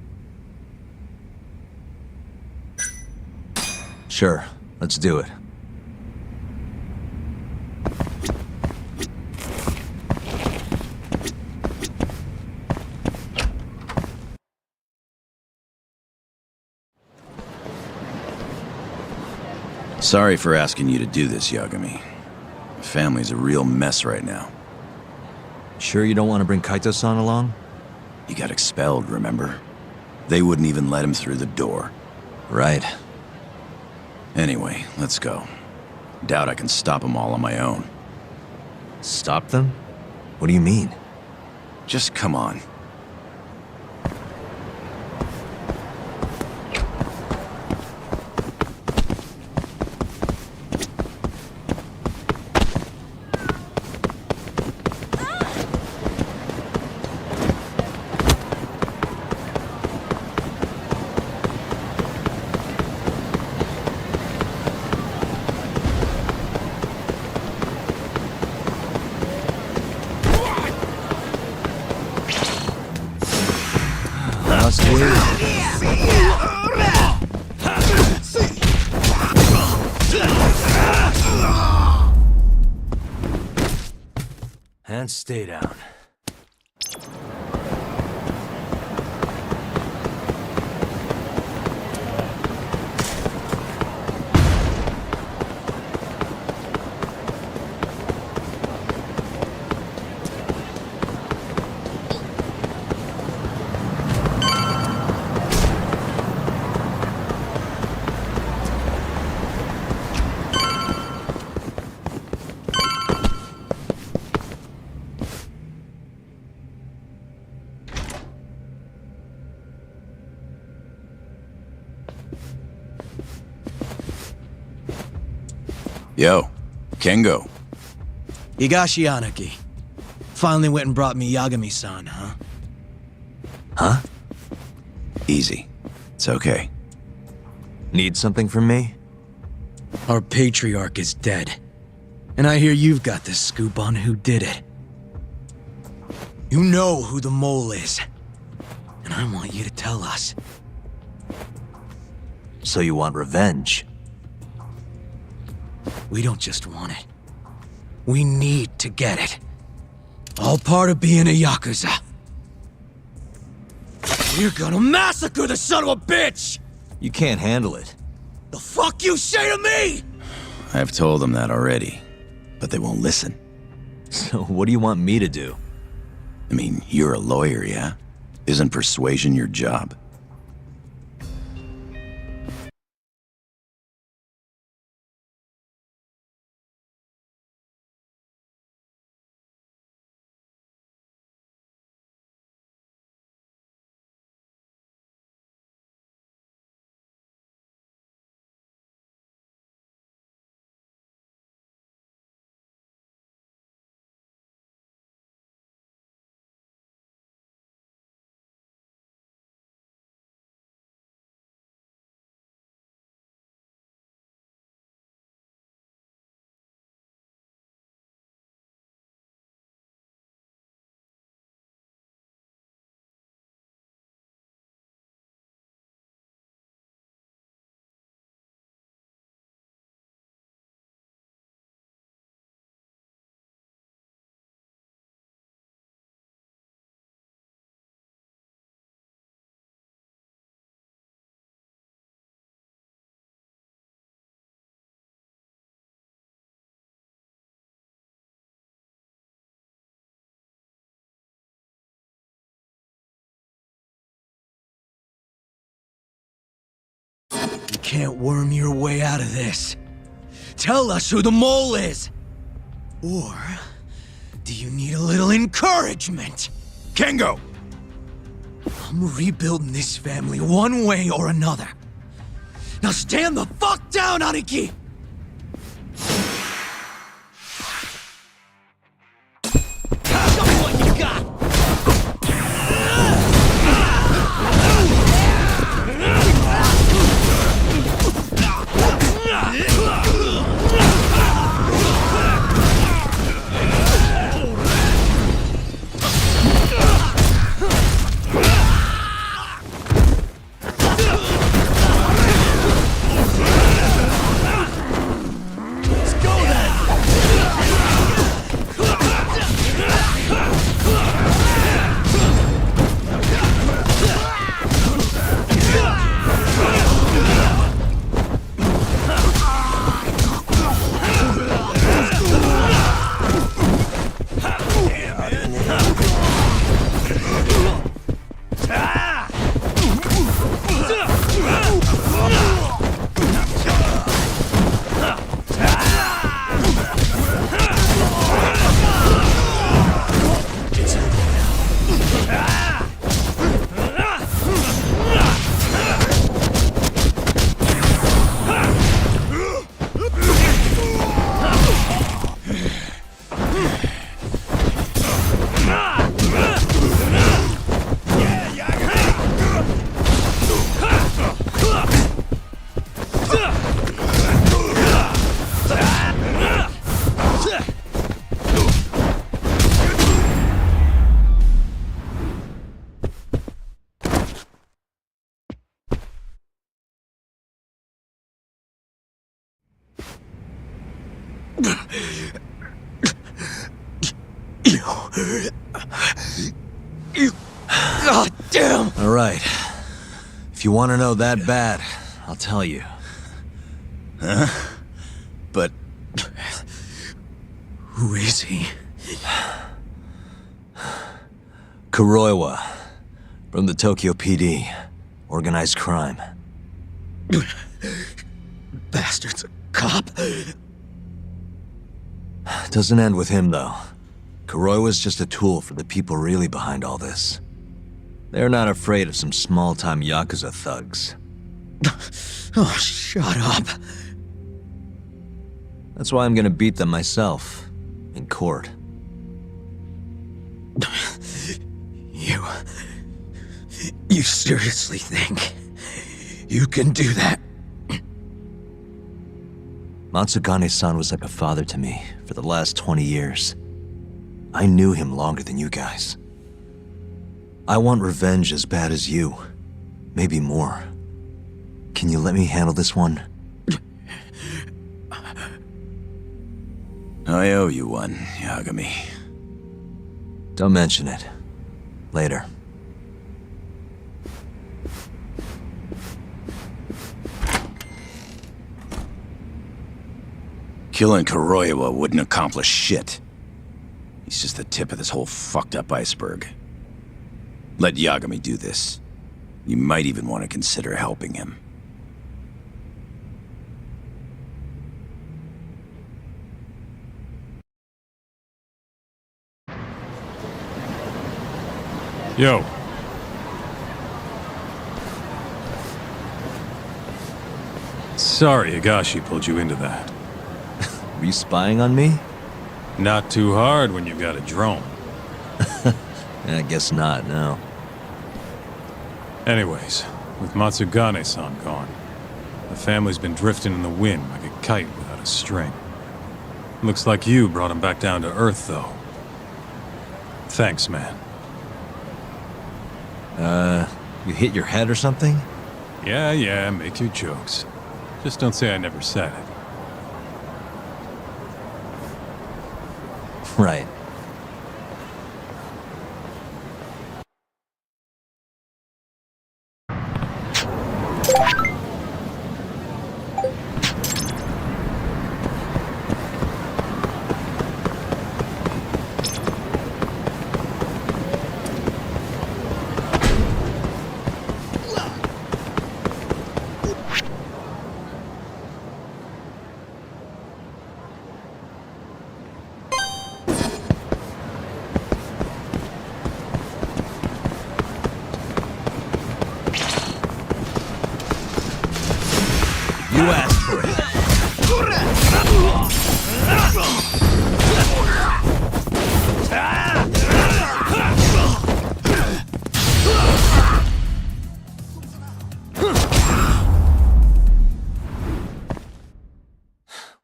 Sure, let's do it. Sorry for asking you to do this, Yagami. The family's a real mess right now. Sure you don't want to bring Kaito-san along? He got expelled, remember? They wouldn't even let him through the door. Right. Anyway, let's go. Doubt I can stop them all on my own. Stop them? What do you mean? Just come on. And stay down. Yo, Kengo. Higashi Anaki. Finally went and brought me Yagami-san, huh? Huh? Easy. It's okay. Need something from me? Our patriarch is dead. And I hear you've got the scoop on who did it. You know who the mole is. And I want you to tell us. So you want revenge? We don't just want it. We need to get it. All part of being a Yakuza. We're gonna massacre the son of a bitch! You can't handle it. The fuck you say to me?! I've told them that already, but they won't listen. So what do you want me to do? I mean, you're a lawyer, yeah? Isn't persuasion your job? You can't worm your way out of this. Tell us who the mole is! Or do you need a little encouragement? Kengo! I'm rebuilding this family one way or another. Now stand the fuck down, Aniki! Show me what you got! God damn! All right. If you want to know that bad, I'll tell you. Huh? But... Who is he? Kuroiwa, from the Tokyo PD. Organized crime. Bastard's a cop. Doesn't end with him, though. Kuroiwa's just a tool for the people really behind all this. They're not afraid of some small-time Yakuza thugs. Oh, shut up. That's why I'm gonna beat them myself. In court. You seriously think you can do that? Matsugane-san was like a father to me for the last 20 years. I knew him longer than you guys. I want revenge as bad as you. Maybe more. Can you let me handle this one? I owe you one, Yagami. Don't mention it. Later. Killing Kuroiwa wouldn't accomplish shit. He's just the tip of this whole fucked up iceberg. Let Yagami do this. You might even want to consider helping him. Yo. Sorry Higashi pulled you into that. Were you spying on me? Not too hard when you've got a drone. I guess not, no. Anyways, with Matsugane-san gone, the family's been drifting in the wind like a kite without a string. Looks like you brought him back down to earth, though. Thanks, man. You hit your head or something? Yeah, make your jokes. Just don't say I never said it. Right. You asked for it.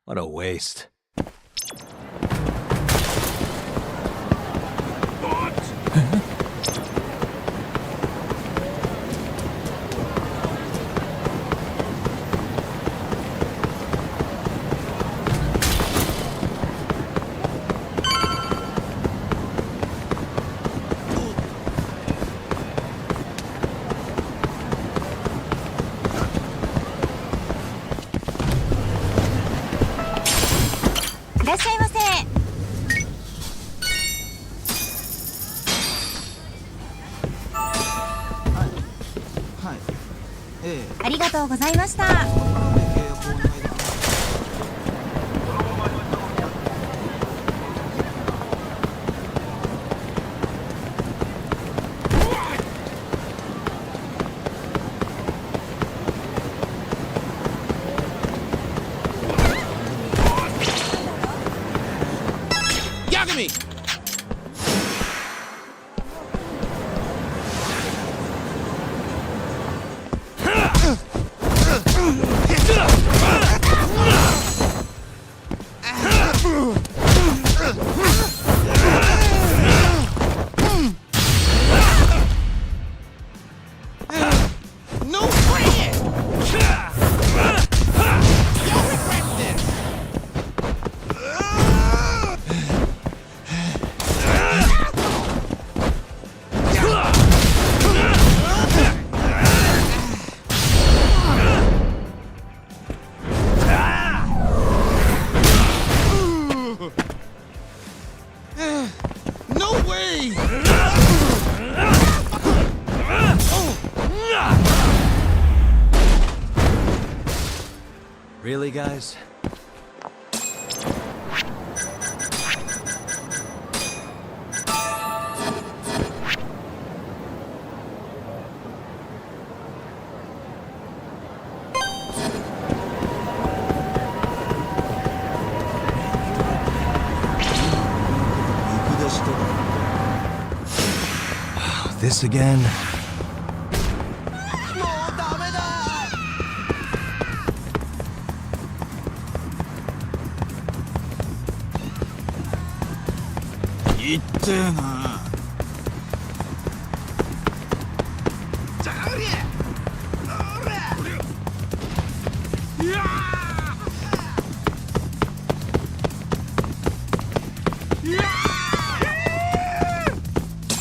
What a waste.ありがとうございました。や Yagami! No way! You'll regret this! No way! Really, guys? This again?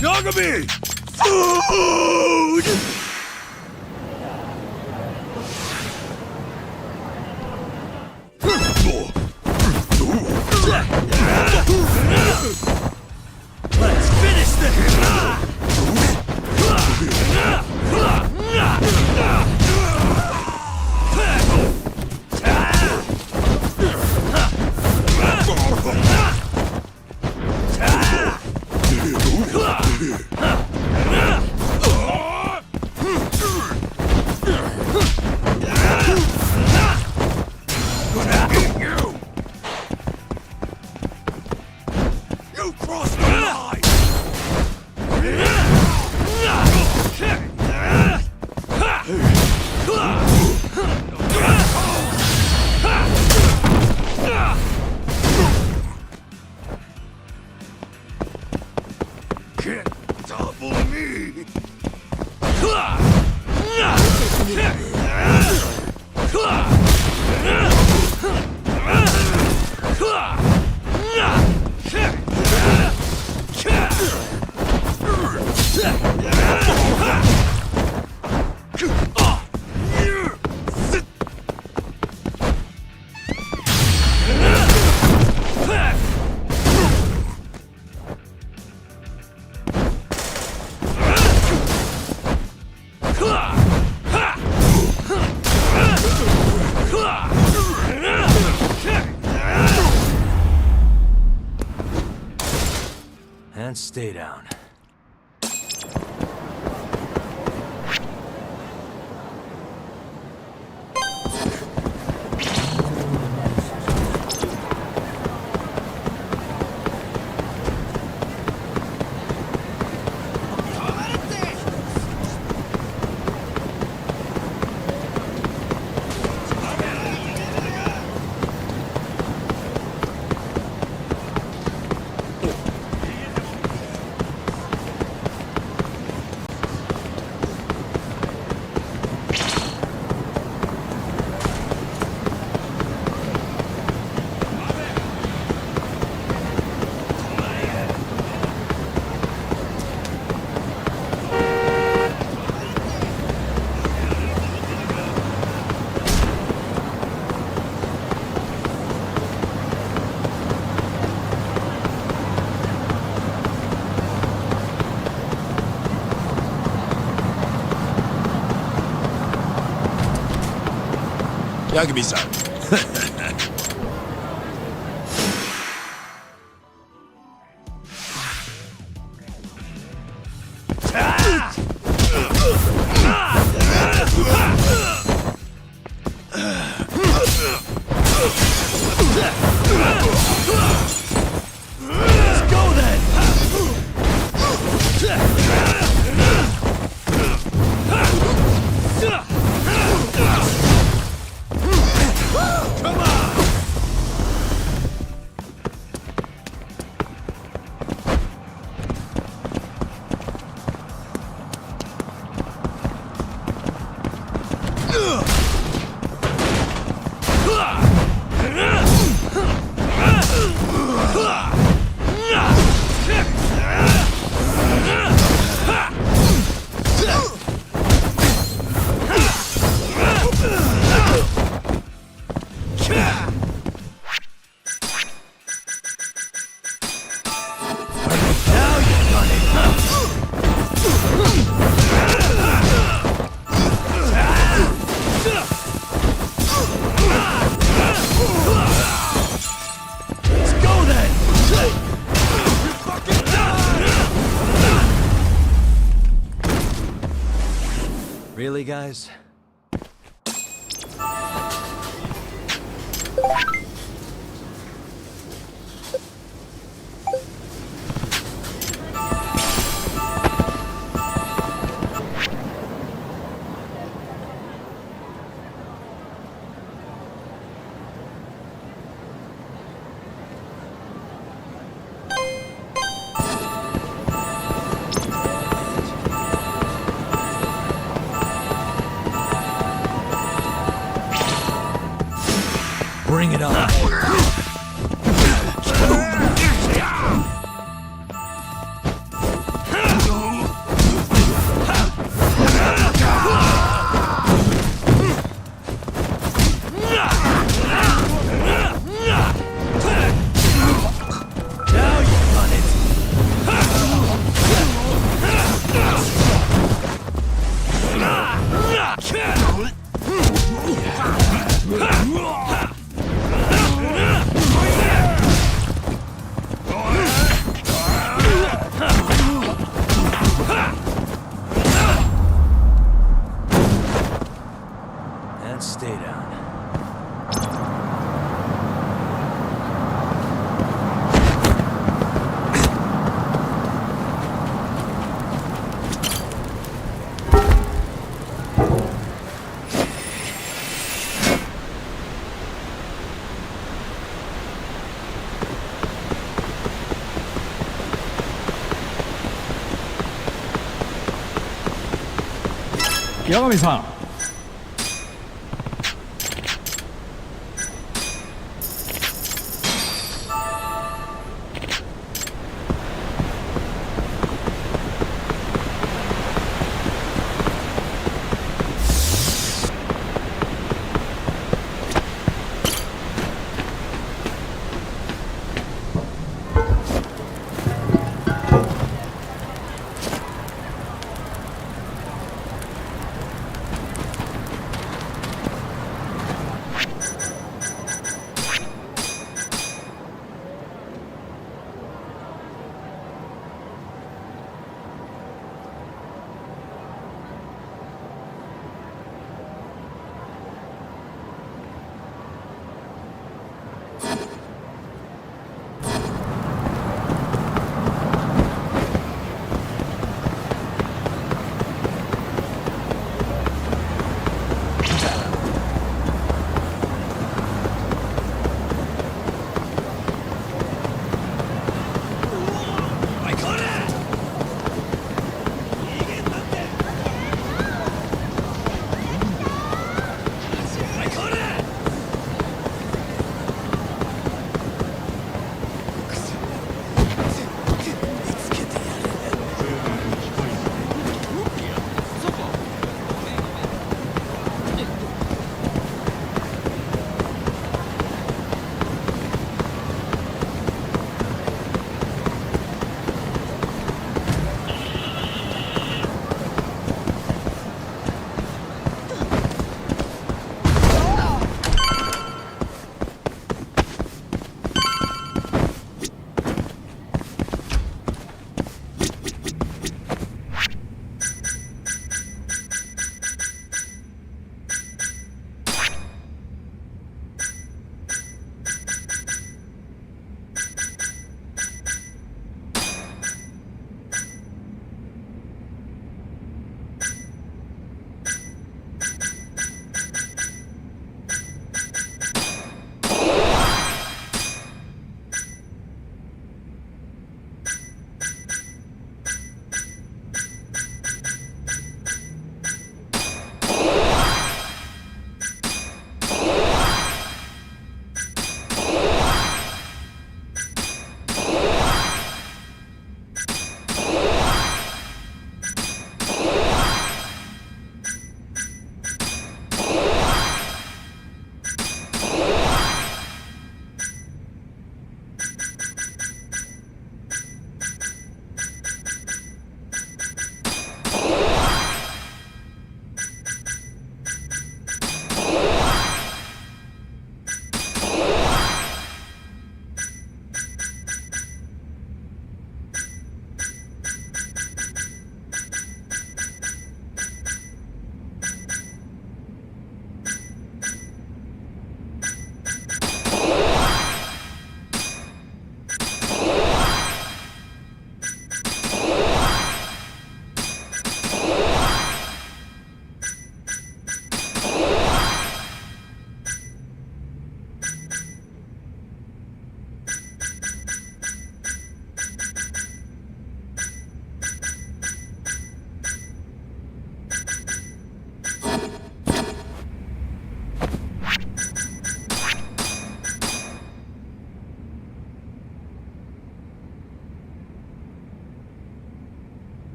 Yagami! Food! Let's finish this! You crossed the line! Can't topple me! And stay down. Yagami-san. Let's go then! You're fucking done! Really, guys? Bring it on. Now you've done it! And stay down. Yagami-san.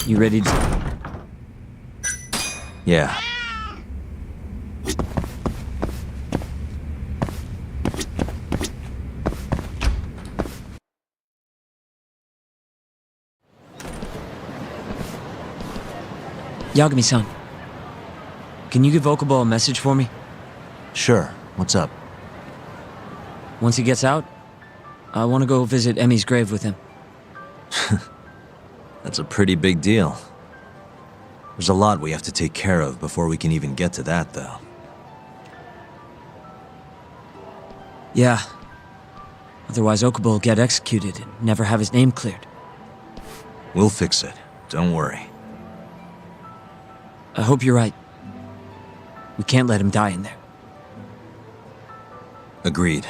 You ready to... Yeah. Yagami-san, can you give Okubo a message for me? Sure. What's up? Once he gets out, I want to go visit Emi's grave with him. That's a pretty big deal. There's a lot we have to take care of before we can even get to that, though. Yeah. Otherwise, Okubo will get executed and never have his name cleared. We'll fix it. Don't worry. I hope you're right. We can't let him die in there. Agreed.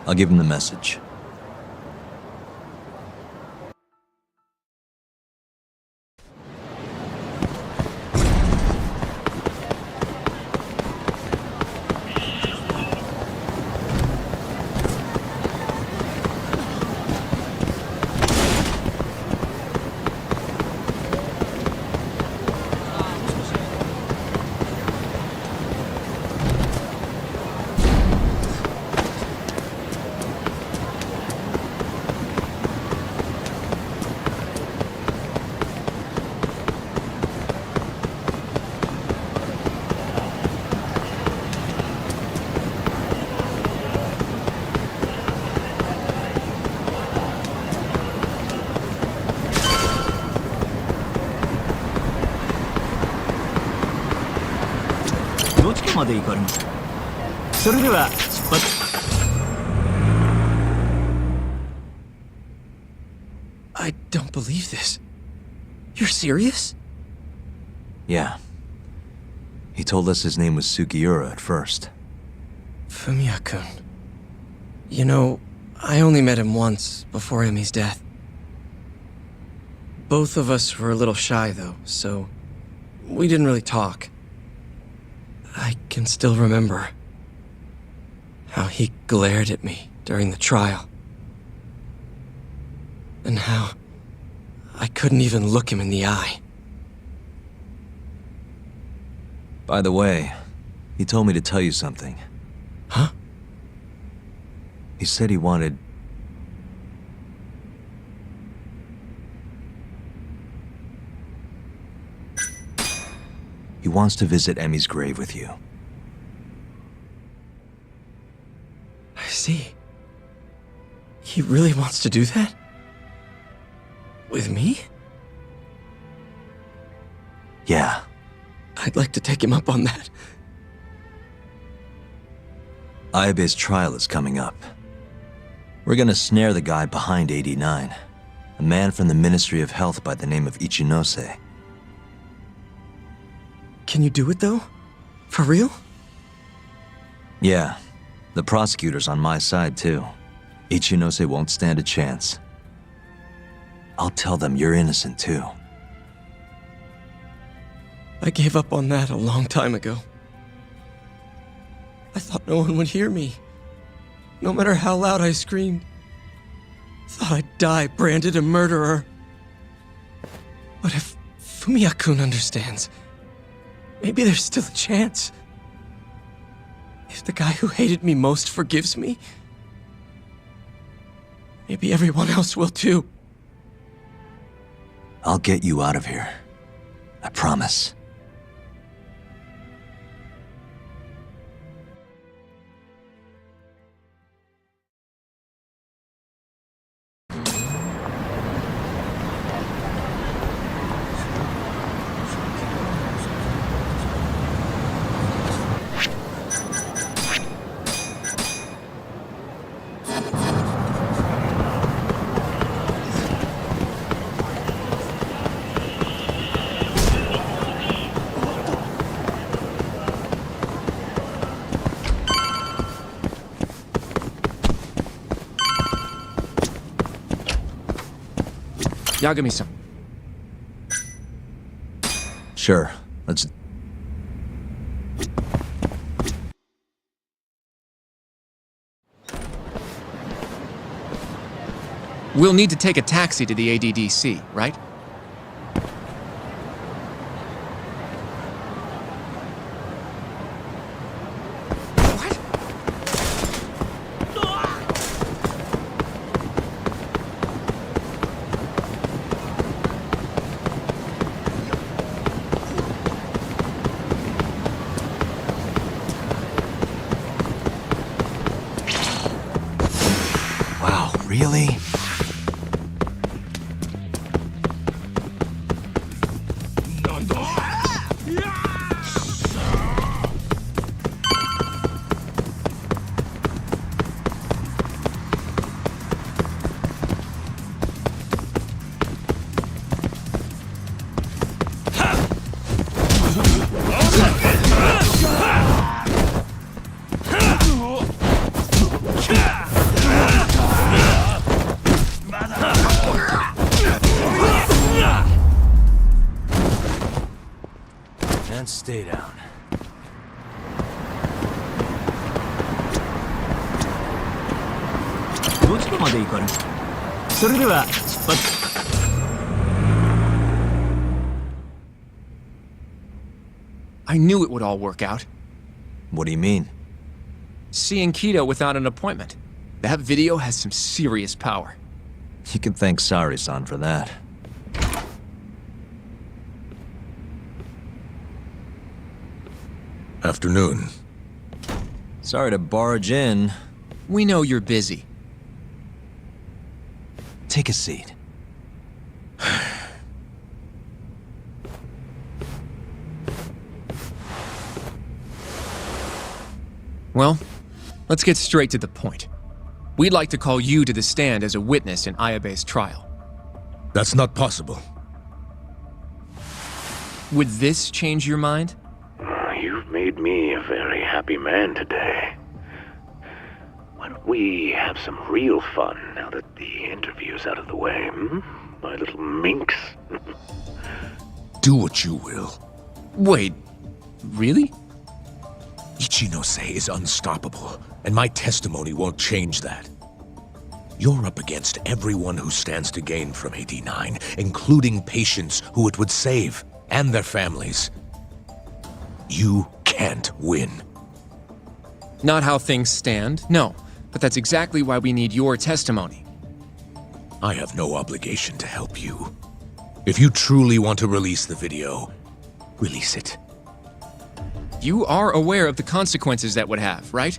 I'll give him the message. I don't believe this. You're serious? Yeah. He told us his name was Sugiura at first. Fumiya-kun. You know, I only met him once before Emi's death. Both of us were a little shy, though, so we didn't really talk. I can still remember how he glared at me during the trial. And how I couldn't even look him in the eye. By the way, he told me to tell you something. Huh? He said he wanted... He wants to visit Emi's grave with you. I see. He really wants to do that? With me? Yeah. I'd like to take him up on that. Ayabe's trial is coming up. We're gonna snare the guy behind 89, a man from the Ministry of Health by the name of Ichinose. Can you do it, though? For real? Yeah. The prosecutor's on my side, too. Ichinose won't stand a chance. I'll tell them you're innocent, too. I gave up on that a long time ago. I thought no one would hear me. No matter how loud I screamed. Thought I'd die branded a murderer. But if Fumiya-kun understands, maybe there's still a chance. If the guy who hated me most forgives me, maybe everyone else will too. I'll get you out of here. I promise. Yagami-san. Sure. Let's... We'll need to take a taxi to the ADDC, right? And stay down. I knew it would all work out. What do you mean? Seeing Kido without an appointment. That video has some serious power. You can thank Sari-san for that. Afternoon. Sorry to barge in. We know you're busy. Take a seat. Well, let's get straight to the point. We'd like to call you to the stand as a witness in Ayabe's trial. That's not possible. Would this change your mind? You've made me a very happy man today. Why don't we have some real fun now that the interview's out of the way, my little minx? Do what you will. Wait, really? Ichinose is unstoppable, and my testimony won't change that. You're up against everyone who stands to gain from AD9, including patients who it would save, and their families. You can't win. Not how things stand, no. But that's exactly why we need your testimony. I have no obligation to help you. If you truly want to release the video, release it. You are aware of the consequences that would have, right?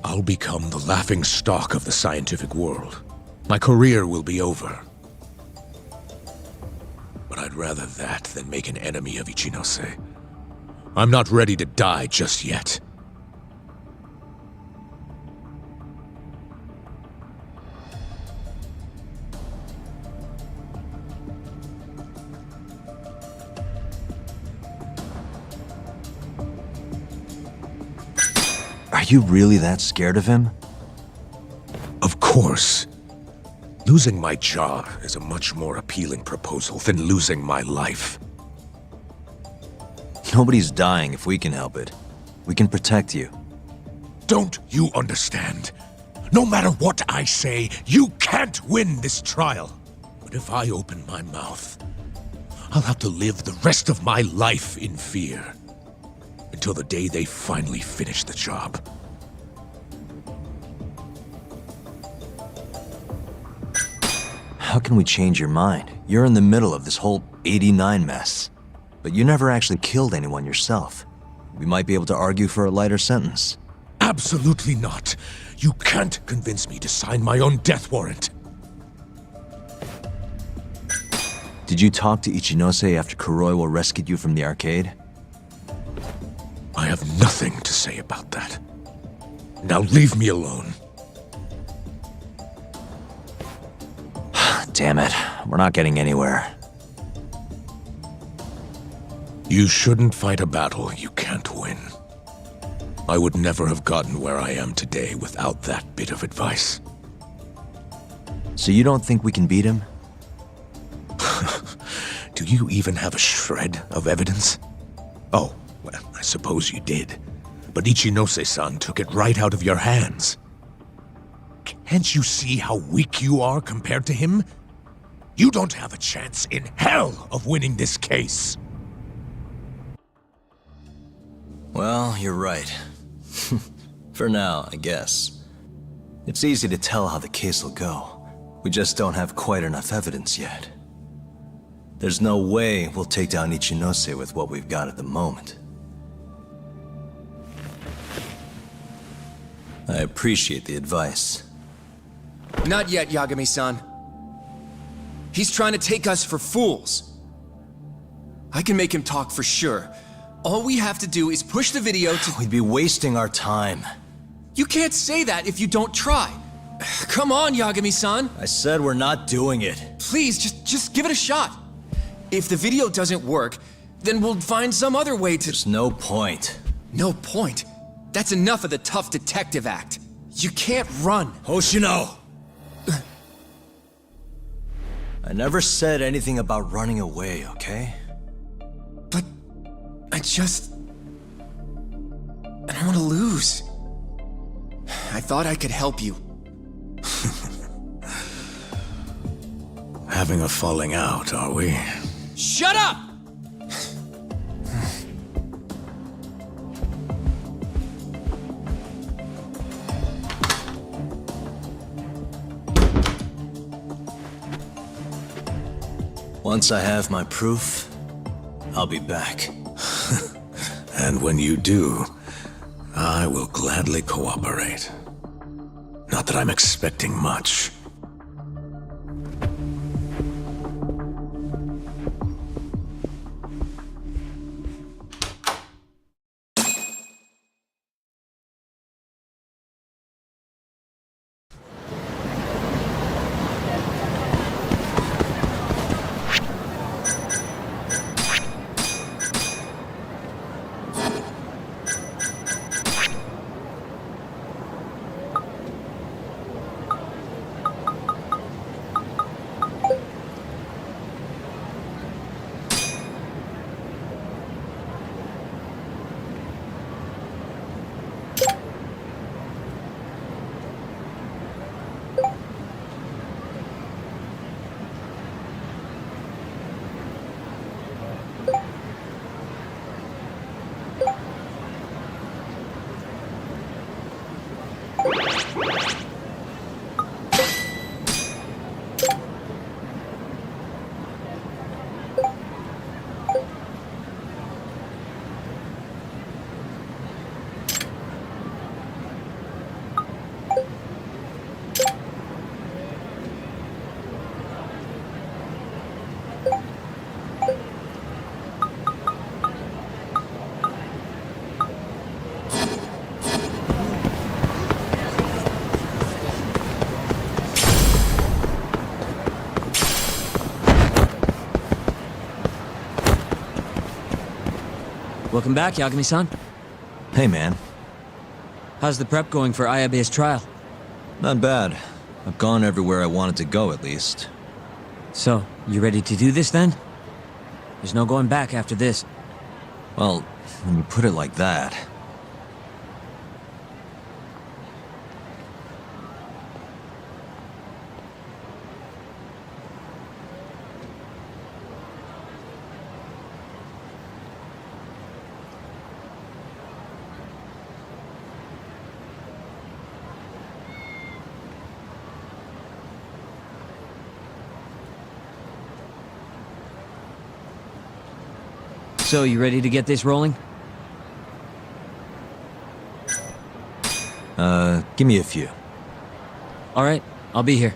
I'll become the laughing stock of the scientific world. My career will be over. But I'd rather that than make an enemy of Ichinose. I'm not ready to die just yet. Are you really that scared of him? Of course. Losing my job is a much more appealing proposal than losing my life. Nobody's dying if we can help it. We can protect you. Don't you understand? No matter what I say, you can't win this trial. But if I open my mouth, I'll have to live the rest of my life in fear. Until the day they finally finish the job. How can we change your mind? You're in the middle of this whole 89 mess. But you never actually killed anyone yourself. We might be able to argue for a lighter sentence. Absolutely not. You can't convince me to sign my own death warrant. Did you talk to Ichinose after Kuroiwa rescued you from the arcade? I have nothing to say about that. Now leave me alone. Damn it. We're not getting anywhere. You shouldn't fight a battle you can't win. I would never have gotten where I am today without that bit of advice. So you don't think we can beat him? Do you even have a shred of evidence? Oh, well, I suppose you did. But Ichinose-san took it right out of your hands. Can't you see how weak you are compared to him? You don't have a chance in hell of winning this case. Well, you're right. For now, I guess. It's easy to tell how the case will go. We just don't have quite enough evidence yet. There's no way we'll take down Ichinose with what we've got at the moment. I appreciate the advice. Not yet, Yagami-san. He's trying to take us for fools. I can make him talk for sure. All we have to do is push the video to— We'd be wasting our time. You can't say that if you don't try. Come on, Yagami-san. I said we're not doing it. Please, just give it a shot. If the video doesn't work, then we'll find some other way to— There's no point. No point? That's enough of the tough detective act. You can't run. Hoshino! I never said anything about running away, okay? I don't want to lose. I thought I could help you. Having a falling out, are we? Shut up! Once I have my proof, I'll be back. And when you do, I will gladly cooperate. Not that I'm expecting much. Welcome back, Yagami-san. Hey, man. How's the prep going for Ayabe's trial? Not bad. I've gone everywhere I wanted to go, at least. So, you ready to do this then? There's no going back after this. Well, when you put it like that... So, you ready to get this rolling? Give me a few. Alright, I'll be here.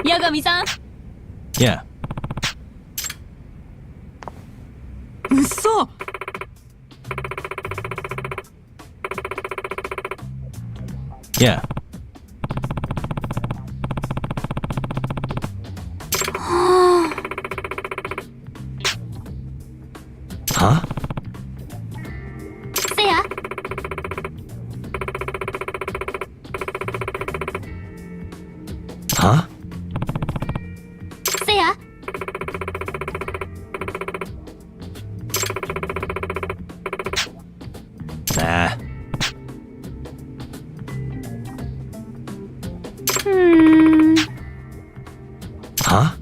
八神さん。 Yeah. 嘘。Yeah. Huh? せや。Huh? せや。 Nah. は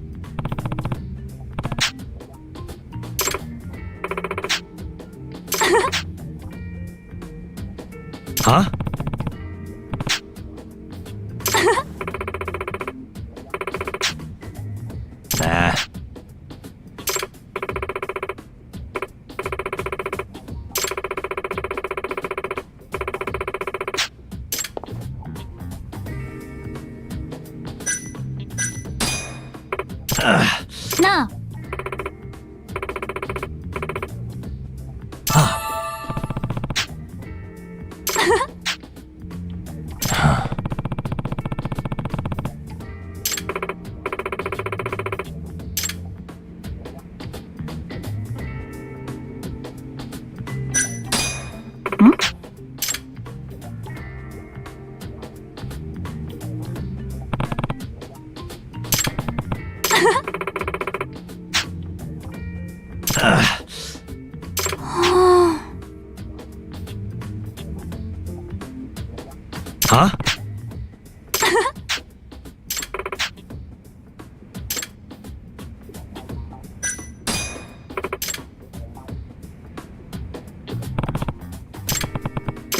Huh? Huh? Nah. Ugh. なあ。 Huh? Huh?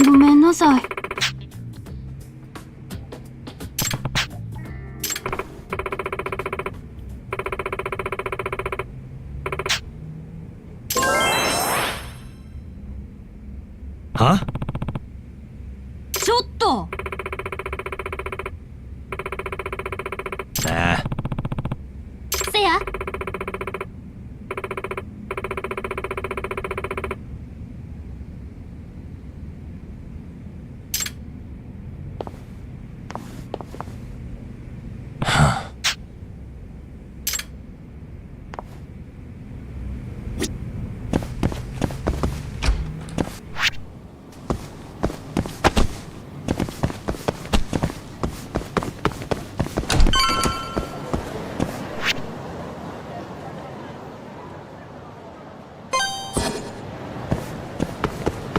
ごめんなさい。 Huh? ちょっと。 Nah. せや。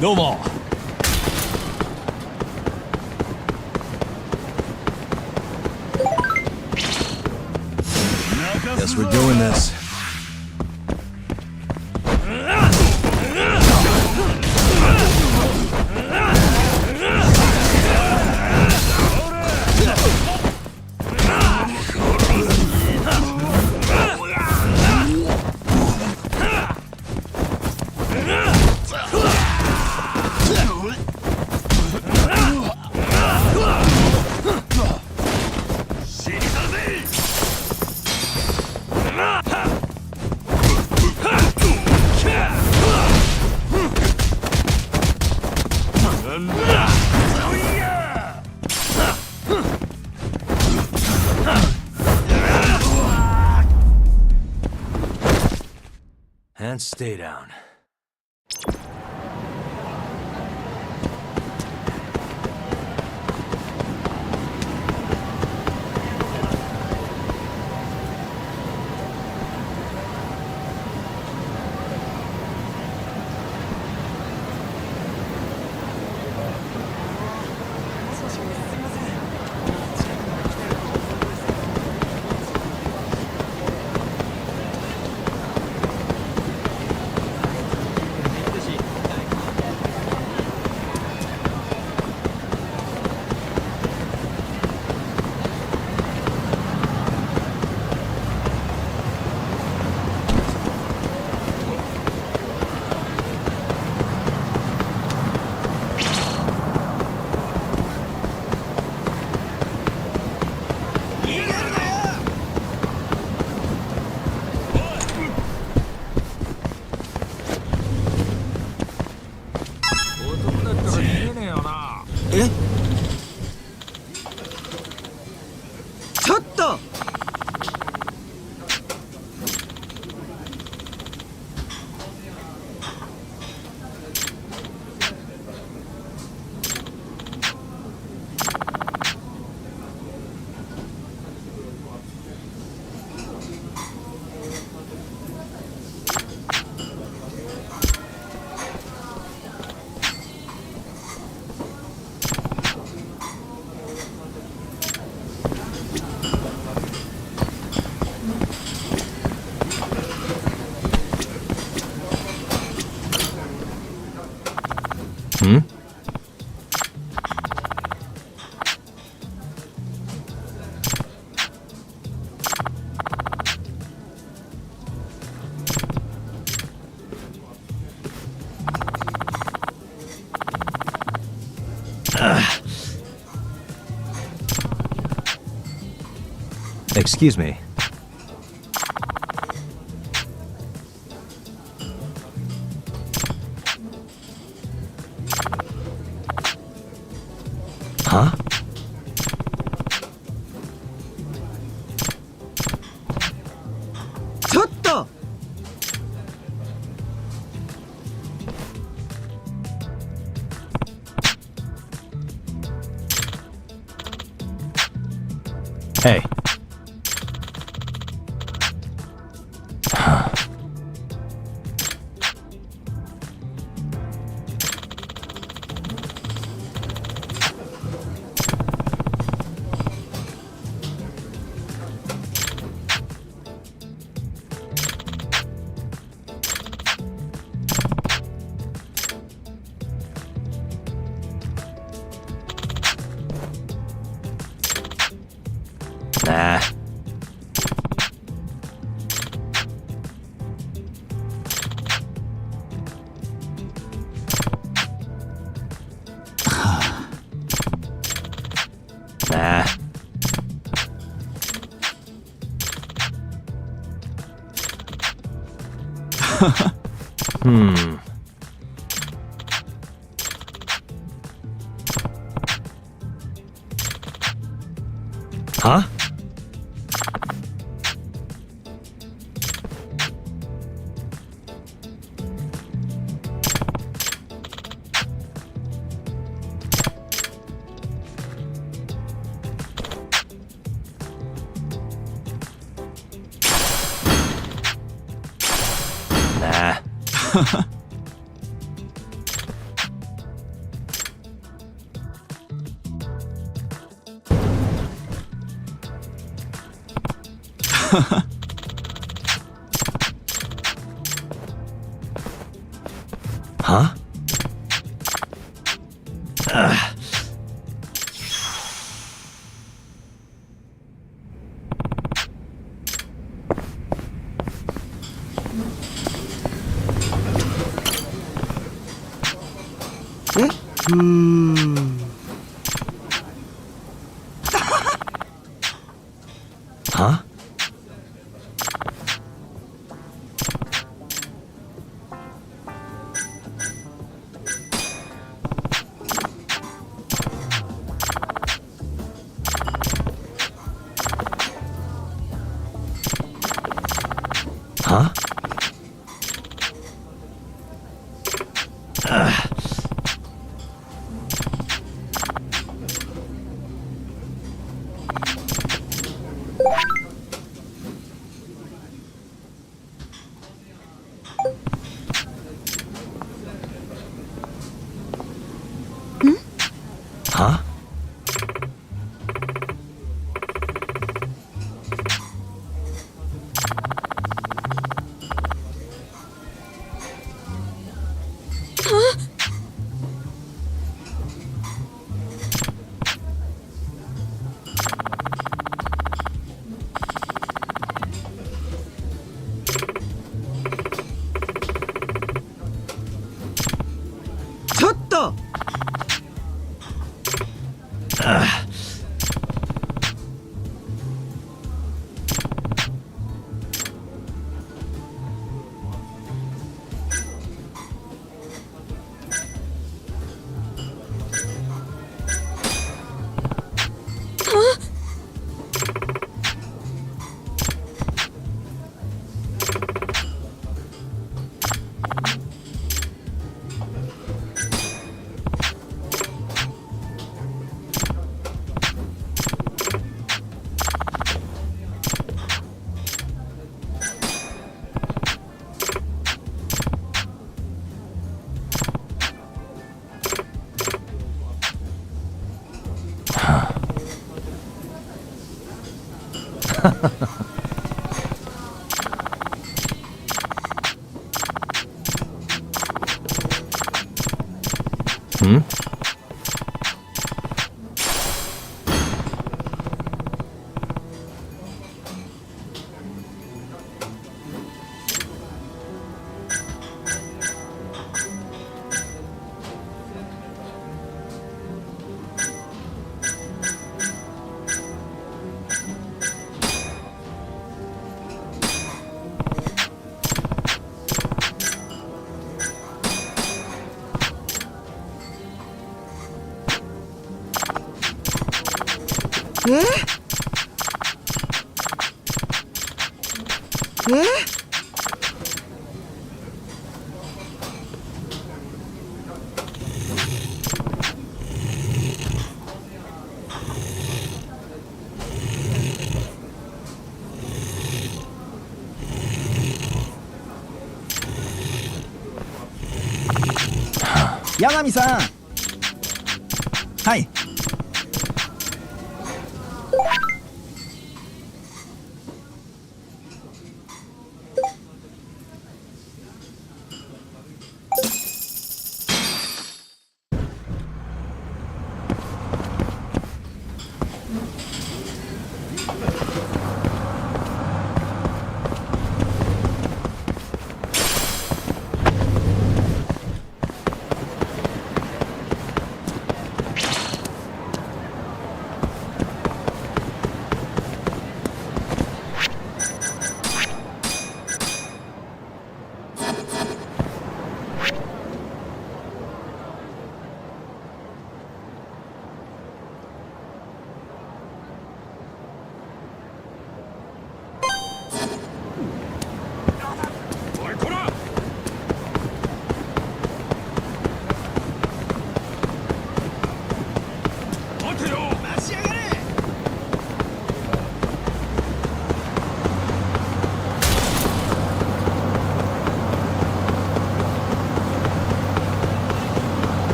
どうも。 Guess we're doing this. And stay down. Excuse me. Huh? Hey. Nah. Nah. Hmm. Huh? Nah. Huh? Huh? Huh? Huh? Hmm? 八神さん。はい。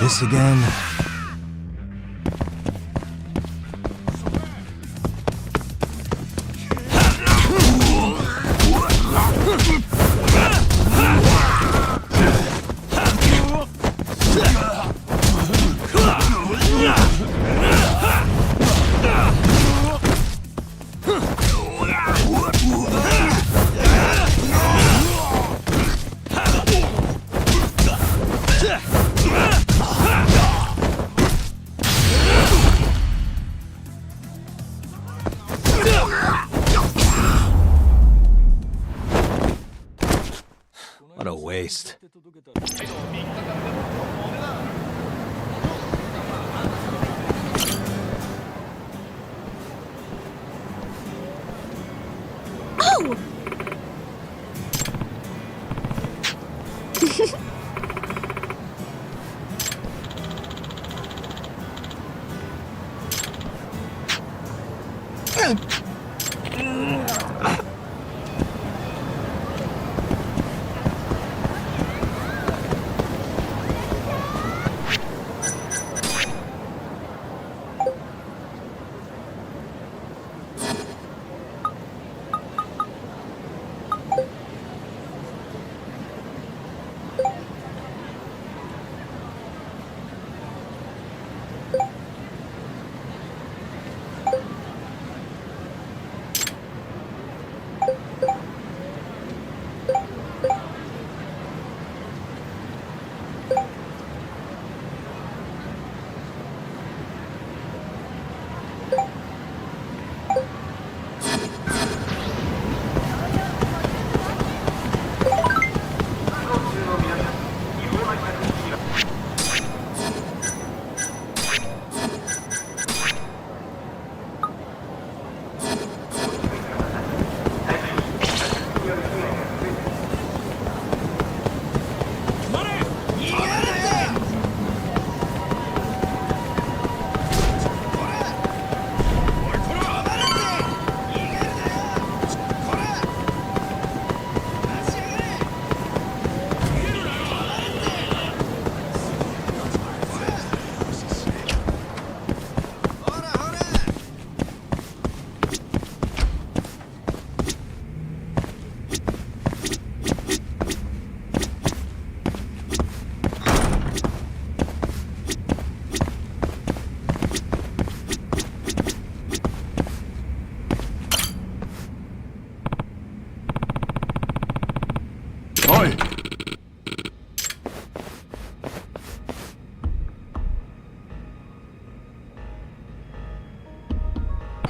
This again? What a waste. Oh!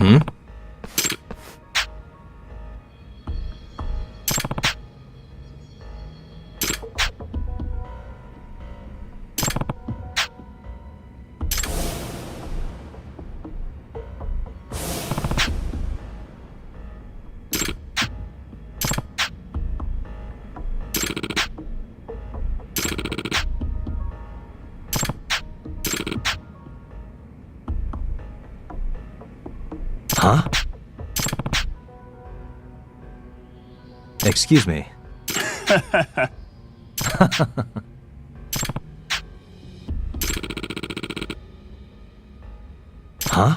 Hmm? Huh? Excuse me. Huh?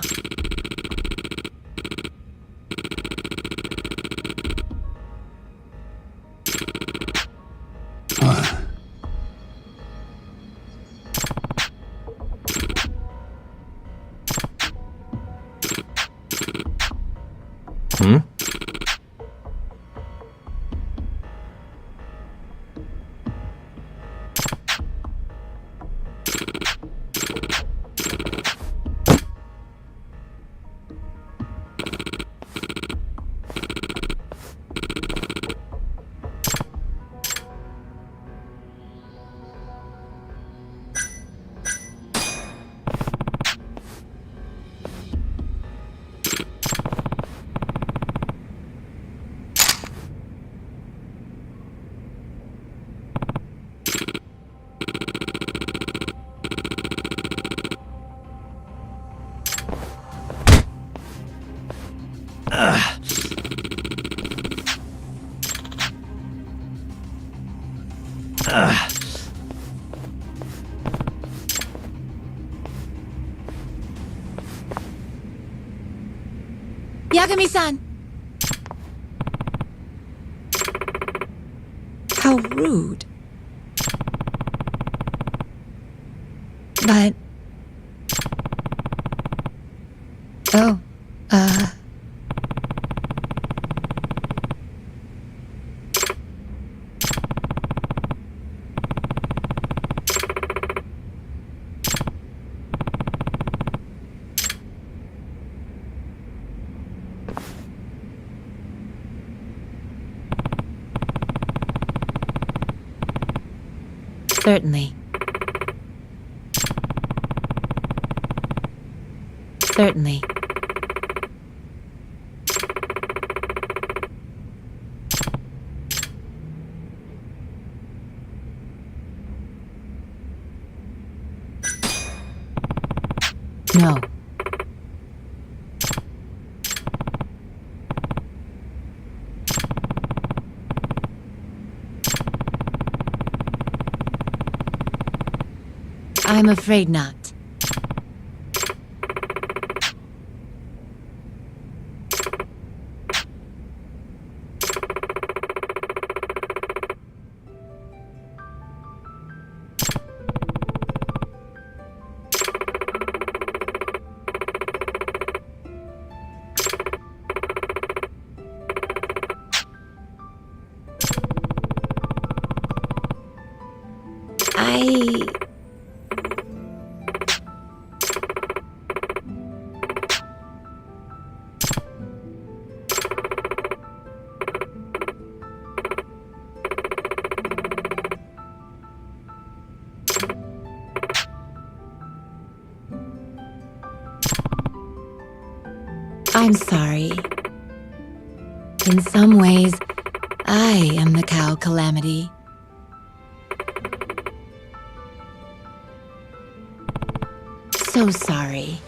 Hmm? Yagami-san! How rude. But... Oh, certainly. Certainly. No. I'm afraid not. I'm sorry. In some ways, I am the cow calamity. So sorry.